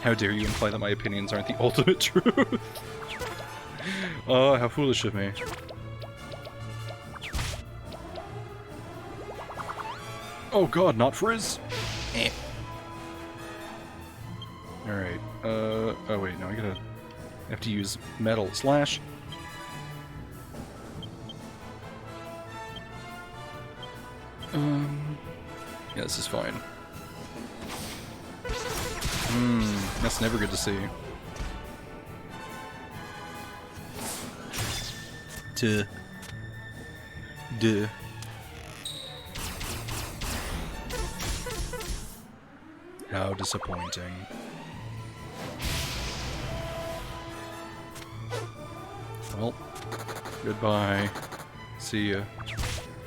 How dare you imply that my opinions aren't the ultimate truth? Oh, how foolish of me. Oh god, not frizz! Eh. Alright, oh wait, no, I have to use metal slash. Yeah, this is fine. That's never good to see. Duh. How disappointing. Well, goodbye. See ya.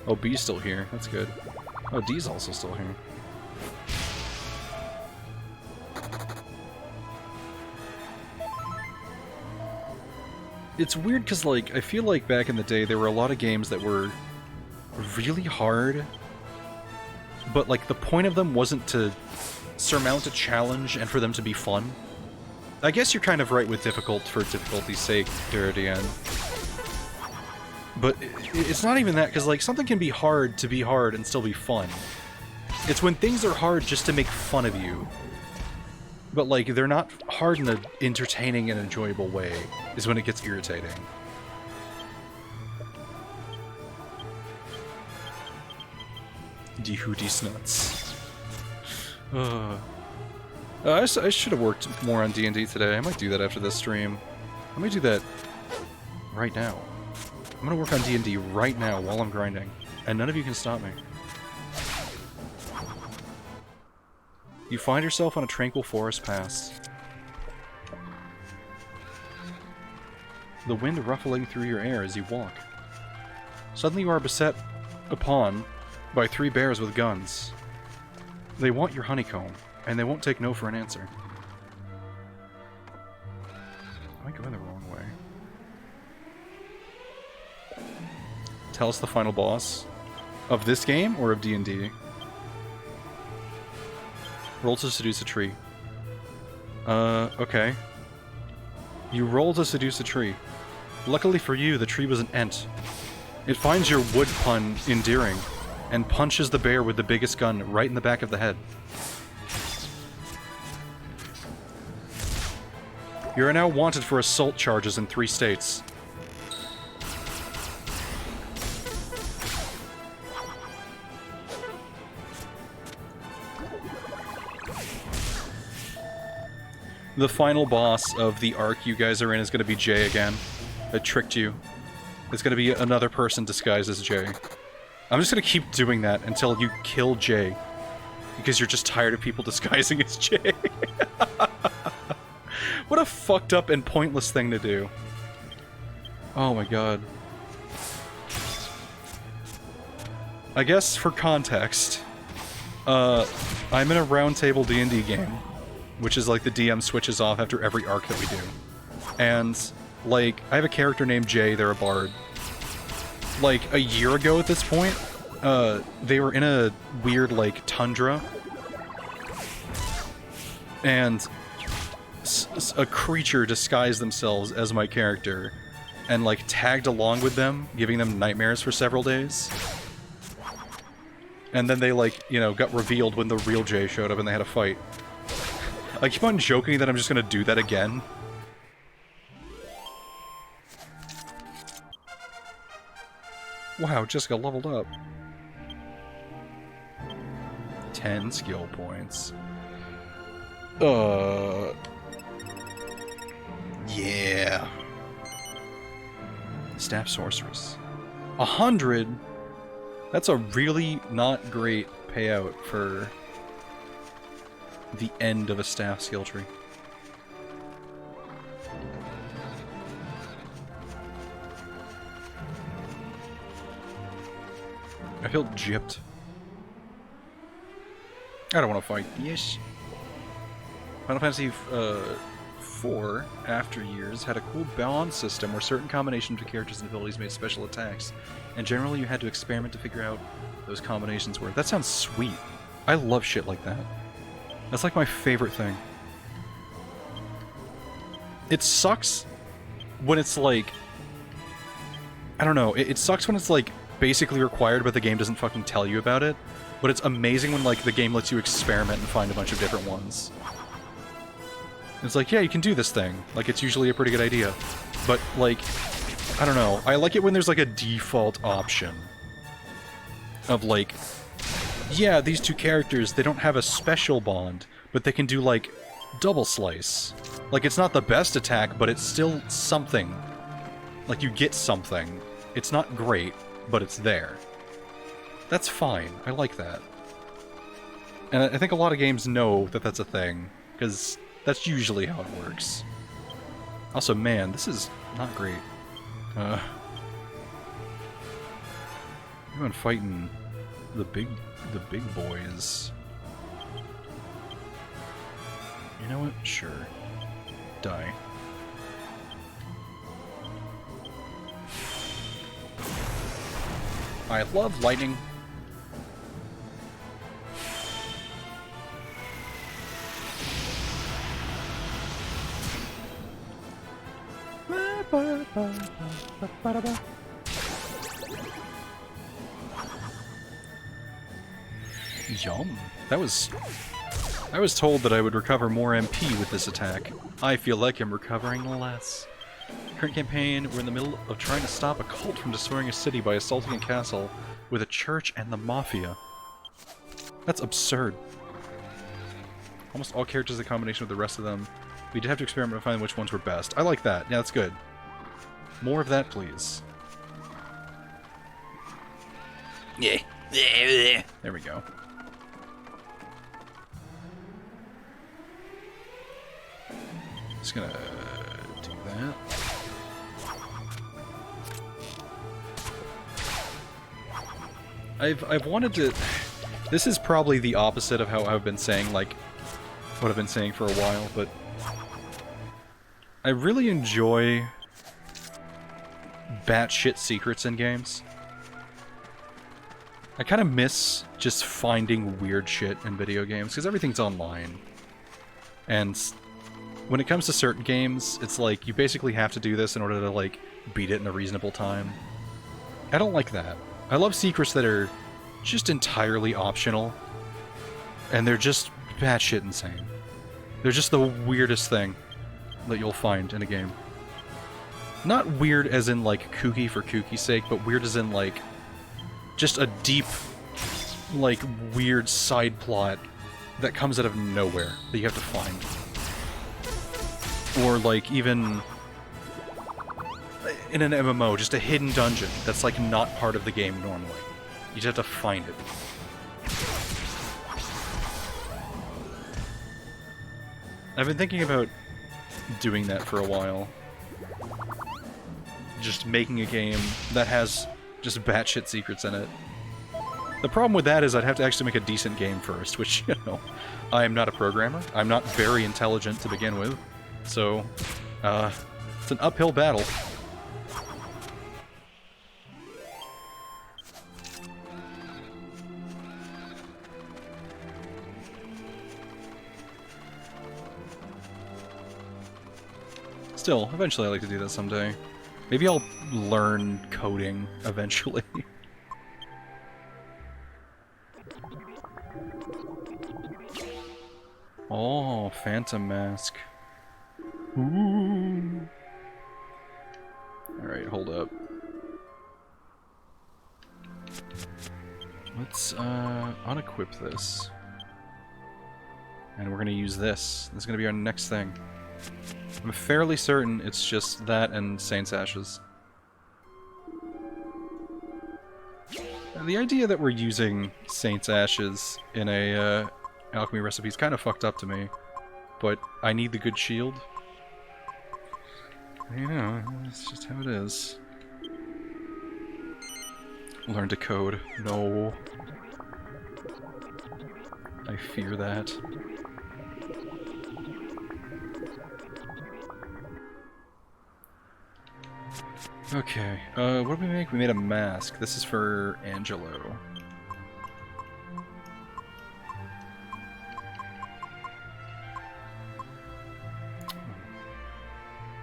Oh, B's still here. That's good. Oh, D's also still here. It's weird because, like, I feel like back in the day there were a lot of games that were really hard, but, like, the point of them wasn't to surmount a challenge and for them to be fun. I guess you're kind of right with difficult for difficulty's sake, Duridian. But it's not even that, because, like, something can be hard to be hard and still be fun. It's when things are hard just to make fun of you. But, like, they're not hard in an entertaining and enjoyable way, is when it gets irritating. Die Hooties nuts. I should have worked more on D&D today. I might do that after this stream. I might do that right now. I'm gonna work on D&D right now while I'm grinding, and none of you can stop me. You find yourself on a tranquil forest pass. The wind ruffling through your hair as you walk. Suddenly you are beset upon by 3 bears with guns. They want your honeycomb, and they won't take no for an answer. I going the wrong way? Tell us the final boss of this game or of D&D. Roll to seduce a tree. Okay. You roll to seduce a tree. Luckily for you, the tree was an ent. It finds your wood pun endearing and punches the bear with the biggest gun right in the back of the head. You are now wanted for assault charges in 3 states. The final boss of the arc you guys are in is going to be Jay again. I tricked you. It's going to be another person disguised as Jay. I'm just going to keep doing that until you kill Jay. Because you're just tired of people disguising as Jay. What a fucked up and pointless thing to do. Oh my god. I guess for context, I'm in a roundtable D&D game, which is like the DM switches off after every arc that we do. And, like, I have a character named Jay, they're a bard. Like, a year ago at this point, they were in a weird, like, tundra. And a creature disguised themselves as my character and, like, tagged along with them, giving them nightmares for several days. And then they, like, you know, got revealed when the real Jay showed up and they had a fight. I keep on joking that I'm just gonna do that again. Wow, Jessica leveled up. 10 skill points. Yeah. Staff Sorceress. 100? That's a really not great payout for the end of a staff skill tree. I feel gypped. I don't want to fight. Yes. Final Fantasy 4, After Years, had a cool balance system where certain combinations of characters and abilities made special attacks, and generally you had to experiment to figure out those combinations were. That sounds sweet. I love shit like that. That's like my favorite thing. It sucks when it's like... I don't know, it sucks when it's like basically required but the game doesn't fucking tell you about it. But it's amazing when like the game lets you experiment and find a bunch of different ones. It's like, yeah, you can do this thing. Like, it's usually a pretty good idea. But, like, I don't know. I like it when there's like a default option. Of like... Yeah, these two characters, they don't have a special bond, but they can do, like, double slice. Like, it's not the best attack, but it's still something. Like, you get something. It's not great, but it's there. That's fine. I like that. And I think a lot of games know that that's a thing, because that's usually how it works. Also, man, this is not great. Everyone fighting the big boys. You know what? Sure. Die. I love lightning. Yum. I was told that I would recover more MP with this attack. I feel like I'm recovering less. Current campaign, we're in the middle of trying to stop a cult from destroying a city by assaulting a castle with a church and the mafia. That's absurd. Almost all characters are a combination with the rest of them. We did have to experiment to find which ones were best. I like that. Yeah, that's good. More of that, please. Yeah. There we go. Just gonna do that. I've wanted to... This is probably the opposite of how I've been saying, like, what I've been saying for a while, but... I really enjoy batshit secrets in games. I kind of miss just finding weird shit in video games, because everything's online. And when it comes to certain games, it's like, you basically have to do this in order to, like, beat it in a reasonable time. I don't like that. I love secrets that are just entirely optional, and they're just batshit insane. They're just the weirdest thing that you'll find in a game. Not weird as in, like, kooky for kooky's sake, but weird as in, like, just a deep, like, weird side plot that comes out of nowhere that you have to find. Or, like, even in an MMO, just a hidden dungeon that's, like, not part of the game normally. You just have to find it. I've been thinking about doing that for a while. Just making a game that has just batshit secrets in it. The problem with that is I'd have to actually make a decent game first, which, you know, I am not a programmer. I'm not very intelligent to begin with. So, it's an uphill battle. Still, eventually I'd like to do that someday. Maybe I'll learn coding eventually. Oh, Phantom Mask. Ooh. Alright, hold up. Let's unequip this. And we're gonna use this. This is gonna be our next thing. I'm fairly certain it's just that and Saint's Ashes. The idea that we're using Saint's Ashes in a alchemy recipe is kind of fucked up to me, but I need the good shield. You know, it's just how it is. Learn to code. No. I fear that. Okay, what did we make? We made a mask. This is for Angelo.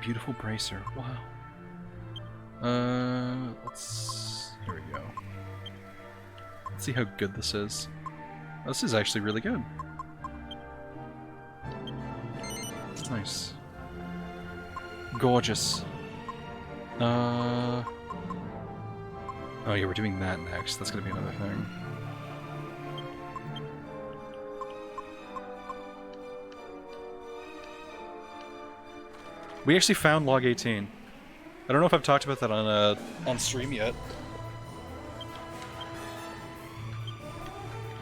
Beautiful bracer. Wow. Here we go. Let's see how good this is. Oh, this is actually really good. Nice. Gorgeous. Oh yeah, we're doing that next. That's gonna be another thing. We actually found log 18. I don't know if I've talked about that on stream yet.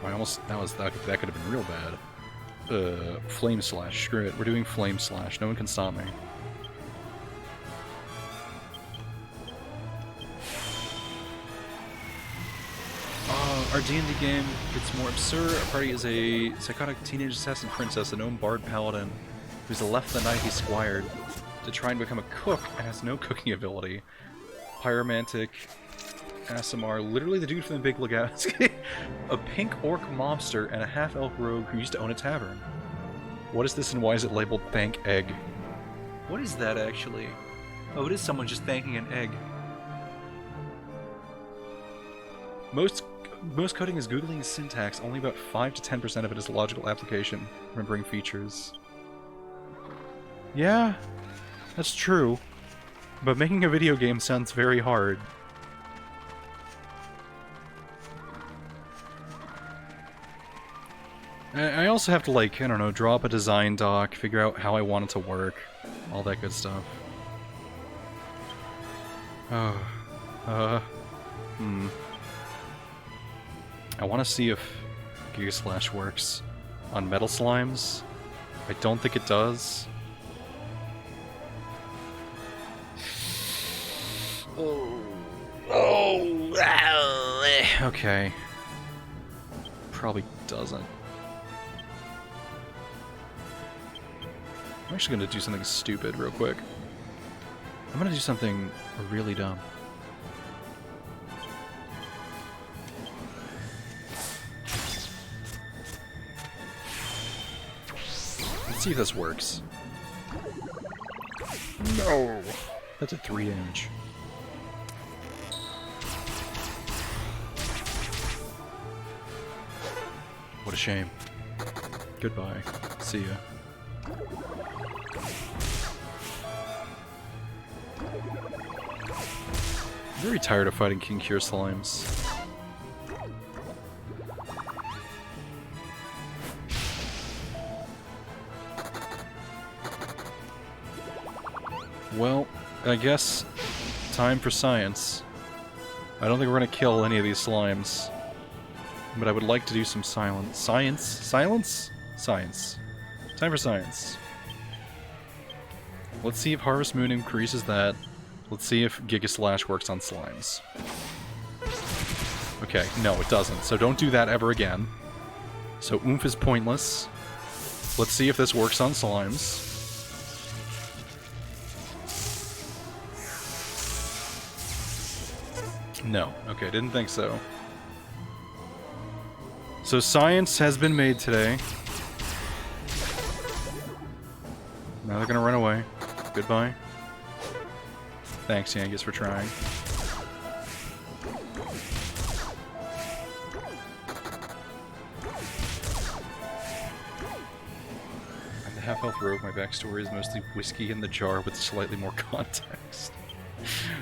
I almost that could have been real bad. Flame Slash. Screw it. We're doing Flame Slash. No one can stop me. Our D&D game gets more absurd. Our party is a psychotic teenage assassin princess, a gnome bard paladin, who's left the knight he squired to try and become a cook and has no cooking ability. Pyromantic Asimar, literally the dude from the Big Lebowski. A pink orc mobster and a half-elf rogue who used to own a tavern. What is this and why is it labeled Thank Egg? What is that actually? Oh, it is someone just thanking an egg. Most coding is Googling syntax, only about 5 to 10% of it is logical application, remembering features. Yeah, that's true. But making a video game sounds very hard. I also have to, like, I don't know, draw up a design doc, figure out how I want it to work, all that good stuff. I want to see if Gear Slash works on metal slimes. I don't think it does. Okay. Probably doesn't. I'm actually gonna do something stupid real quick. I'm gonna do something really dumb. Let's see if this works. No! That's a 3 damage. What a shame. Goodbye. See ya. I'm very tired of fighting King Cure slimes. Well, I guess time for science. I don't think we're gonna kill any of these slimes. But I would like to do some silence. Science? Silence? Science. Time for science. Let's see if Harvest Moon increases that. Let's see if Giga Slash works on slimes. Okay, no, it doesn't. So don't do that ever again. So Oomph is pointless. Let's see if this works on slimes. No. Okay, didn't think so. So science has been made today. Now they're gonna run away. Goodbye. Thanks, Genghis, for trying. I'm the half-health rogue. My backstory is mostly whiskey in the jar with slightly more context.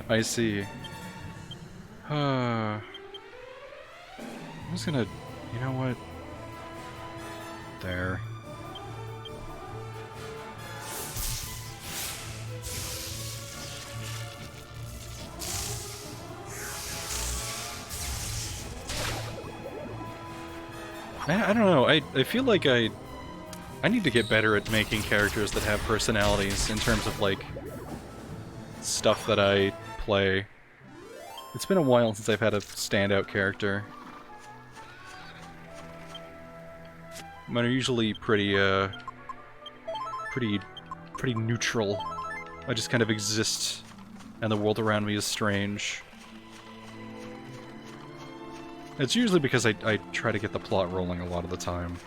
I see. I'm just gonna... You know what? There. I don't know, I feel like I need to get better at making characters that have personalities in terms of, like, stuff that I play. It's been a while since I've had a standout character. Mine are usually pretty neutral. I just kind of exist, and the world around me is strange. It's usually because I try to get the plot rolling a lot of the time,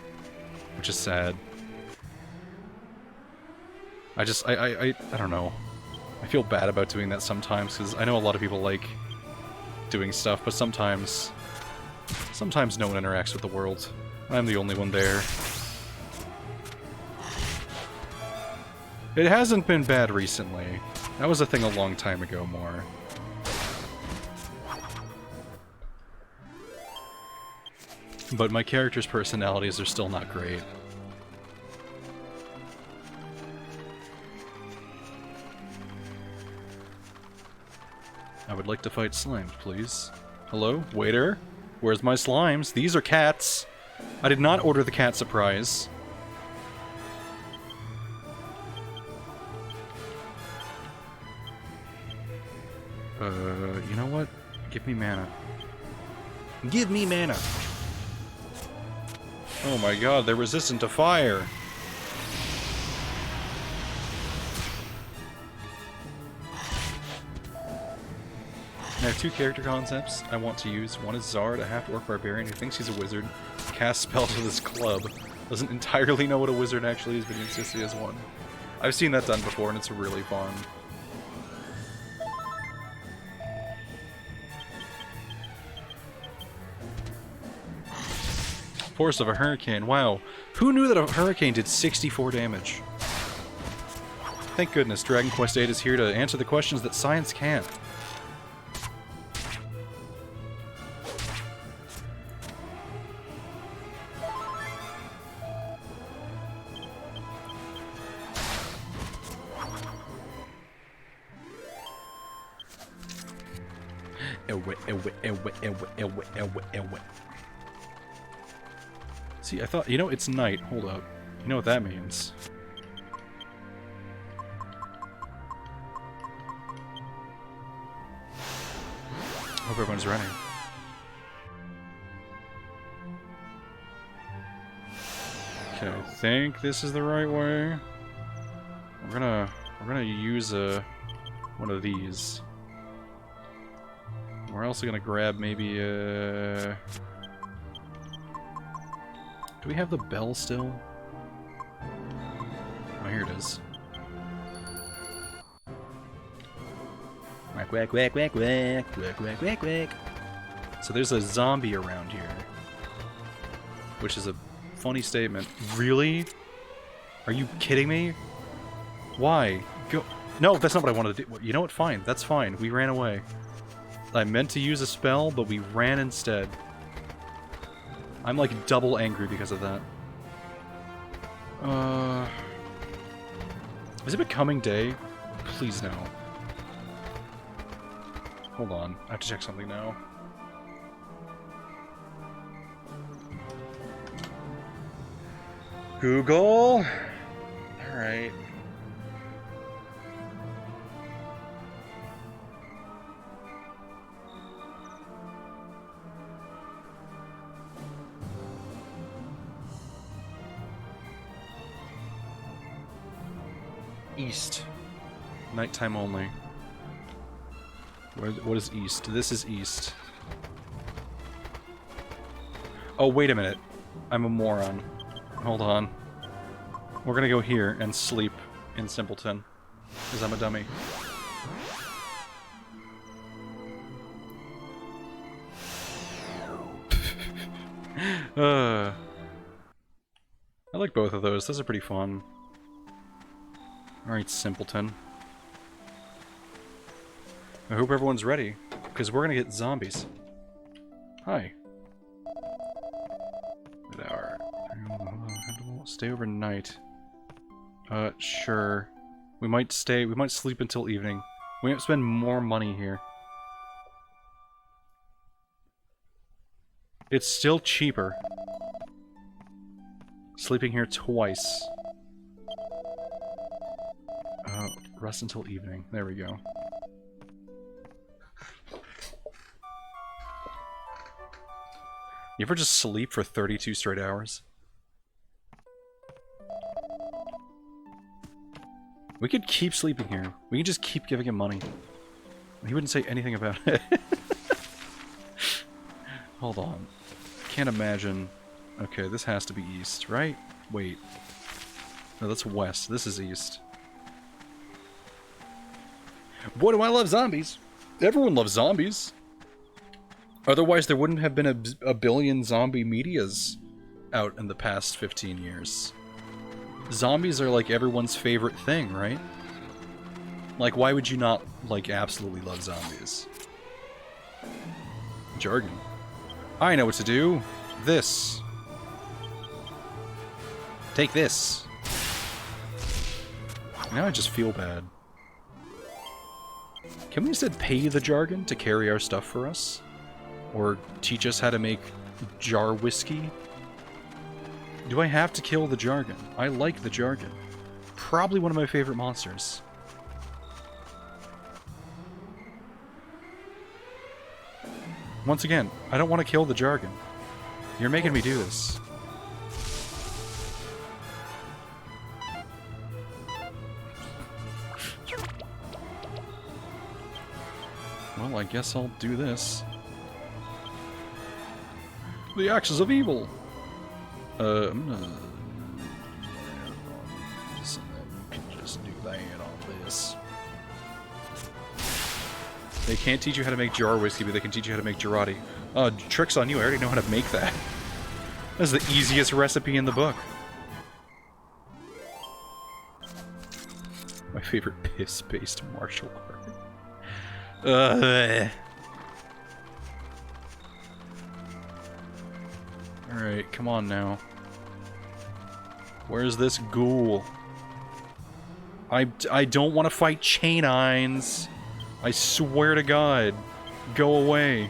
which is sad. I don't know. I feel bad about doing that sometimes, because I know a lot of people like doing stuff, but sometimes no one interacts with the world. I'm the only one there. It hasn't been bad recently. That was a thing a long time ago more. But my characters' personalities are still not great. I would like to fight slimes, please. Hello? Waiter? Where's my slimes? These are cats! I did not order the cat surprise. You know what? Give me mana. Give me mana! Oh my god, they're resistant to fire! I have two character concepts I want to use. One is Zard, a half-orc barbarian who thinks he's a wizard, casts spells with his club, doesn't entirely know what a wizard actually is, but he insists he has one. I've seen that done before, and it's really fun. Force of a hurricane. Wow. Who knew that a hurricane did 64 damage? Thank goodness Dragon Quest VIII is here to answer the questions that science can't. See, I thought, you know, it's night. Hold up. You know what that means. Hope everyone's running. Okay, I think this is the right way. We're gonna use one of these. We're also gonna grab maybe do we have the bell still? Oh, here it is. Quack, quack, quack, quack, quack, quack, quack, quack, quack. So there's a zombie around here. Which is a funny statement. Really? Are you kidding me? Why? Go. No, that's not what I wanted to do. You know what? Fine. That's fine. We ran away. I meant to use a spell, but we ran instead. I'm like double angry because of that. Is it becoming day? Please no. Hold on. I have to check something now. Google. Alright. East. Nighttime only. What is east? This is east. Oh, wait a minute. I'm a moron. Hold on. We're gonna go here and sleep in Simpleton. Because I'm a dummy. I like both of those. Those are pretty fun. Alright, Simpleton. I hope everyone's ready, because we're gonna get zombies. Hi. Stay overnight. Sure. We might sleep until evening. We might spend more money here. It's still cheaper. Sleeping here twice. Rest until evening. There we go. You ever just sleep for 32 straight hours? We could keep sleeping here. We can just keep giving him money. He wouldn't say anything about it. Hold on. Can't imagine. Okay, this has to be east, right? Wait. No, that's west. This is east. Boy, do I love zombies! Everyone loves zombies! Otherwise, there wouldn't have been a billion zombie medias out in the past 15 years. Zombies are like everyone's favorite thing, right? Like, why would you not, like, absolutely love zombies? Jargon. I know what to do. This. Take this. Now I just feel bad. Can we instead pay the jargon to carry our stuff for us? Or teach us how to make jar whiskey? Do I have to kill the jargon? I like the jargon. Probably one of my favorite monsters. Once again, I don't want to kill the jargon. You're making me do this. Well, I guess I'll do this. The axes of evil! I'm gonna... So you can just do that on this. They can't teach you how to make jar whiskey, but they can teach you how to make Girardi. Trick's on you, I already know how to make that. That's the easiest recipe in the book. My favorite piss-based martial art. Alright, come on now. Where's this ghoul? I don't want to fight Chainines. I swear to God. Go away.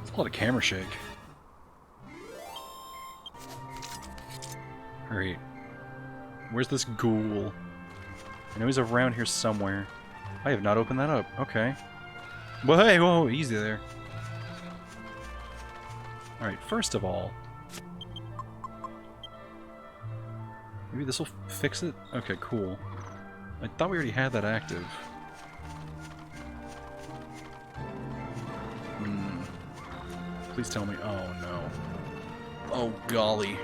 A lot of camera shake. Alright. Where's this ghoul? I know he's around here somewhere. I have not opened that up. Okay. Well, hey, whoa, easy there. Alright, first of all... Maybe this will fix it? Okay, cool. I thought we already had that active. Please tell me. Oh, no. Oh, golly.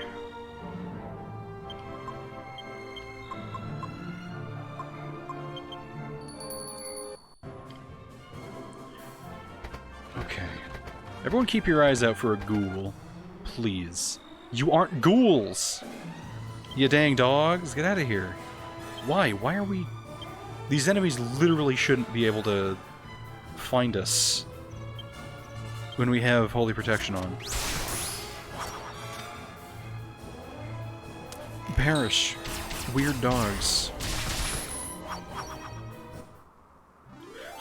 Okay. Everyone keep your eyes out for a ghoul. Please. You aren't ghouls! You dang dogs, get out of here. Why? Why are we... These enemies literally shouldn't be able to find us when we have Holy Protection on. Perish. Weird dogs.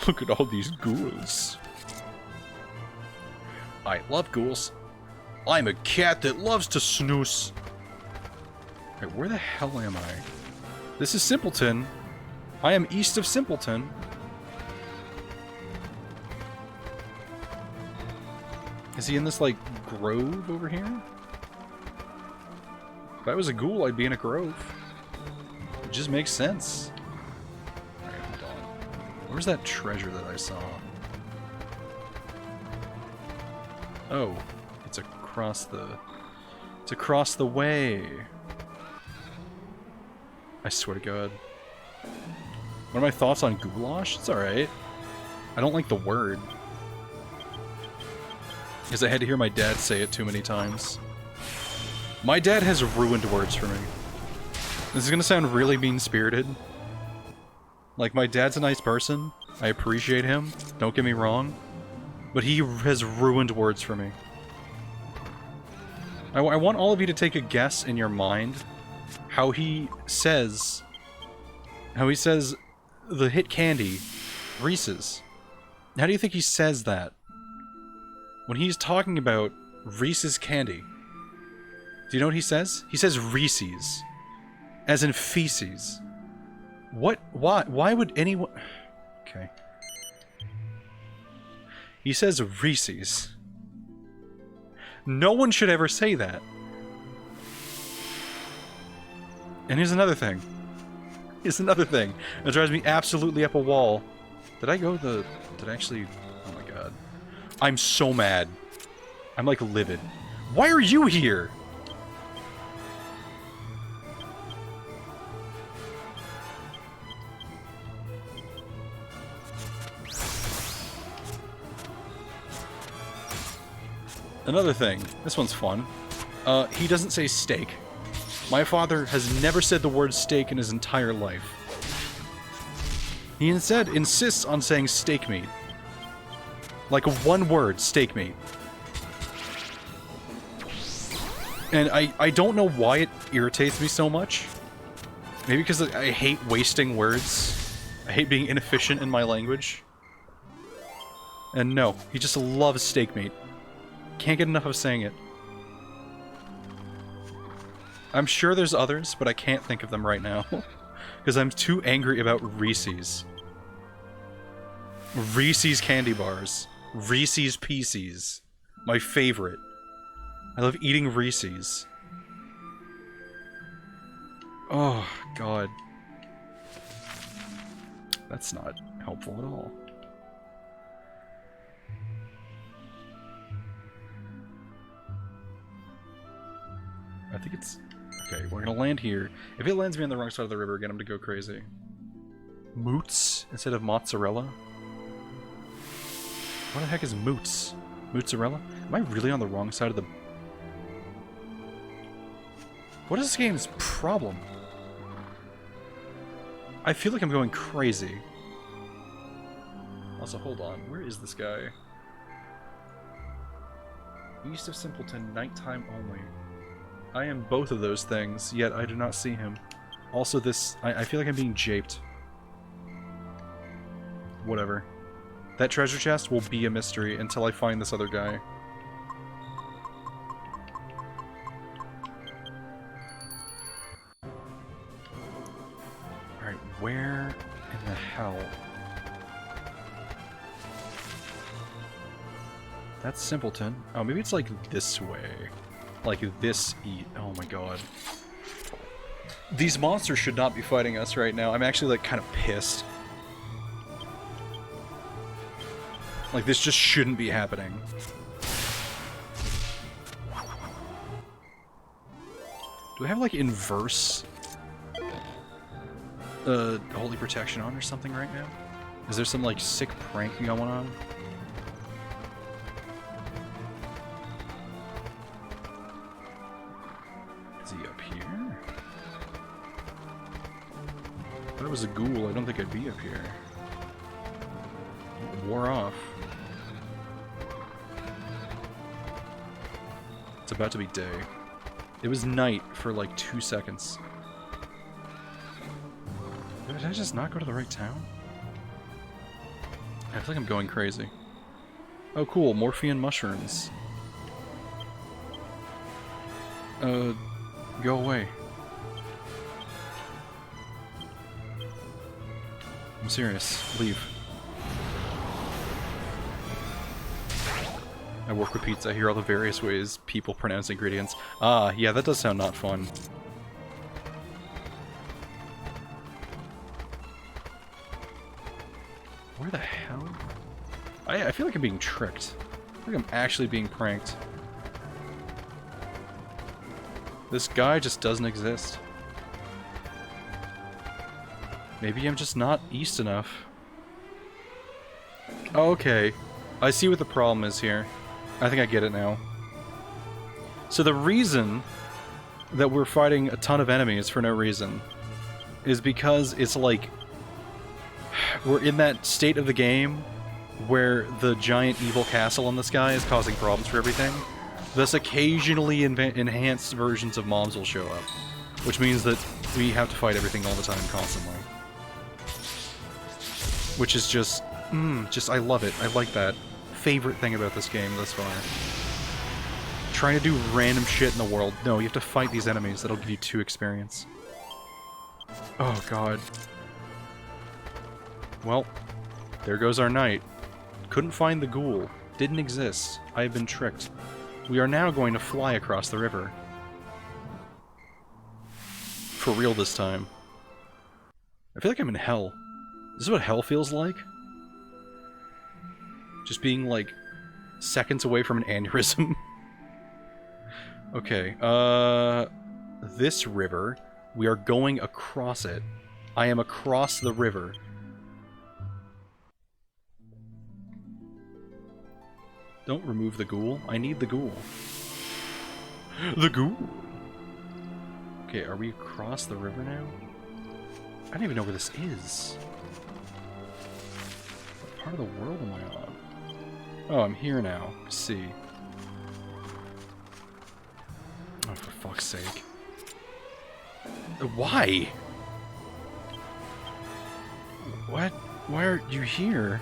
Look at all these ghouls. I love ghouls. I'm a cat that loves to snooze. Wait, where the hell am I? This is Simpleton. I am east of Simpleton. Is he in this, like, grove over here? If I was a ghoul, I'd be in a grove. It just makes sense. Alright, hold on. Where's that treasure that I saw? Oh, it's across the... It's across the way. I swear to God. What are my thoughts on goulash? It's alright. I don't like the word. Because I had to hear my dad say it too many times. My dad has ruined words for me. This is gonna sound really mean-spirited. Like, my dad's a nice person. I appreciate him. Don't get me wrong. But he has ruined words for me. I want all of you to take a guess in your mind how he says the hit candy, Reese's. How do you think he says that? When he's talking about Reese's candy. Do you know what he says? He says Reese's. As in feces. What? Why would anyone... Okay. He says Reese's. No one should ever say that. And here's another thing. Here's another thing that drives me absolutely up a wall. Did I go the... Did I actually... Oh my god. I'm so mad. I'm like livid. Why are you here? Another thing. This one's fun. He doesn't say steak. My father has never said the word steak in his entire life. He instead insists on saying steak meat. Like one word, steak meat. And I don't know why it irritates me so much. Maybe because I hate wasting words. I hate being inefficient in my language. And no, he just loves steak meat. Can't get enough of saying it. I'm sure there's others, but I can't think of them right now. Because I'm too angry about Reese's. Reese's candy bars. Reese's Pieces. My favorite. I love eating Reese's. Oh, God. That's not helpful at all. I think it's... Okay, we're gonna land here. If it lands me on the wrong side of the river, get him to go crazy. Moots instead of mozzarella? What the heck is moots? Mozzarella? Am I really on the wrong side of the... What is this game's problem? I feel like I'm going crazy. Also, hold on. Where is this guy? East of Simpleton, nighttime only. I am both of those things, yet I do not see him. Also, this... I feel like I'm being japed. Whatever. That treasure chest will be a mystery until I find this other guy. Where in the hell? That's Simpleton. Oh, maybe it's like this way. Like this oh my god. These monsters should not be fighting us right now. I'm actually like kind of pissed. Like this just shouldn't be happening. Do I have like inverse holy protection on or something right now? Is there some like sick prank going on? Is he up here? If I was a ghoul, I don't think I'd be up here. It wore off. It's about to be day. It was night for like 2 seconds. Did I just not go to the right town? I feel like I'm going crazy. Oh cool, morphine mushrooms. Go away. I'm serious. Leave. I work with pizza. I hear all the various ways people pronounce ingredients. Ah, yeah, that does sound not fun. Where the hell? I feel like I'm being tricked. I feel like I'm actually being pranked. This guy just doesn't exist. Maybe I'm just not east enough. Okay. I see what the problem is here. I think I get it now. So the reason that we're fighting a ton of enemies for no reason is because it's like we're in that state of the game where the giant evil castle in the sky is causing problems for everything. Thus occasionally enhanced versions of mobs will show up, which means that we have to fight everything all the time constantly. Which is just I love it. I like that. Favorite thing about this game thus far. Trying to do random shit in the world. No, you have to fight these enemies. That'll give you 2 experience. Oh god. Well, there goes our night. Couldn't find the ghoul. Didn't exist. I have been tricked. We are now going to fly across the river. For real this time. I feel like I'm in hell. Is this what hell feels like? Just being, like, seconds away from an aneurysm. Okay, this river, we are going across it. I am across the river. Don't remove the ghoul. I need the ghoul. The ghoul! Okay, are we across the river now? I don't even know where this is. What part of the world am I on? Oh, I'm here now. I see. Oh, for fuck's sake. Why? What? Why are you here?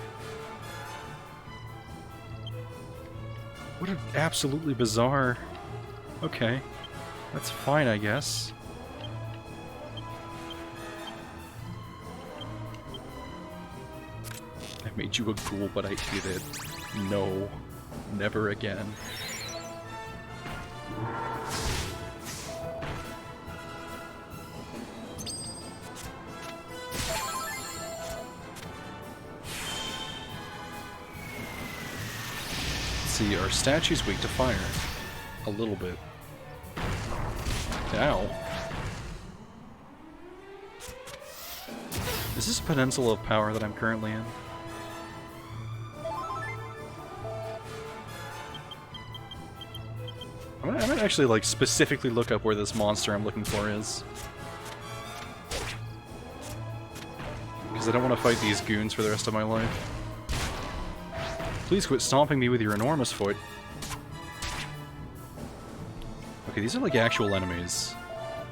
What an absolutely bizarre... Okay. That's fine, I guess. I made you a ghoul, but I hate it. No. Never again. Let's see, our statue's weak to fire. A little bit. Ow. Is this a peninsula of power that I'm currently in? I might actually, like, specifically look up where this monster I'm looking for is. Because I don't want to fight these goons for the rest of my life. Please quit stomping me with your enormous foot. Okay, these are like actual enemies,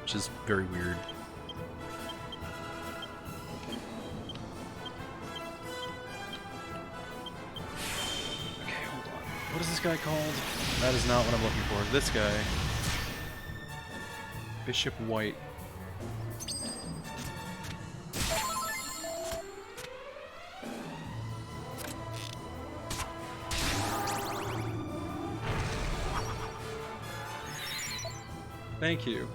which is very weird. Okay, hold on. What is this guy called? That is not what I'm looking for. This guy. Bishop White. Thank you.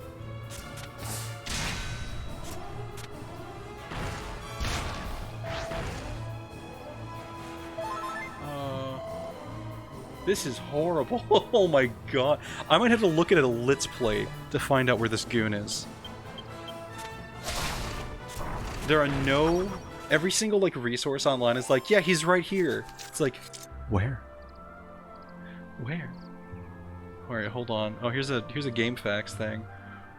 This is horrible. Oh my god. I might have to look at a Let's Play to find out where this goon is. There are no... Every single, like, resource online is like, yeah, he's right here. It's like, where? Where? Alright, hold on. Oh, here's a game facts thing.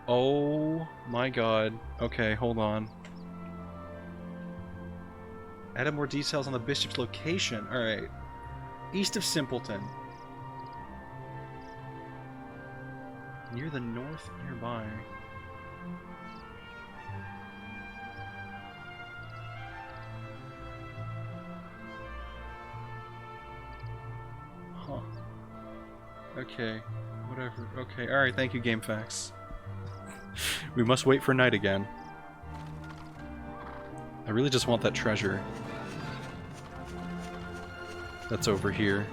Oh my god. Okay, hold on. Added more details on the bishop's location. Alright. East of Simpleton. Near the north nearby. Huh. Okay. Whatever. Okay. Alright, thank you, GameFAQs. We must wait for night again. I really just want that treasure. That's over here.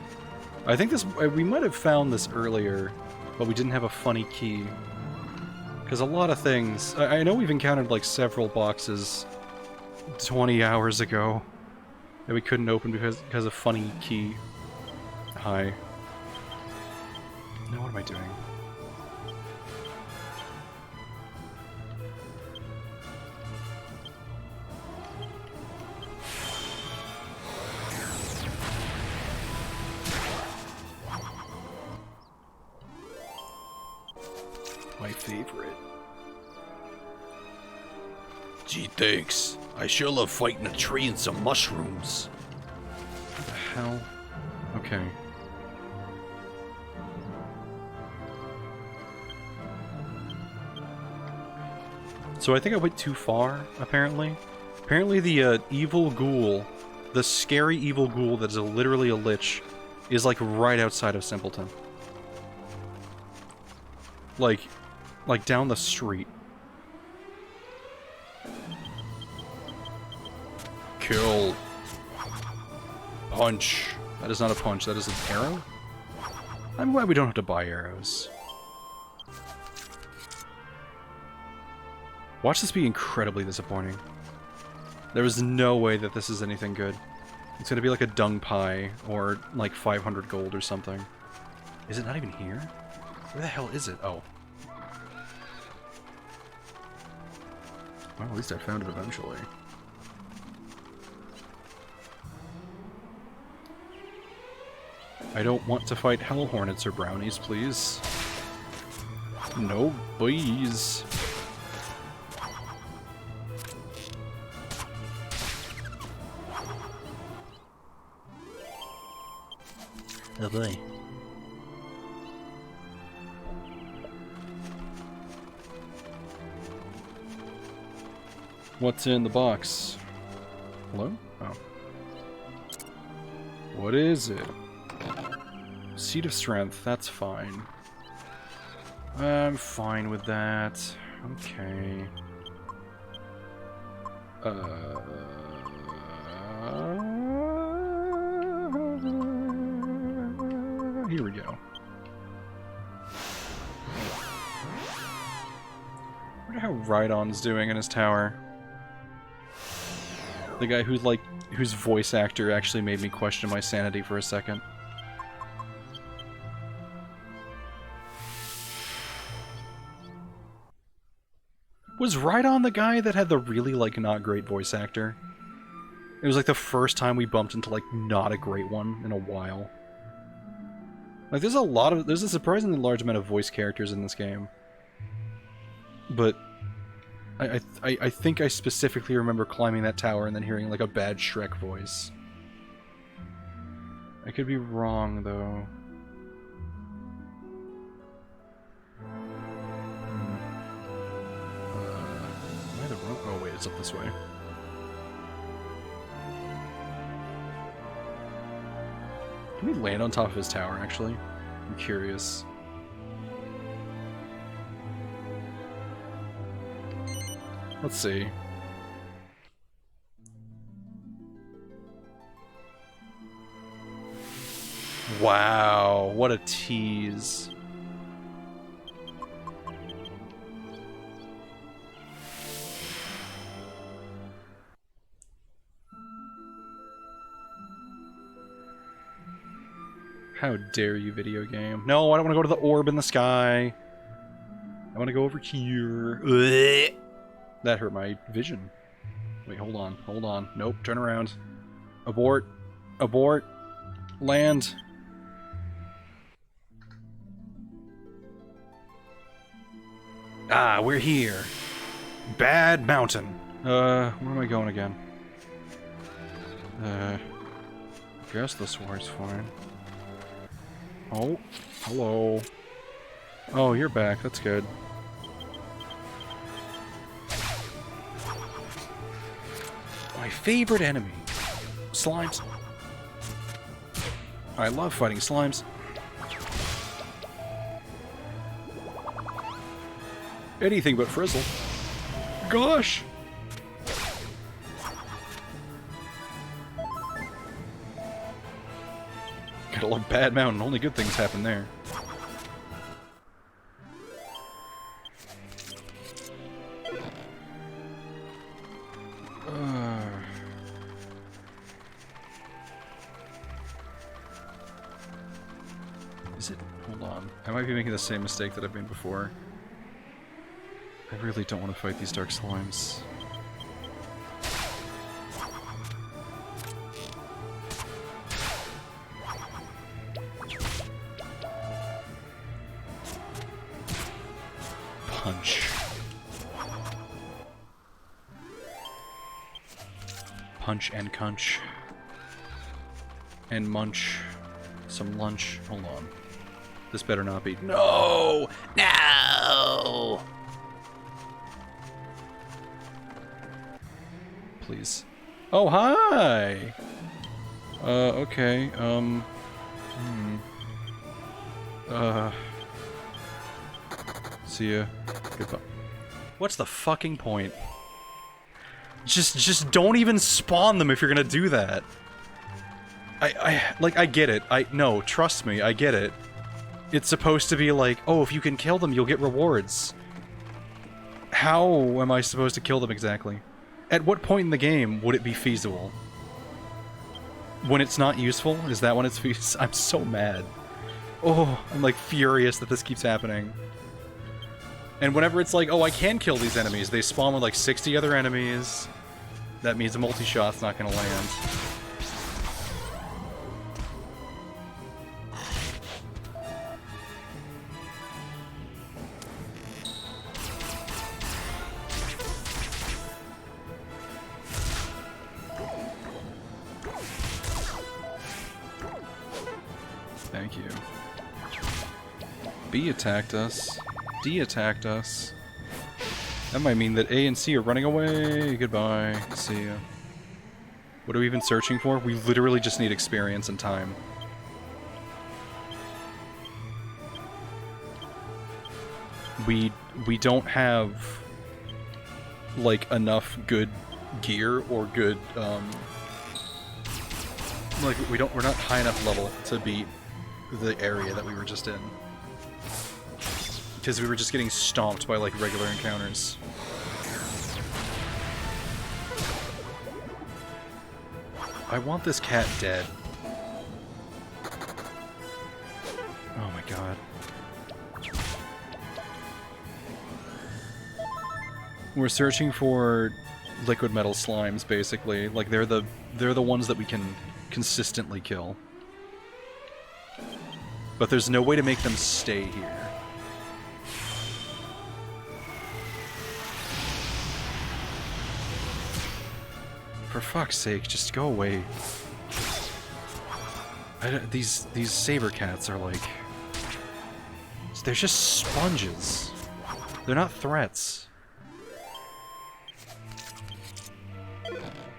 I think this... We might have found this earlier, but we didn't have a funny key. Because a lot of things... I know we've encountered, like, several boxes 20 hours ago that we couldn't open because of funny key. Hi. Now what am I doing? My favorite. Gee, thanks. I sure love fighting a tree and some mushrooms. What the hell? Okay. So I think I went too far, apparently. Apparently the evil ghoul, the scary evil ghoul that is literally a lich, is like right outside of Simpleton. Like down the street. Kill. Punch. That is not a punch, that is an arrow? I'm glad we don't have to buy arrows. Watch this be incredibly disappointing. There is no way that this is anything good. It's gonna be like a dung pie, or like 500 gold or something. Is it not even here? Where the hell is it? Oh. Well, at least I found it eventually. I don't want to fight hell hornets or brownies, please. No, please. Oh boy. What's in the box? Hello? Oh. What is it? Seed of Strength, that's fine. I'm fine with that. Okay. Here we go. I wonder how Rhydon's doing in his tower. The guy who's like, whose voice actor actually made me question my sanity for a second. Was Rhydon the guy that had the really, like, not great voice actor? It was like the first time we bumped into, like, not a great one in a while. Like, there's a surprisingly large amount of voice characters in this game. But I think I specifically remember climbing that tower and then hearing, like, a bad Shrek voice. I could be wrong, though. Am I the wrong? Oh, wait, it's up this way. Can we land on top of his tower, actually? I'm curious. Let's see. Wow, what a tease. How dare you, video game. No, I don't want to go to the orb in the sky. I want to go over here. Ugh. That hurt my vision. Wait, hold on. Hold on. Nope, turn around. Abort. Abort. Land. Ah, we're here. Bad Mountain. Where am I going again? Guess this way's fine. Oh, hello. Oh, you're back. That's good. My favorite enemy. Slimes. I love fighting slimes. Anything but Frizzle. Gosh! Gotta love Bad Mountain. Only good things happen there. Is it? Hold on. I might be making the same mistake that I've made before. I really don't want to fight these dark slimes. Punch. Punch and cunch. And munch. Some lunch. Hold on. This better not be. No! No! Please. Oh, hi! Okay, see ya. Goodbye. What's the fucking point? Just don't even spawn them if you're gonna do that. I get it. No, trust me, I get it. It's supposed to be like, oh, if you can kill them, you'll get rewards. How am I supposed to kill them exactly? At what point in the game would it be feasible? When it's not useful? Is that when it's feasible? I'm so mad. Oh, I'm like furious that this keeps happening. And whenever it's like, oh, I can kill these enemies, they spawn with like 60 other enemies. That means a multi-shot's not gonna land. Thank you. B attacked us. D attacked us. That might mean that A and C are running away. Goodbye. See ya. What are we even searching for? We literally just need experience and time. We don't have like enough good gear or good like we're not high enough level to beat the area that we were just in. Because we were just getting stomped by like regular encounters. I want this cat dead. Oh my god. We're searching for liquid metal slimes, basically. Like they're the ones that we can consistently kill. But there's no way to make them stay here. For fuck's sake, just go away. These saber cats are like... They're just sponges. They're not threats.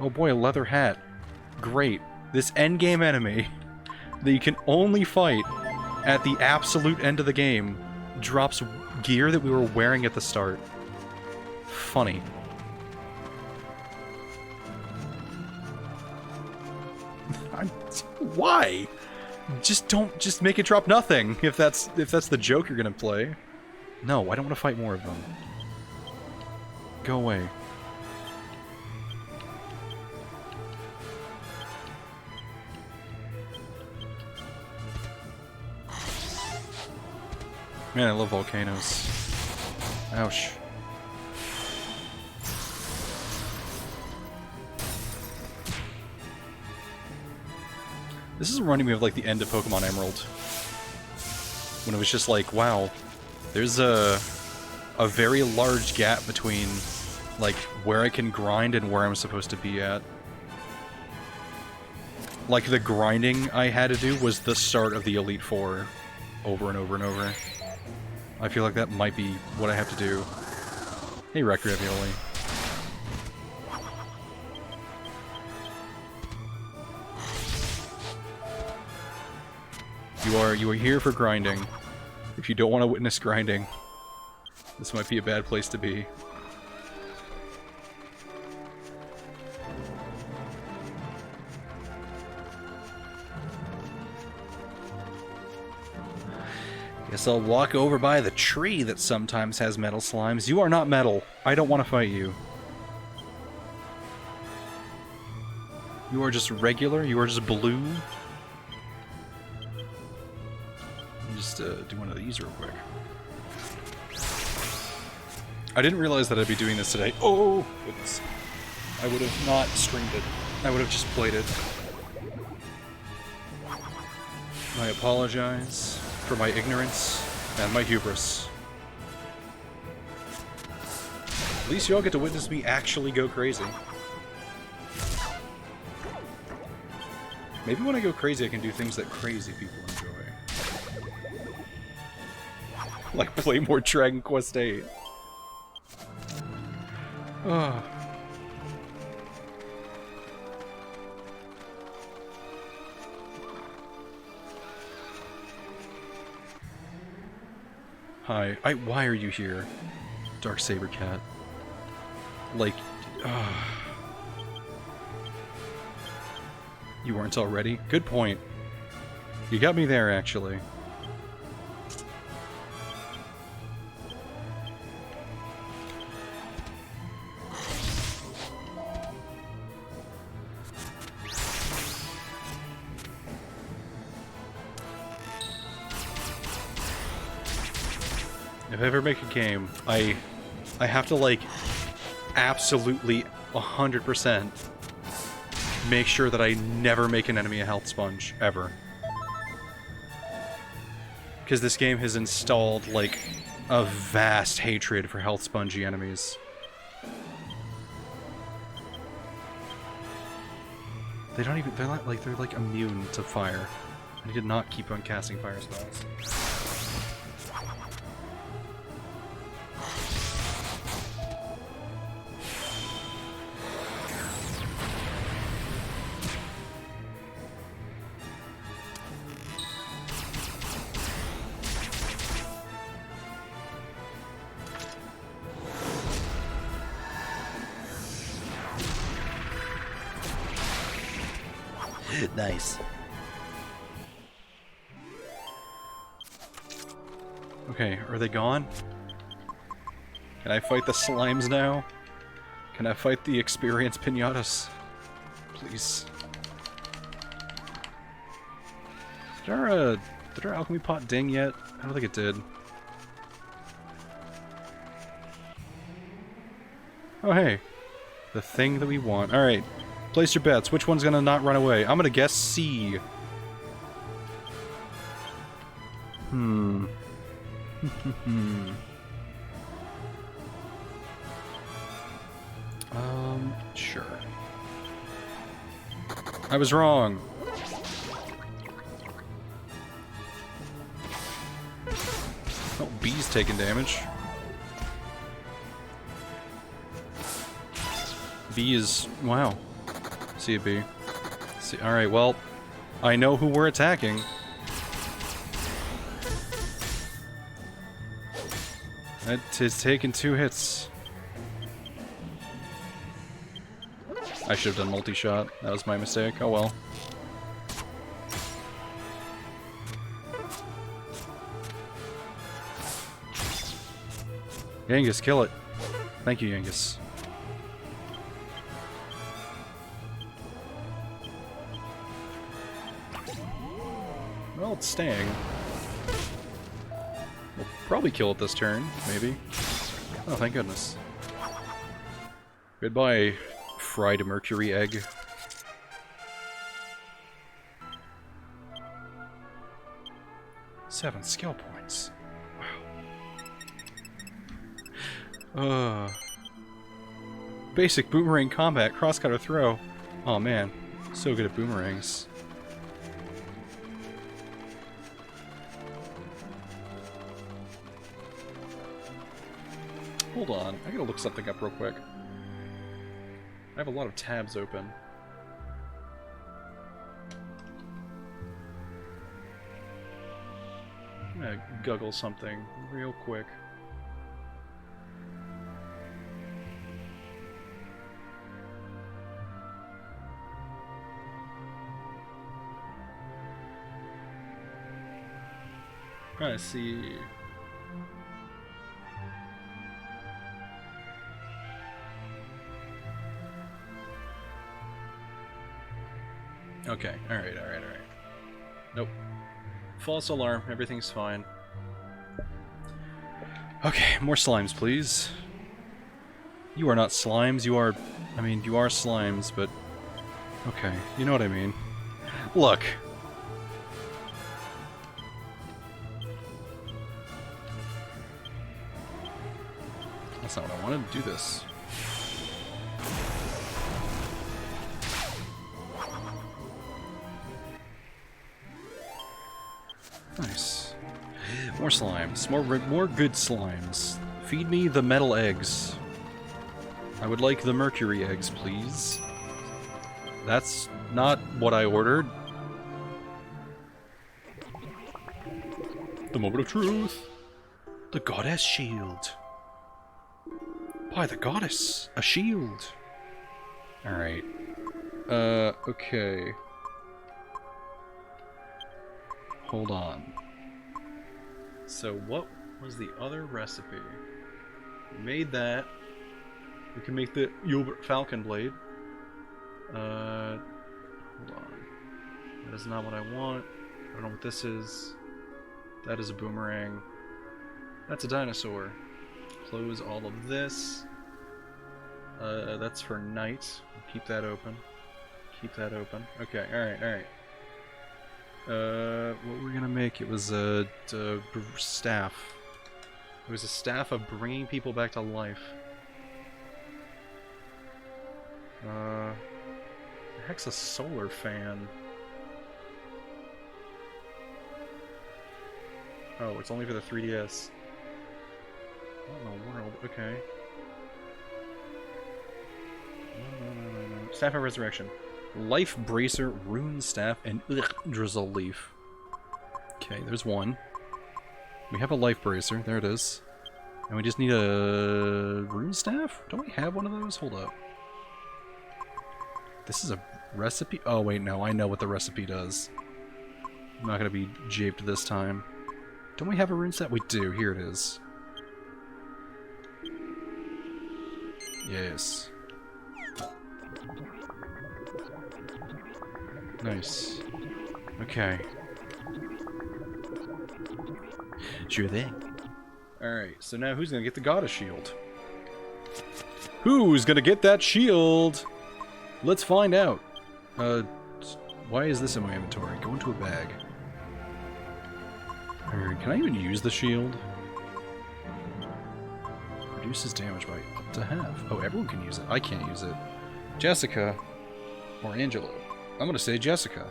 Oh boy, a leather hat. Great. This endgame enemy that you can only fight at the absolute end of the game drops gear that we were wearing at the start. Funny. Why? Just make it drop nothing if that's the joke you're gonna play. No, I don't want to fight more of them. Go away. Man, I love volcanoes. Ouch. This is reminding me of like the end of Pokemon Emerald. When it was just like, wow, there's a very large gap between like where I can grind and where I'm supposed to be at. Like the grinding I had to do was the start of the Elite Four over and over and over. I feel like that might be what I have to do. Hey, Wreck Ravioli. You are here for grinding. If you don't want to witness grinding, this might be a bad place to be. Guess I'll walk over by the tree that sometimes has metal slimes. You are not metal. I don't want to fight you. You are just regular. You are just blue. Just do one of these real quick. I didn't realize that I'd be doing this today. Oh, goodness. I would have not streamed it. I would have just played it. I apologize for my ignorance and my hubris. At least you all get to witness me actually go crazy. Maybe when I go crazy I can do things that crazy people enjoy. Like play more Dragon Quest VIII. Oh. Hi. Why are you here, Dark Saber Cat? Like, you weren't already? Good point. You got me there, actually. If I ever make a game, I have to, like, absolutely 100% make sure that I never make an enemy a health sponge, ever. Because this game has installed, like, a vast hatred for health spongy enemies. They don't even, they're like immune to fire. I did not keep on casting fire spells. Nice. Okay, are they gone? Can I fight the slimes now? Can I fight the experienced pinatas? Please. Did our alchemy pot ding yet? I don't think it did. Oh hey. The thing that we want. Alright. Place your bets. Which one's gonna not run away? I'm gonna guess C. Sure. I was wrong. Oh, B's taking damage. B is... wow. See a B. See, alright, well, I know who we're attacking. That is taking 2 hits. I should have done multi-shot. That was my mistake. Oh well. Genghis, kill it. Thank you, Genghis. Well, it's staying. We'll probably kill it this turn, maybe. Oh, thank goodness. Goodbye, fried mercury egg. Seven skill points. Wow. Basic boomerang combat, cross-cutter throw. Oh man, so good at boomerangs. Hold on, I gotta look something up real quick. I have a lot of tabs open. I'm gonna Google something real quick. Trying to see. Okay, alright. Nope. False alarm, everything's fine. Okay, more slimes, please. You are not slimes, you are... I mean, you are slimes, but... Okay, you know what I mean. Look! That's not what I wanted. Do this. Nice. More slimes. More good slimes. Feed me the metal eggs. I would like the mercury eggs, please. That's not what I ordered. The moment of truth. The goddess shield. By the goddess, a shield. Alright. Okay. Hold on. So what was the other recipe? We made that. We can make the Falcon blade. Hold on. That is not what I want. I don't know what this is. That is a boomerang. That's a dinosaur. Close all of this. That's for night. Keep that open. Keep that open. Okay, alright. What we're gonna make, it was a staff. It was a staff of bringing people back to life. The heck's a solar fan? Oh, it's only for the 3DS. What in the world? Okay. No. Staff of Resurrection. Life Bracer, Rune Staff, and Drizzle Leaf. Okay, there's one. We have a Life Bracer. There it is. And we just need a Rune Staff? Don't we have one of those? Hold up. This is a recipe? Oh, wait, no. I know what the recipe does. I'm not going to be japed this time. Don't we have a Rune Staff? We do. Here it is. Yes. Nice. Okay. Sure thing. Alright, so now who's gonna get the goddess shield? Who's gonna get that shield? Let's find out. Why is this in my inventory? Go into a bag. Alright, can I even use the shield? Reduces damage by up to half. Oh, everyone can use it. I can't use it. Jessica. Or Angela. I'm gonna say Jessica.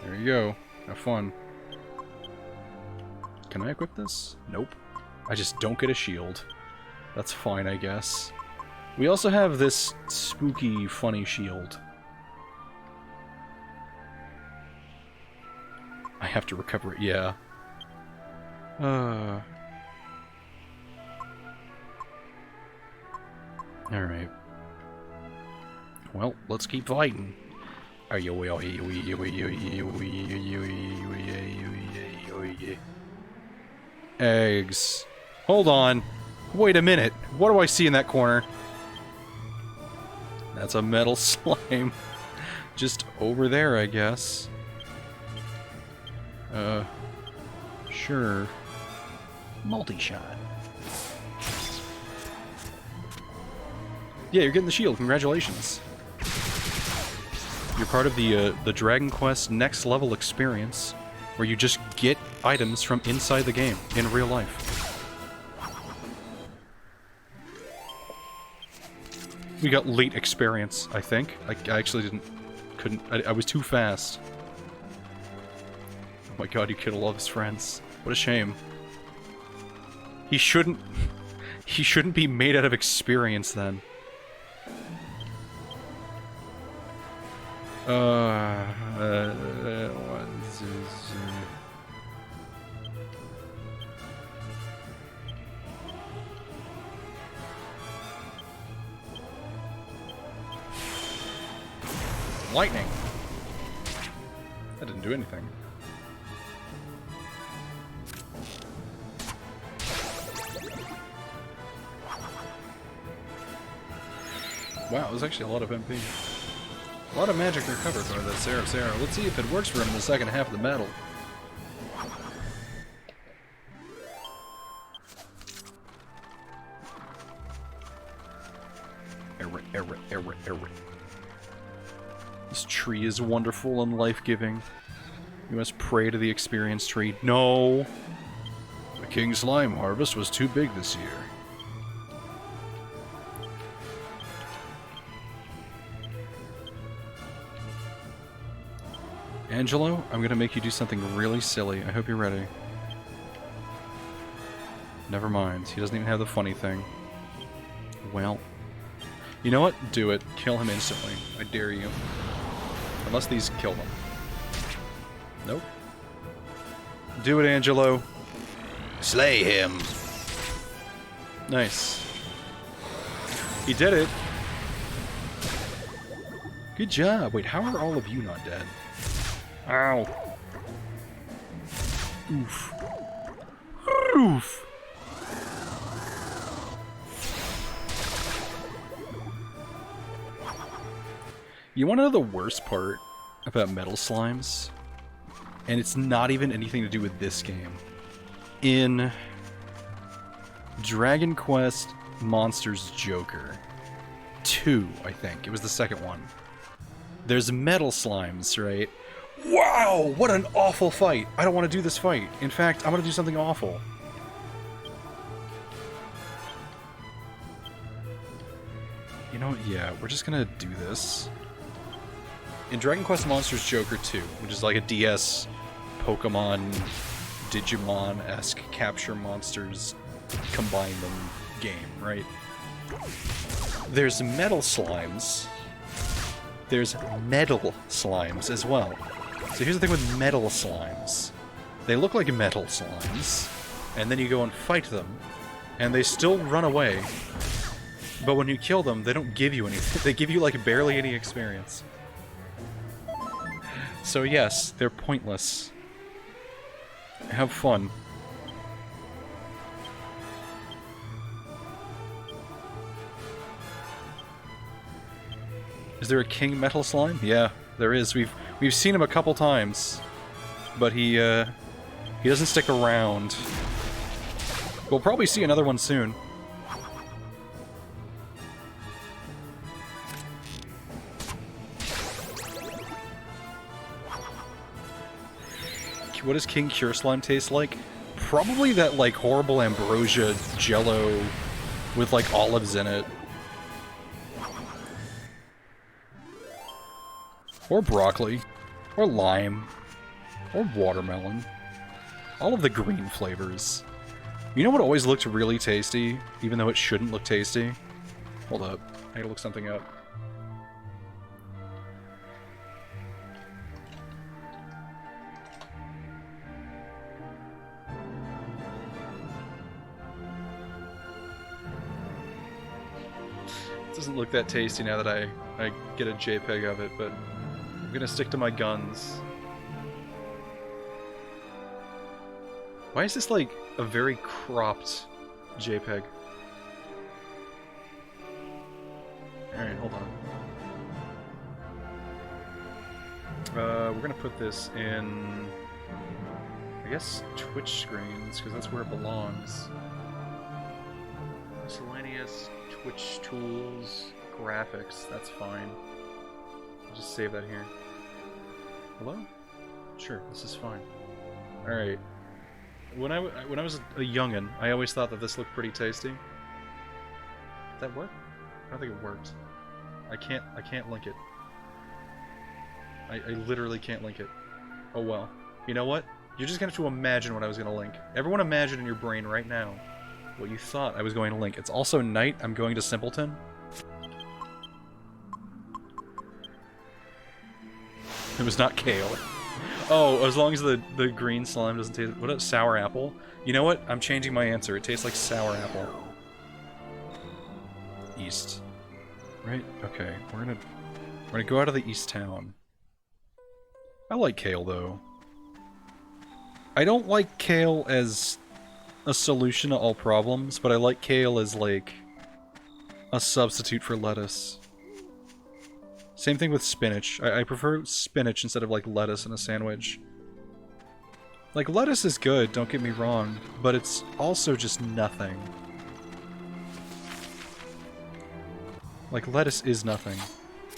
There you go. Have fun. Can I equip this? Nope. I just don't get a shield. That's fine, I guess. We also have this spooky, funny shield. I have to recover it, yeah. Alright. Well, let's keep fighting. Eggs. Hold on. Wait a minute. What do I see in that corner? That's a metal slime. Just over there, I guess. Sure. Multi-shot. Yeah, you're getting the shield. Congratulations. You're part of the Dragon Quest Next Level experience, where you just get items from inside the game in real life. We got late experience, I think. I actually couldn't. I was too fast. Oh my god, you killed all of his friends. What a shame. He shouldn't be made out of experience then. What is this? Lightning. That didn't do anything. Wow, there's actually a lot of MP. A lot of magic recovered by that Sarah. Let's see if it works for him in the second half of the battle. Error. This tree is wonderful and life-giving. You must pray to the experience tree. No! The King's Slime harvest was too big this year. Angelo, I'm gonna make you do something really silly. I hope you're ready. Never mind. He doesn't even have the funny thing. Well. You know what? Do it. Kill him instantly. I dare you. Unless these kill them. Nope. Do it, Angelo. Slay him. Nice. He did it. Good job. Wait, how are all of you not dead? Ow. Oof. Oof. You want to know the worst part about metal slimes? And it's not even anything to do with this game. In Dragon Quest Monsters Joker 2, I think. It was the second one. There's metal slimes, right? Wow, what an awful fight. I don't want to do this fight. In fact, I'm going to do something awful. You know what? Yeah, we're just going to do this. In Dragon Quest Monsters Joker 2, which is like a DS Pokemon, Digimon-esque capture monsters, combine them game, right? There's metal slimes. There's metal slimes as well. So here's the thing with metal slimes. They look like metal slimes, and then you go and fight them, and they still run away. But when you kill them, they don't give you anything. They give you like barely any experience. So yes, they're pointless. Have fun. Is there a king metal slime? Yeah, there is. We've seen him a couple times, but he doesn't stick around. We'll probably see another one soon. What does King Cure Slime taste like? Probably that, like, horrible ambrosia jello with, like, olives in it. Or broccoli. Or lime. Or watermelon. All of the green flavors. You know what always looked really tasty, even though it shouldn't look tasty? Hold up. I gotta look something up. Doesn't look that tasty now that I get a JPEG of it, but I'm gonna stick to my guns. Why is this like a very cropped JPEG? Alright, hold on. We're gonna put this in I guess Twitch screens, because that's where it belongs. Miscellaneous, Twitch tools, graphics, that's fine. I'll just save that here. Hello? Sure, this is fine. Alright. When I was a youngin', I always thought that this looked pretty tasty. Did that work? I don't think it worked. I can't link it. I literally can't link it. Oh well. You know what? You're just gonna have to imagine what I was gonna link. Everyone imagine in your brain right now what you thought I was going to link. It's also night. I'm going to Simpleton. It was not kale. Oh, as long as the green slime doesn't taste... What, sour apple? You know what? I'm changing my answer. It tastes like sour apple. East. Right? Okay. We're gonna go out of the east town. I like kale, though. I don't like kale as a solution to all problems, but I like kale as, like, a substitute for lettuce. Same thing with spinach. I prefer spinach instead of, like, lettuce in a sandwich. Like, lettuce is good, don't get me wrong, but it's also just nothing. Like, lettuce is nothing.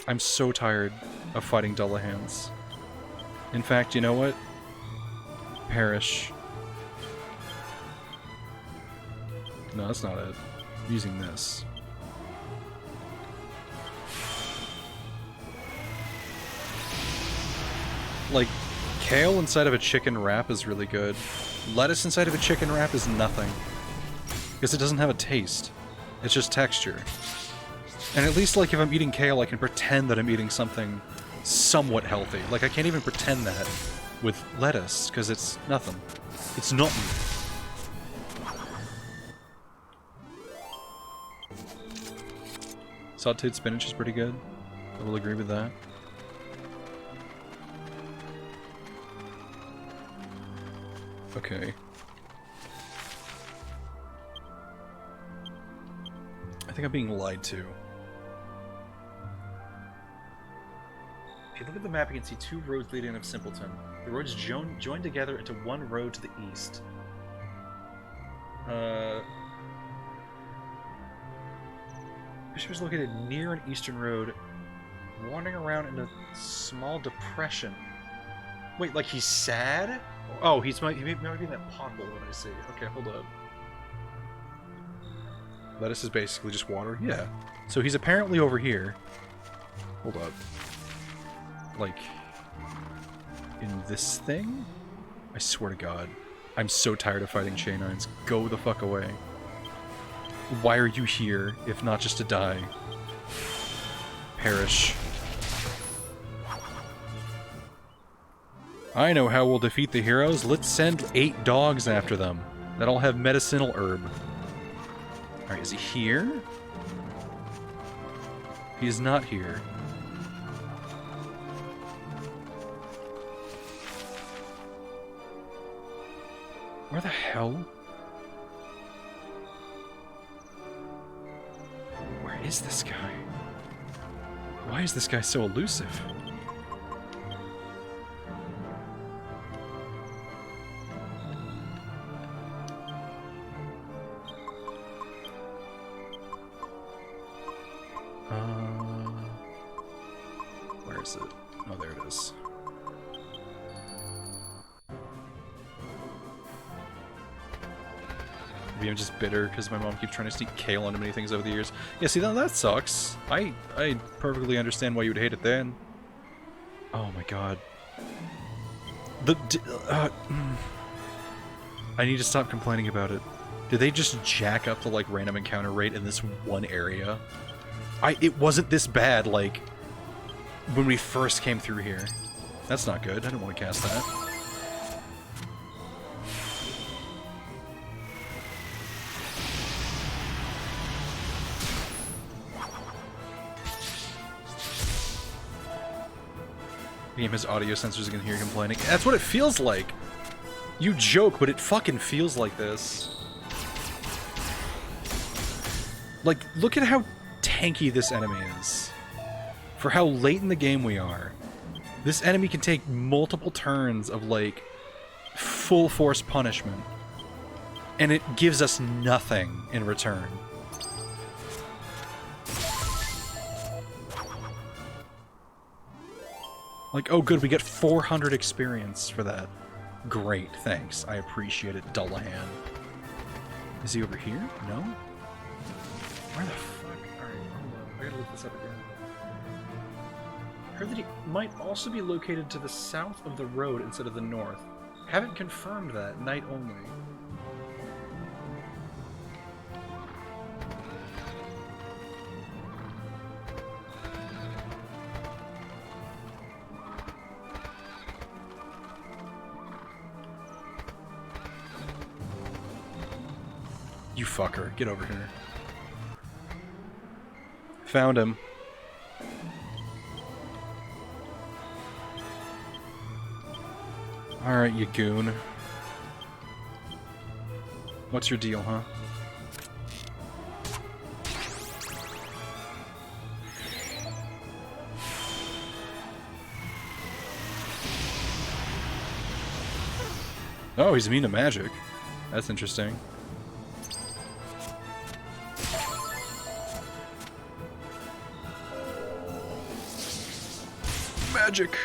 I'm so tired of fighting Dullahans. In fact, you know what? Perish. No, that's not it. I'm using this. Like, kale inside of a chicken wrap is really good. Lettuce inside of a chicken wrap is nothing. Because it doesn't have a taste. It's just texture. And at least, like, if I'm eating kale, I can pretend that I'm eating something somewhat healthy. Like, I can't even pretend that with lettuce, because it's nothing. It's nothing. Sauteed spinach is pretty good. I will agree with that. Okay. I think I'm being lied to. If you look at the map, you can see two roads leading up Simpleton. The roads join together into one road to the east. Bishop is located near an eastern road, wandering around in a small depression. Wait, like he's sad? Oh, he might be in that pothole that I see. Okay, hold up. Lettuce is basically just water? Yeah. So he's apparently over here. Hold up. Like, in this thing? I swear to God. I'm so tired of fighting Chainines. Go the fuck away. Why are you here, if not just to die? Perish. I know how we'll defeat the heroes. Let's send 8 dogs after them. That all have medicinal herb. Alright, is he here? He is not here. Where the hell? Where is this guy? Why is this guy so elusive? Where is it? Oh, there it is. Maybe I'm just bitter because my mom keeps trying to sneak kale onto many things over the years. Yeah, see, that sucks. I perfectly understand why you would hate it then. Oh my god. I need to stop complaining about it. Did they just jack up the, like, random encounter rate in this one area? It wasn't this bad, like, when we first came through here. That's not good. I didn't want to cast that. The game has audio sensors, you can hear complaining. That's what it feels like! You joke, but it fucking feels like this. Like, look at how tanky this enemy is. For how late in the game we are. This enemy can take multiple turns of, like, full force punishment, and it gives us nothing in return. Like, oh good, we get 400 experience for that. Great, thanks. I appreciate it, Dullahan. Is he over here? No? Where the fuck? Alright, hold on. I gotta look this up again. I heard that he might also be located to the south of the road instead of the north. Haven't confirmed that. Night only. You fucker. Get over here. Found him. Alright, you goon. What's your deal, huh? Oh, he's immune to magic. That's interesting. Magic!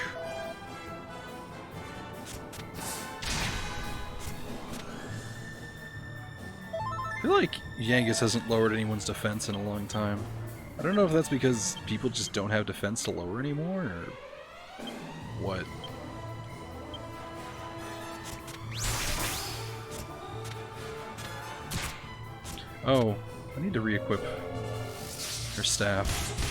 I feel like Genghis hasn't lowered anyone's defense in a long time. I don't know if that's because people just don't have defense to lower anymore, or what. Oh, I need to re-equip her staff.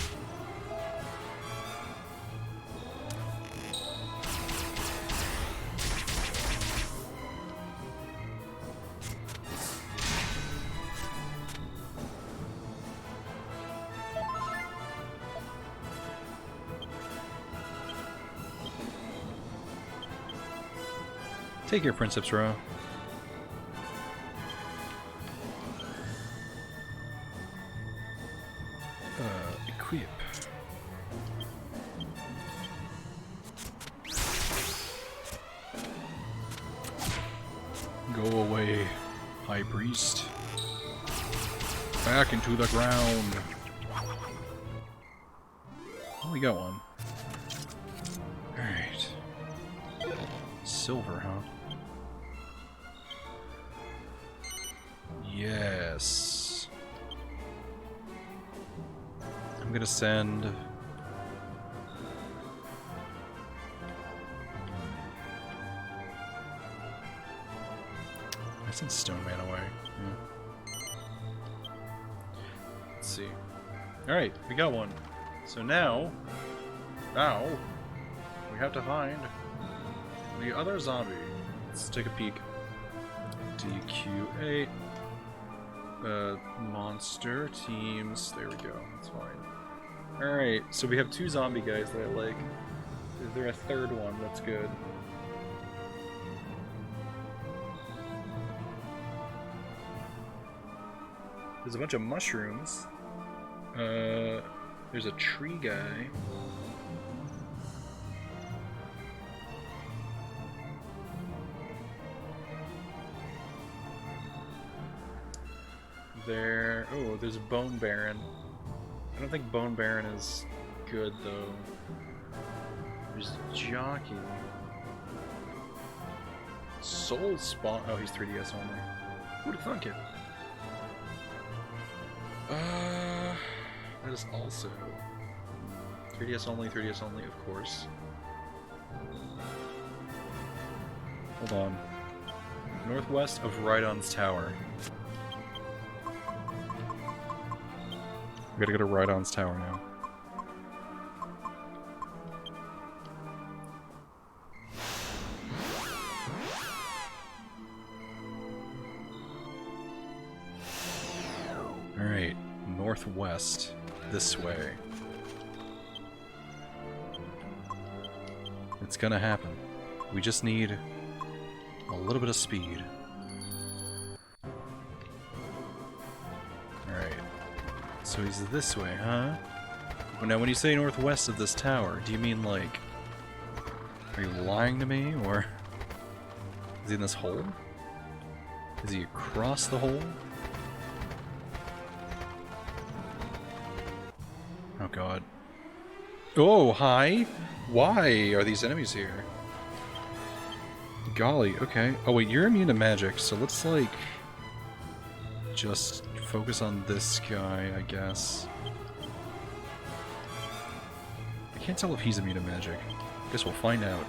Take your Princeps Row. Equip. Go away, High Priest. Back into the ground. Oh, we got one. Alright. Silver, huh? Yes. I'm gonna send... I sent Stone Man away. Yeah. Let's see. Alright, we got one. So now... we have to find the other zombie. Let's take a peek. DQ8. Monster teams. There we go. That's fine. Alright, so we have two zombie guys that I like. Is there a third one? That's good. There's a bunch of mushrooms. There's a tree guy. There. Oh, there's a Bone Baron. I don't think Bone Baron is good though. There's Jockey. Soul Spawn. Oh, he's 3DS only. Who'd have thunk it? That is also 3DS only, of course. Hold on. Northwest of Rhydon's Tower. We gotta go to Rhydon's Tower now. Alright, northwest, this way. It's gonna happen. We just need a little bit of speed. Alright. So he's this way, huh? Well, now when you say northwest of this tower, do you mean like... Are you lying to me, or... Is he in this hole? Is he across the hole? Oh god. Oh, hi! Why are these enemies here? Golly, okay. Oh wait, you're immune to magic, so let's like... just focus on this guy, I guess. I can't tell if he's immune to magic. Guess we'll find out.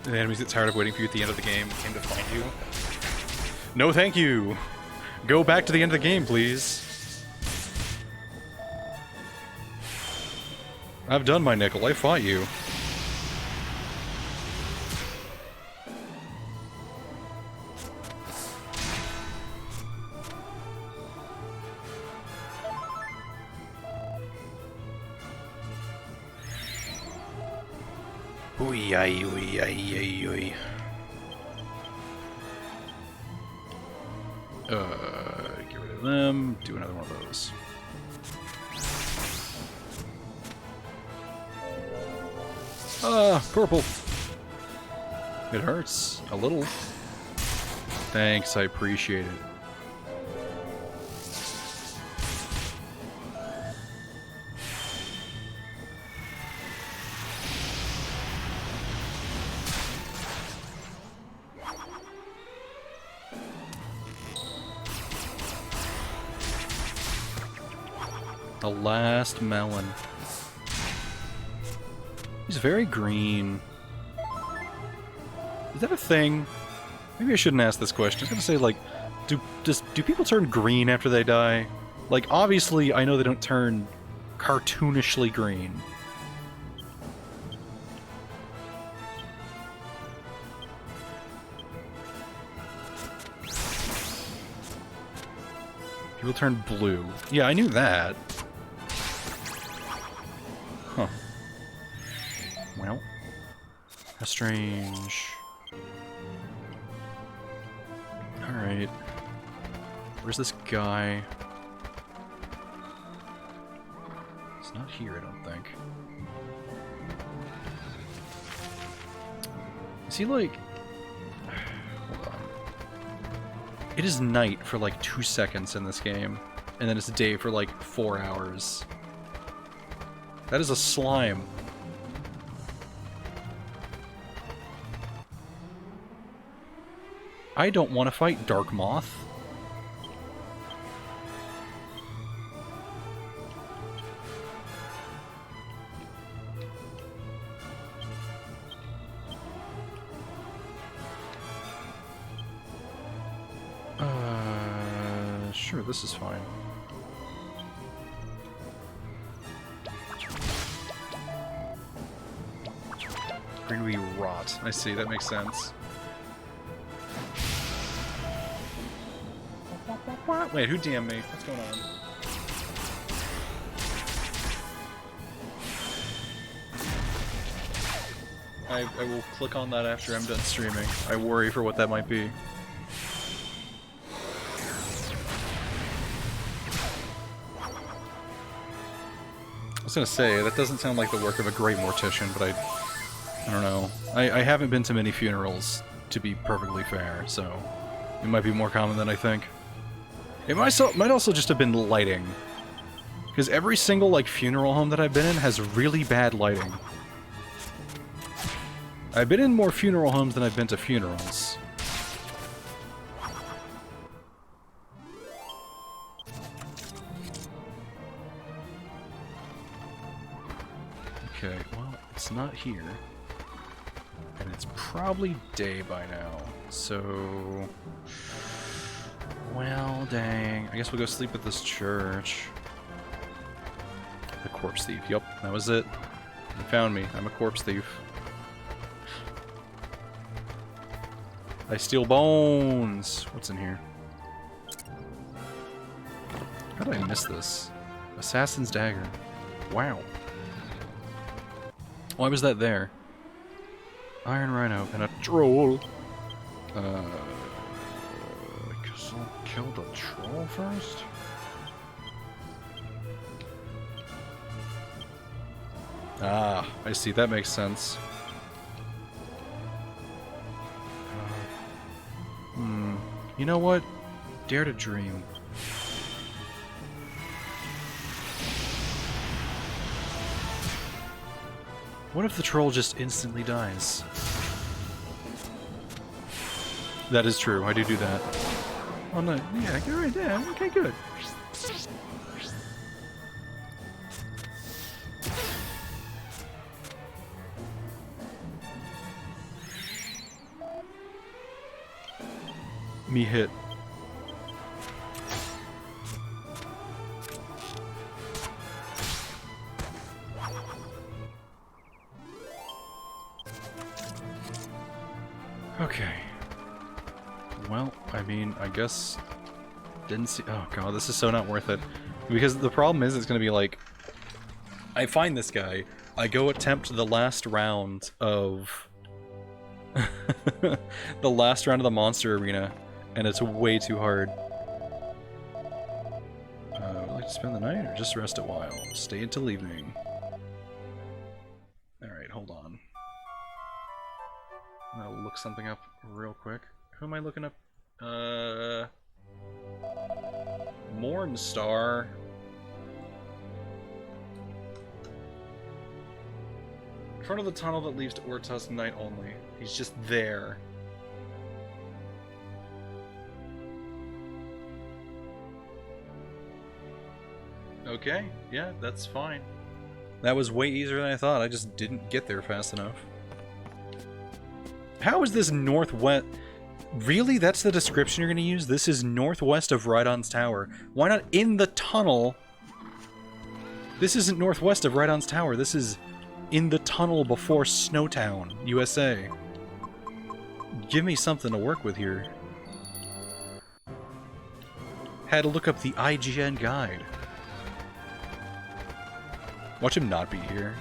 The enemies get tired of waiting for you at the end of the game, came to find you. No thank you! Go back to the end of the game, please. I've done my nickel, I fought you. Ooh, ay, ooh, ay, ay, ooh. Get rid of them, do another one of those. Purple! It hurts. A little. Thanks, I appreciate it. The last melon. He's very green. Is that a thing? Maybe I shouldn't ask this question. I was gonna say, like, do people turn green after they die? Like, obviously, I know they don't turn cartoonishly green. People turn blue. Yeah, I knew that. Huh. Well. How strange. Alright. Where's this guy? It's not here, I don't think. Is he like... Hold on. It is night for like 2 seconds in this game, and then it's day for like 4 hours. That is a slime. I don't want to fight Dark Moth. Sure, this is fine. Green we rot. I see, that makes sense. Wait, who DM'd me? What's going on? I will click on that after I'm done streaming. I worry for what that might be. I was gonna say, that doesn't sound like the work of a great mortician, but I don't know. I haven't been to many funerals, to be perfectly fair, so it might be more common than I think. It might also just have been lighting. Because every single, like, funeral home that I've been in has really bad lighting. I've been in more funeral homes than I've been to funerals. Okay, well, it's not here. And it's probably day by now, so... Well, dang. I guess we'll go sleep at this church. The corpse thief. Yep, that was it. You found me. I'm a corpse thief. I steal bones! What's in here? How did I miss this? Assassin's dagger. Wow. Why was that there? Iron rhino and a troll. kill the troll first? Ah, I see. That makes sense. You know what? Dare to dream. What if the troll just instantly dies? That is true. I do that. Oh no. Yeah, alright, yeah, okay, good. Me hit. Okay. Well, I mean, I guess didn't see. Oh god, this is so not worth it. Because the problem is, it's gonna be like, I find this guy, I go attempt the last round of the last round of the monster arena, and it's way too hard. Would you like to spend the night or just rest a while? Stay until evening. Alright, hold on. I'll look something up real quick. Who am I looking up? Mornstar. In front of the tunnel that leads to Ortus night only. He's just there. Okay, yeah, that's fine. That was way easier than I thought. I just didn't get there fast enough. How is this northwest? Really? That's the description you're going to use? This is northwest of Rhydon's Tower. Why not in the tunnel? This isn't northwest of Rhydon's Tower. This is in the tunnel before Snowtown, USA. Give me something to work with here. Had to look up the IGN guide. Watch him not be here.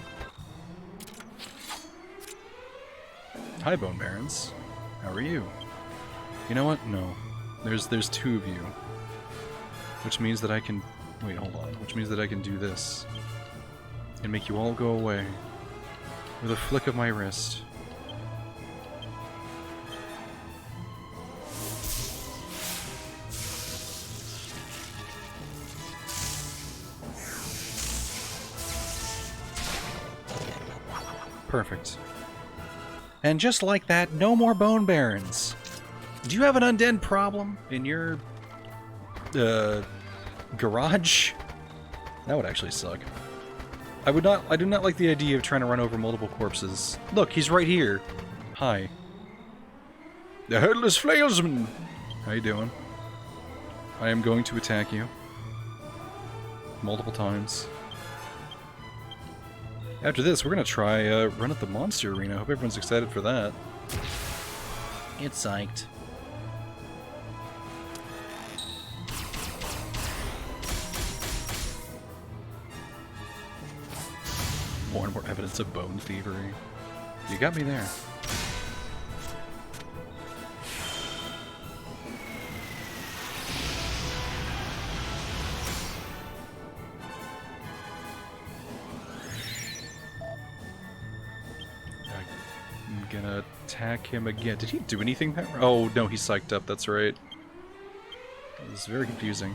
Hi, Bone Barons. How are you? You know what? No. There's two of you. Which means that I can... Wait, hold on. Which means that I can do this. And make you all go away. With a flick of my wrist. Perfect. And just like that, no more Bone Barons. Do you have an undead problem in your garage? That would actually suck. I do not like the idea of trying to run over multiple corpses. Look, he's right here. Hi. The Headless Flailsman! How you doing? I am going to attack you. Multiple times. After this, we're gonna try run at the monster arena. Hope everyone's excited for that. It's psyched. More and more evidence of bone thievery. You got me there. I'm gonna attack him again. Did he do anything that? Oh no, he's psyched up. That's right. This is very confusing.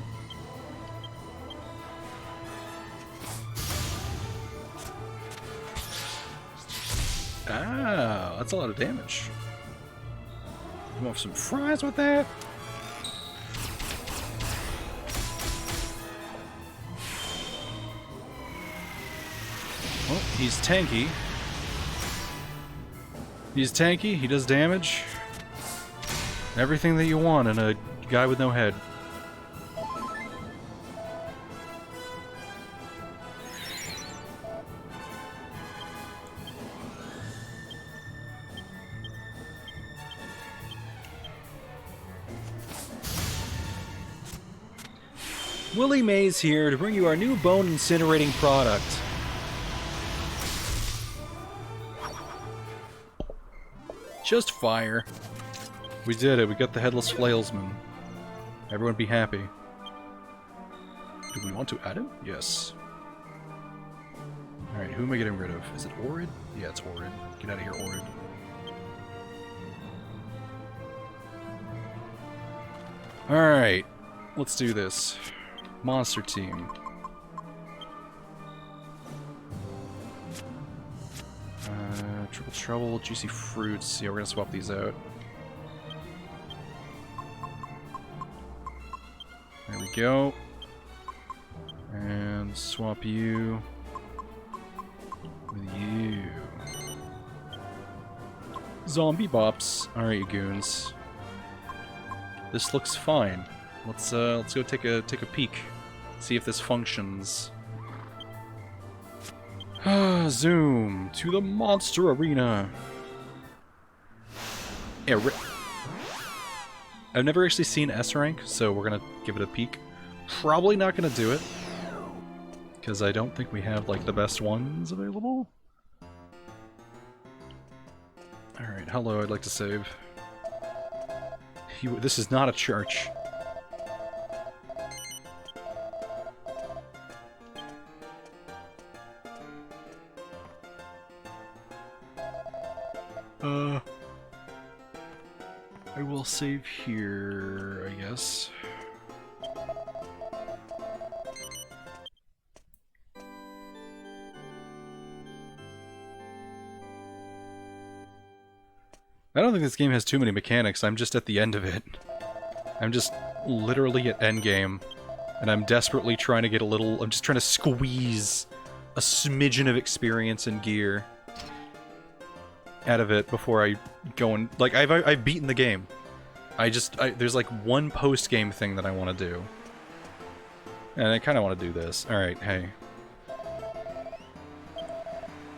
Ah, that's a lot of damage. You want some fries with that? Oh, he's tanky. He's tanky, he does damage. Everything that you want in a guy with no head. Willie Mays here to bring you our new bone incinerating product. Just fire. We did it. We got the Headless Flailsman. Everyone be happy. Do we want to add him? Yes. Alright, who am I getting rid of? Is it Orid? Yeah, it's Orid. Get out of here, Orid. Alright, let's do this. Monster team. Triple Trouble, Juicy Fruits. Yeah, we're gonna swap these out. There we go. And swap you with you. Zombie bops. Alright, you goons. This looks fine. Let's go take a peek. See if this functions. Zoom to the monster arena. Yeah, I've never actually seen S rank, so we're gonna give it a peek. Probably not gonna do it, because I don't think we have like the best ones available. All right, hello. I'd like to save. This is not a church. I will save here, I guess. I don't think this game has too many mechanics. I'm just at the end of it. I'm just literally at endgame, and I'm desperately trying to get a little... I'm just trying to squeeze a smidgen of experience and gear out of it before I go and... Like, I've beaten the game. There's like one post-game thing that I want to do. And I kind of want to do this. Alright, hey.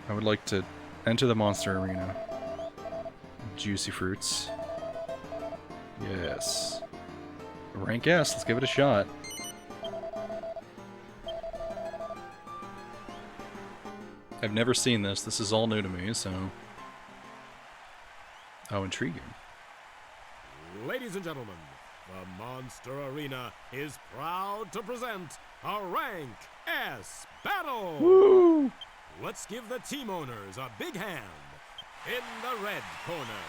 I would like to enter the monster arena. Juicy fruits. Yes. Rank S, let's give it a shot. I've never seen this. This is all new to me, so... Oh, intriguing. Ladies and gentlemen, the Monster Arena is proud to present a Rank S battle! Woo! Let's give the team owners a big hand. In the red corner,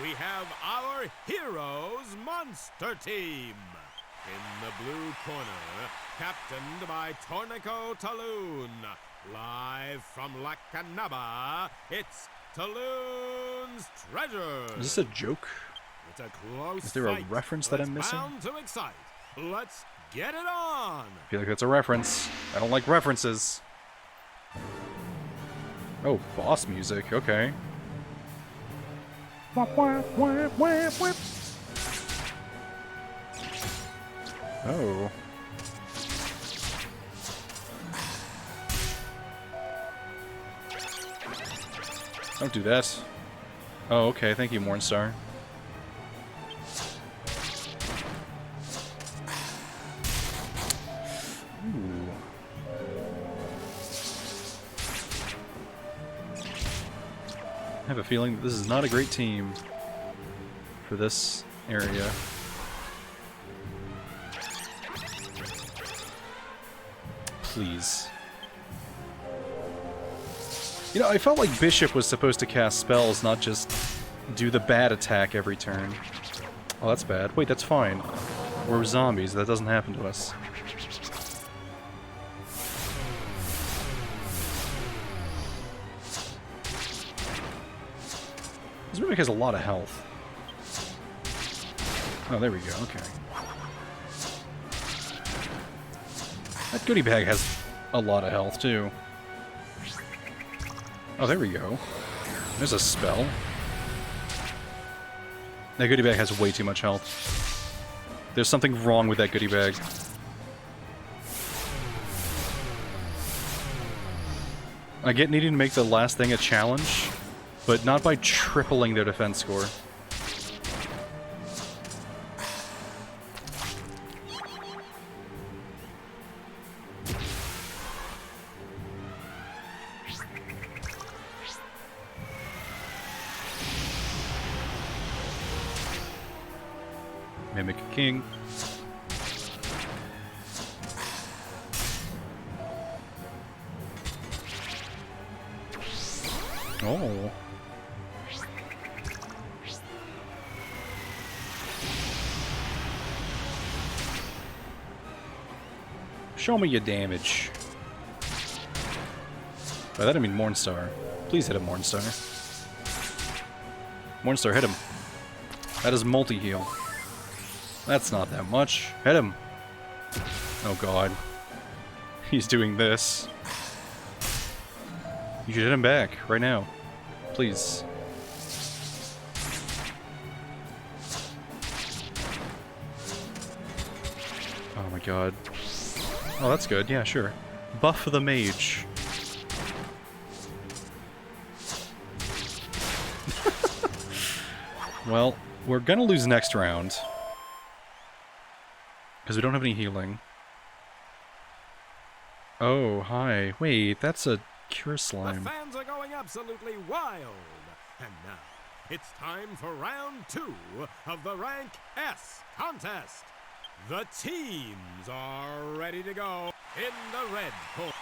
we have our Heroes Monster Team. In the blue corner, captained by Tornico Talon. Live from Lacanaba, it's Talon's Treasure. Is this a joke? It's a close Is there a fight reference that I'm that's missing? bound to excite. Let's get it on. I feel like that's a reference. I don't like references. Oh, boss music. Okay. Oh. Don't do that. Oh, okay. Thank you, Mornstar. Ooh. I have a feeling that this is not a great team for this area. Please. You know, I felt like Bishop was supposed to cast spells, not just do the bad attack every turn. Oh, that's bad. Wait, that's fine. We're zombies. That doesn't happen to us. This mimic has a lot of health. Oh, there we go. Okay. That goodie bag has a lot of health, too. Oh, there we go. There's a spell. That goodie bag has way too much health. There's something wrong with that goodie bag. I get needing to make the last thing a challenge, but not by tripling their defense score. Mimic King. Oh. Show me your damage. By that I mean Mornstar. Please hit him, Mornstar. Mornstar, hit him. That is multi-heal. That's not that much. Hit him. Oh god. He's doing this. You should hit him back, right now. Please. Oh my god. Oh, that's good. Yeah, sure. Buff the mage. Well, we're gonna lose next round. Because we don't have any healing. Oh, hi. Wait, that's a cure slime. The fans are going absolutely wild. And now, it's time for round 2 of the Rank S contest. The teams are ready to go. In the red corner.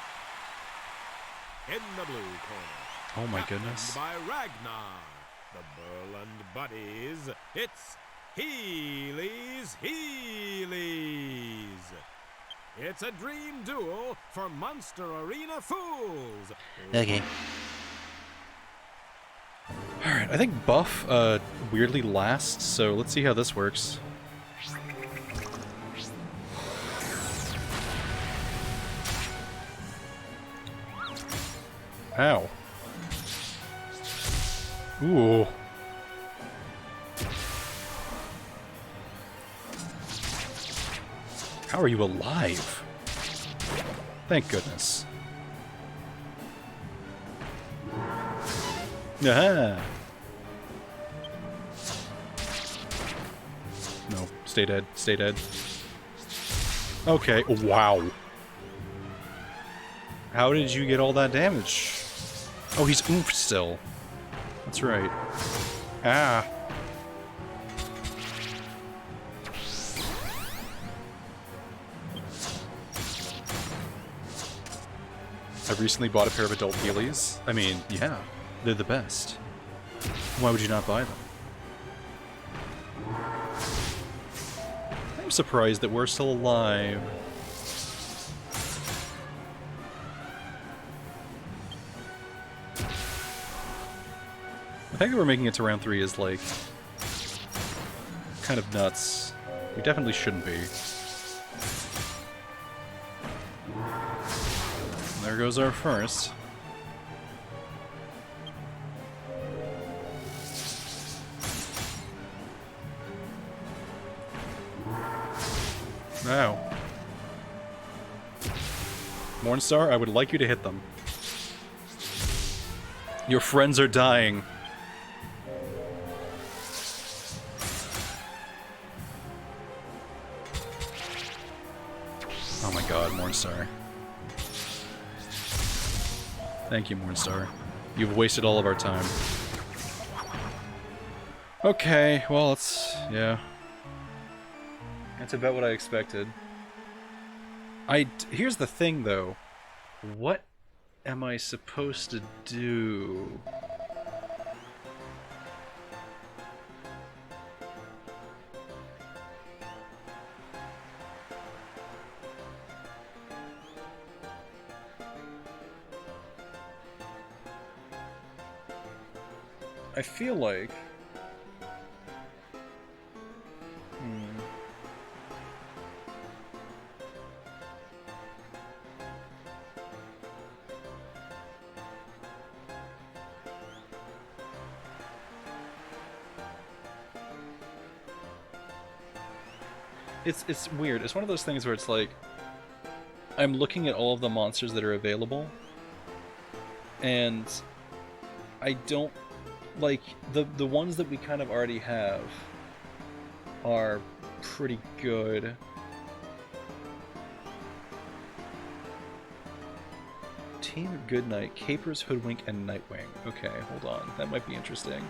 In the blue corner. Oh my Captained goodness. by Ragnar. The Burland Buddies. It's Healy's Heelys. It's a dream duel for Monster Arena Fools. Okay. Alright, I think buff weirdly lasts, so let's see how this works. Ow. Ooh. How are you alive? Thank goodness. Aha! No, stay dead, stay dead. Okay, wow. How did you get all that damage? Oh, he's oomph still. That's right. Ah. I recently bought a pair of adult Heelys. I mean, yeah, they're the best. Why would you not buy them? I'm surprised that we're still alive. The fact that we're making it to round 3 is, like, kind of nuts. We definitely shouldn't be. There goes our first. Now. Mornstar, I would like you to hit them. Your friends are dying. Oh my god, Mornstar. Thank you, Mornstar. You've wasted all of our time. Okay, well, it's... yeah. That's about what I expected. Here's the thing, though. What am I supposed to do? I feel like... It's weird. It's one of those things where it's like... I'm looking at all of the monsters that are available, and I don't... like, the ones that we kind of already have are pretty good. Team Goodnight, Capers, Hoodwink, and Nightwing. Okay, hold on. That might be interesting.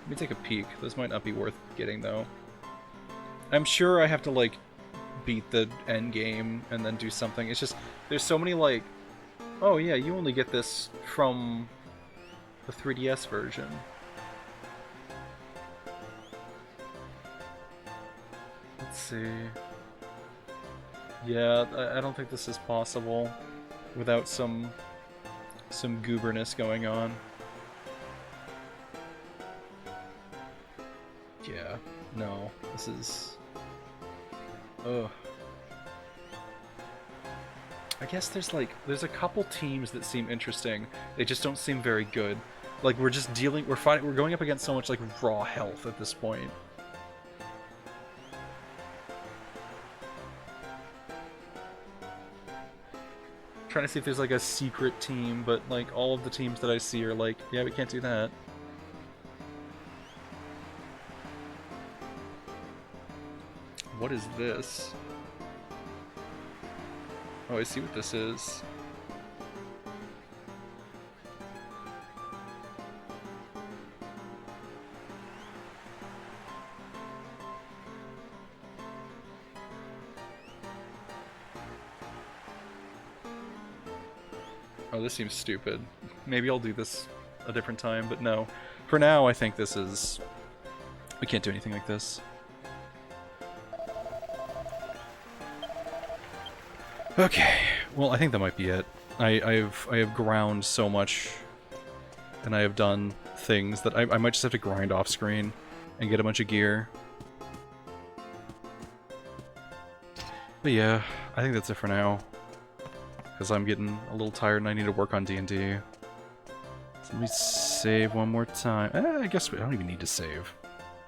Let me take a peek. This might not be worth getting, though. I'm sure I have to, like, beat the end game and then do something. It's just, there's so many, like, oh yeah, you only get this from the 3DS version. Let's see. Yeah, I don't think this is possible without some gooberness going on. Yeah, no, this is... Ugh. I guess there's a couple teams that seem interesting. They just don't seem very good. Like, we're going up against so much, like, raw health at this point. Trying to see if there's, like, a secret team, but, like, all of the teams that I see are like, yeah, we can't do that. What is this? Oh, I see what this is. Oh, this seems stupid. Maybe I'll do this a different time, but no. For now, I think this is... We can't do anything like this. Okay, well, I think that might be it. I have ground so much, and I have done things that I might just have to grind off screen and get a bunch of gear. But yeah, I think that's it for now, because I'm getting a little tired and I need to work on D&D. So let me save one more time. I guess I don't even need to save.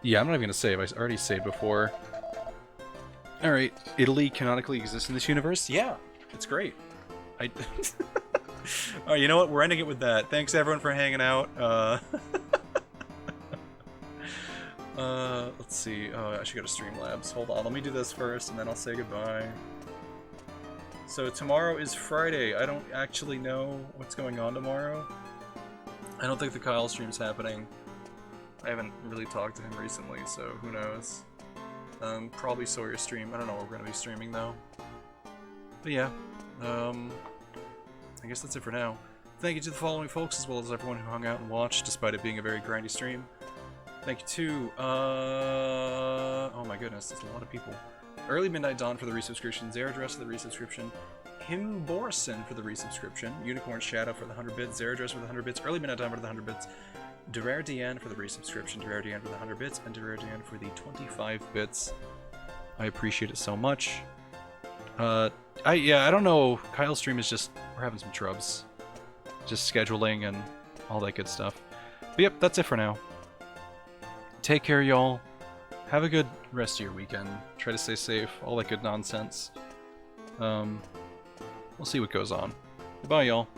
Yeah, I'm not even going to save. I already saved before. Alright, Italy canonically exists in this universe? Yeah, it's great. Alright, you know what? We're ending it with that. Thanks everyone for hanging out. Let's see. Oh, I should go to Streamlabs. Hold on, let me do this first and then I'll say goodbye. So tomorrow is Friday. I don't actually know what's going on tomorrow. I don't think the Kyle stream's happening. I haven't really talked to him recently, so who knows. Probably Sawyer stream. I don't know what we're going to be streaming though. But yeah, I guess that's it for now. Thank you to the following folks, as well as everyone who hung out and watched, despite it being a very grindy stream. Thank you to, oh my goodness, there's a lot of people. Early Midnight Dawn for the resubscription, Zaradress for the resubscription, Himborson for the resubscription, Unicorn Shadow for the 100 bits, Zaradress for the 100 bits, Early Midnight Dawn for the 100 bits, Durare DN for the resubscription, Durare DN for the 100 bits, and Durare DN for the 25 bits. I appreciate it so much. I don't know. Kyle's stream is just, we're having some trubs. Just scheduling and all that good stuff. But yep, that's it for now. Take care, y'all. Have a good rest of your weekend. Try to stay safe. All that good nonsense. We'll see what goes on. Goodbye, y'all.